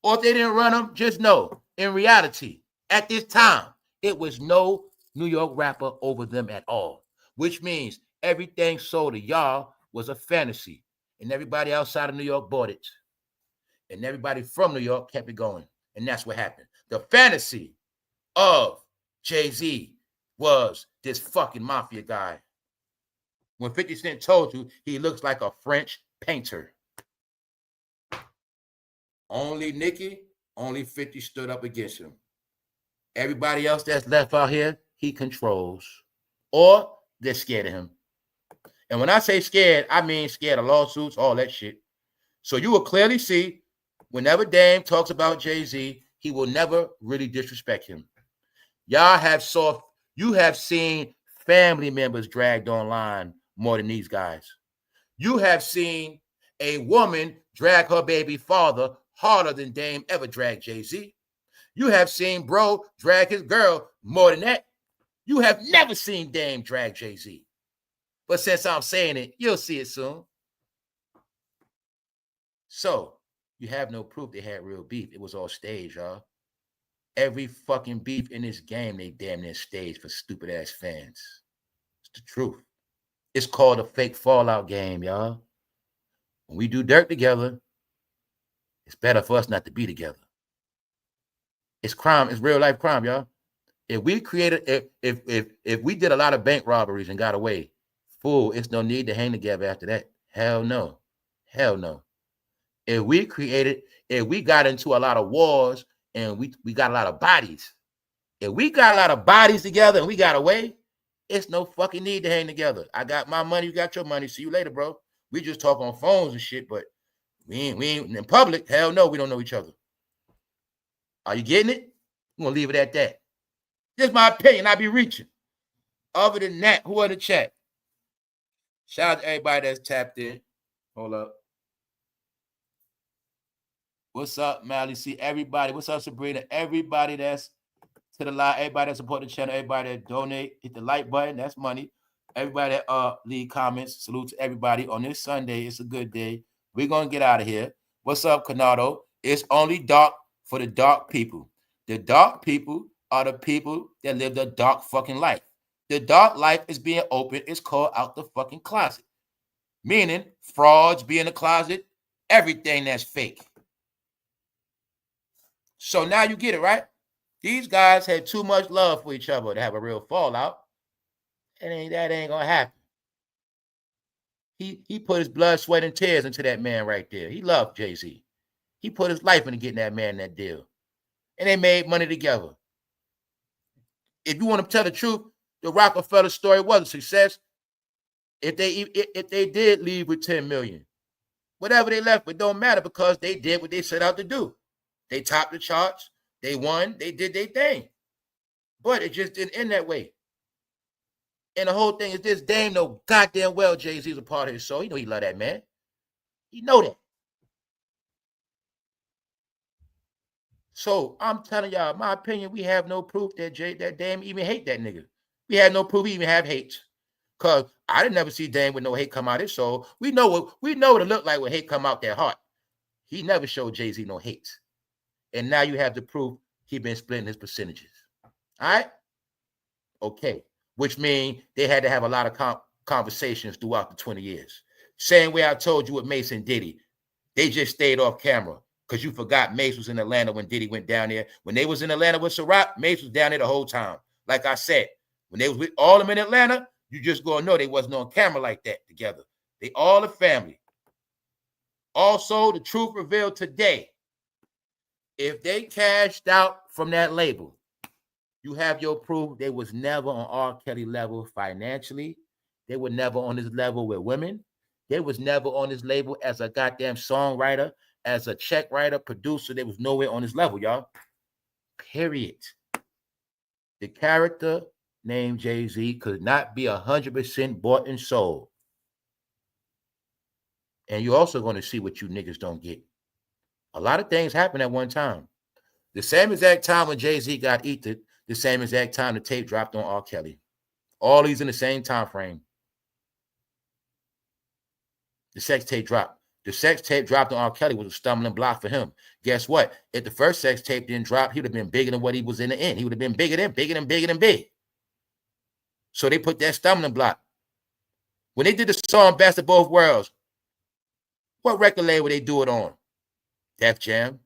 Or if they didn't run them, just know, in reality, at this time, it was no New York rapper over them at all, which means everything sold to y'all was a fantasy, and everybody outside of New York bought it, and everybody from New York kept it going, and that's what happened. The fantasy of Jay-Z was this fucking mafia guy. When 50 Cent told you he looks like a French painter. Only Nicki, only 50 stood up against him. Everybody else that's left out here, he controls. Or they're scared of him. And when I say scared, I mean scared of lawsuits, all that shit. So you will clearly see whenever Dame talks about Jay-Z, he will never really disrespect him. Y'all have you have seen family members dragged online more than these guys. You have seen a woman drag her baby father harder than Dame ever dragged Jay-Z. You have seen bro drag his girl more than that. You have never seen Dame drag Jay-Z. But since I'm saying it, you'll see it soon. So you have no proof they had real beef. It was all staged, y'all. Every fucking beef in this game, they damn near staged for stupid ass fans. It's the truth. It's called a fake fallout game, y'all. When we do dirt together, it's better for us not to be together. It's crime. It's real life crime, y'all. If we created, if we did a lot of bank robberies and got away, fool, it's no need to hang together after that. Hell no. Hell no. If we got into a lot of wars and we got a lot of bodies, if we got a lot of bodies together and we got away, it's no fucking need to hang together. I got my money, you got your money. See you later, bro. We just talk on phones and shit, but we ain't in public. Hell no, we don't know each other. Are you getting it? I'm gonna leave it at that. Just my opinion. I be reaching. Other than that, who in the chat? Shout out to everybody that's tapped in. Hold up. What's up, Mally? See everybody. What's up, Sabrina? Everybody that's to the live, everybody that support the channel, everybody that donate, hit the like button. That's money. Everybody that leave comments. Salute to everybody on this Sunday. It's a good day. We're gonna get out of here. What's up, Canado? It's only dark for the dark people. The dark people are the people that live the dark fucking life. The dark life is being open. It's called out the fucking closet. Meaning frauds be in the closet, everything that's fake. So now you get it, right? These guys had too much love for each other to have a real fallout. That ain't gonna happen. He put his blood, sweat, and tears into that man right there. He loved Jay-Z. He put his life into getting that man that deal. And they made money together. If you want to tell the truth, the Rockefeller story was a success. If they did leave with 10 million, whatever they left with don't matter because they did what they set out to do. They topped the charts. They won. They did their thing. But it just didn't end that way. And the whole thing is this: Dame know goddamn well Jay-Z's a part of his soul. He know he love that man. He know that. So I'm telling y'all, my opinion, we have no proof that Dame even hate that nigga. We have no proof he even have hate. Cause I didn't never see Dame with no hate come out his soul. We know what it looked like when hate come out their heart. He never showed Jay-Z no hate. And now you have the proof he been splitting his percentages. All right? Okay. Which means they had to have a lot of conversations throughout the 20 years. Same way I told you with Mace and Diddy. They just stayed off camera because you forgot Mace was in Atlanta when Diddy went down there. When they was in Atlanta with Ciroc, Mace was down there the whole time. Like I said, when they was with all of them in Atlanta, you just gonna know they wasn't on camera like that together. They all a family. Also, the truth revealed today. If they cashed out from that label, you have your proof they was never on R. Kelly level financially. They were never on this level with women. They was never on this label as a goddamn songwriter, as a check writer, producer. They was nowhere on this level, y'all. Period. The character named Jay-Z could not be 100% bought and sold. And you're also going to see what you niggas don't get. A lot of things happen at one time. The same exact time when Jay-Z got ethered, the same exact time the tape dropped on R. Kelly. All these in the same time frame. The sex tape dropped. The sex tape dropped on R. Kelly was a stumbling block for him. Guess what? If the first sex tape didn't drop, he would have been bigger than what he was in the end. He would have been bigger than big. So they put that stumbling block. When they did the song Best of Both Worlds, what record label would they do it on? Def Jam?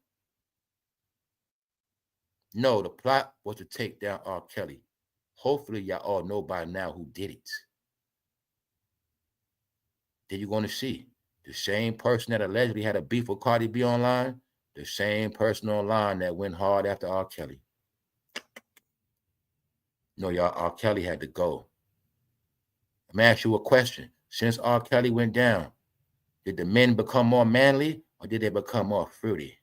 No, the plot was to take down R. Kelly. Hopefully, y'all all know by now who did it. Then you're going to see the same person that allegedly had a beef with Cardi B online, the same person online that went hard after R. Kelly. No, y'all, R. Kelly had to go. I'm going to ask you a question. Since R. Kelly went down, did the men become more manly or did they become more fruity?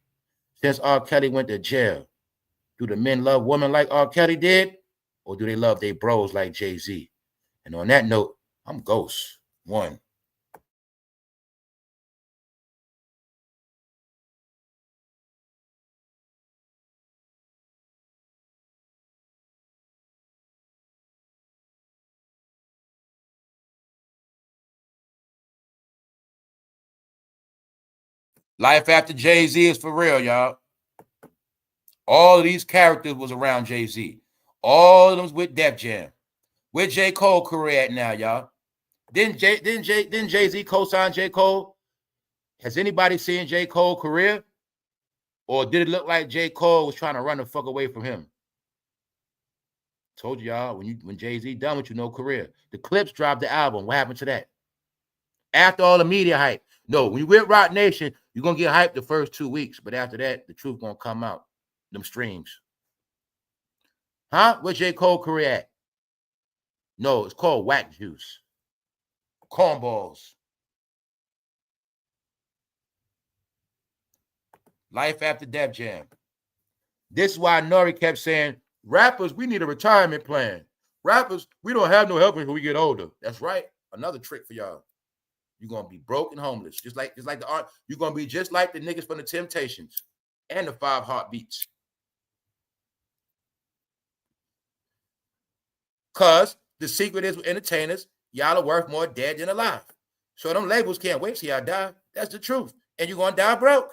Since R. Kelly went to jail, do the men love women like R. Kelly did? Or do they love their bros like Jay-Z? And on that note, I'm Ghost. One. Life after Jay-Z is for real, y'all. All of these characters was around Jay-Z. All of them was with Def Jam. Where J. Cole career at now, y'all? Didn't Jay-Z co-sign J. Cole? Has anybody seen J. Cole career? Or did it look like J. Cole was trying to run the fuck away from him? Told y'all, when Jay-Z done with you, no career. The Clips dropped the album. What happened to that? After all the media hype. No, when you with Roc Nation, you're going to get hyped the first 2 weeks. But after that, the truth going to come out. Them streams. Huh? Where's J. Cole career at? No, it's called Whack Juice. Cornballs. Life after Def Jam. This is why Nori kept saying, rappers, we need a retirement plan. Rappers, we don't have no help when we get older. That's right. Another trick for y'all. You're going to be broke and homeless. Just like the art. You're going to be just like the niggas from the Temptations and the 5 Heartbeats. Because the secret is with entertainers, y'all are worth more dead than alive. So them labels can't wait till y'all die. That's the truth. And you're going to die broke.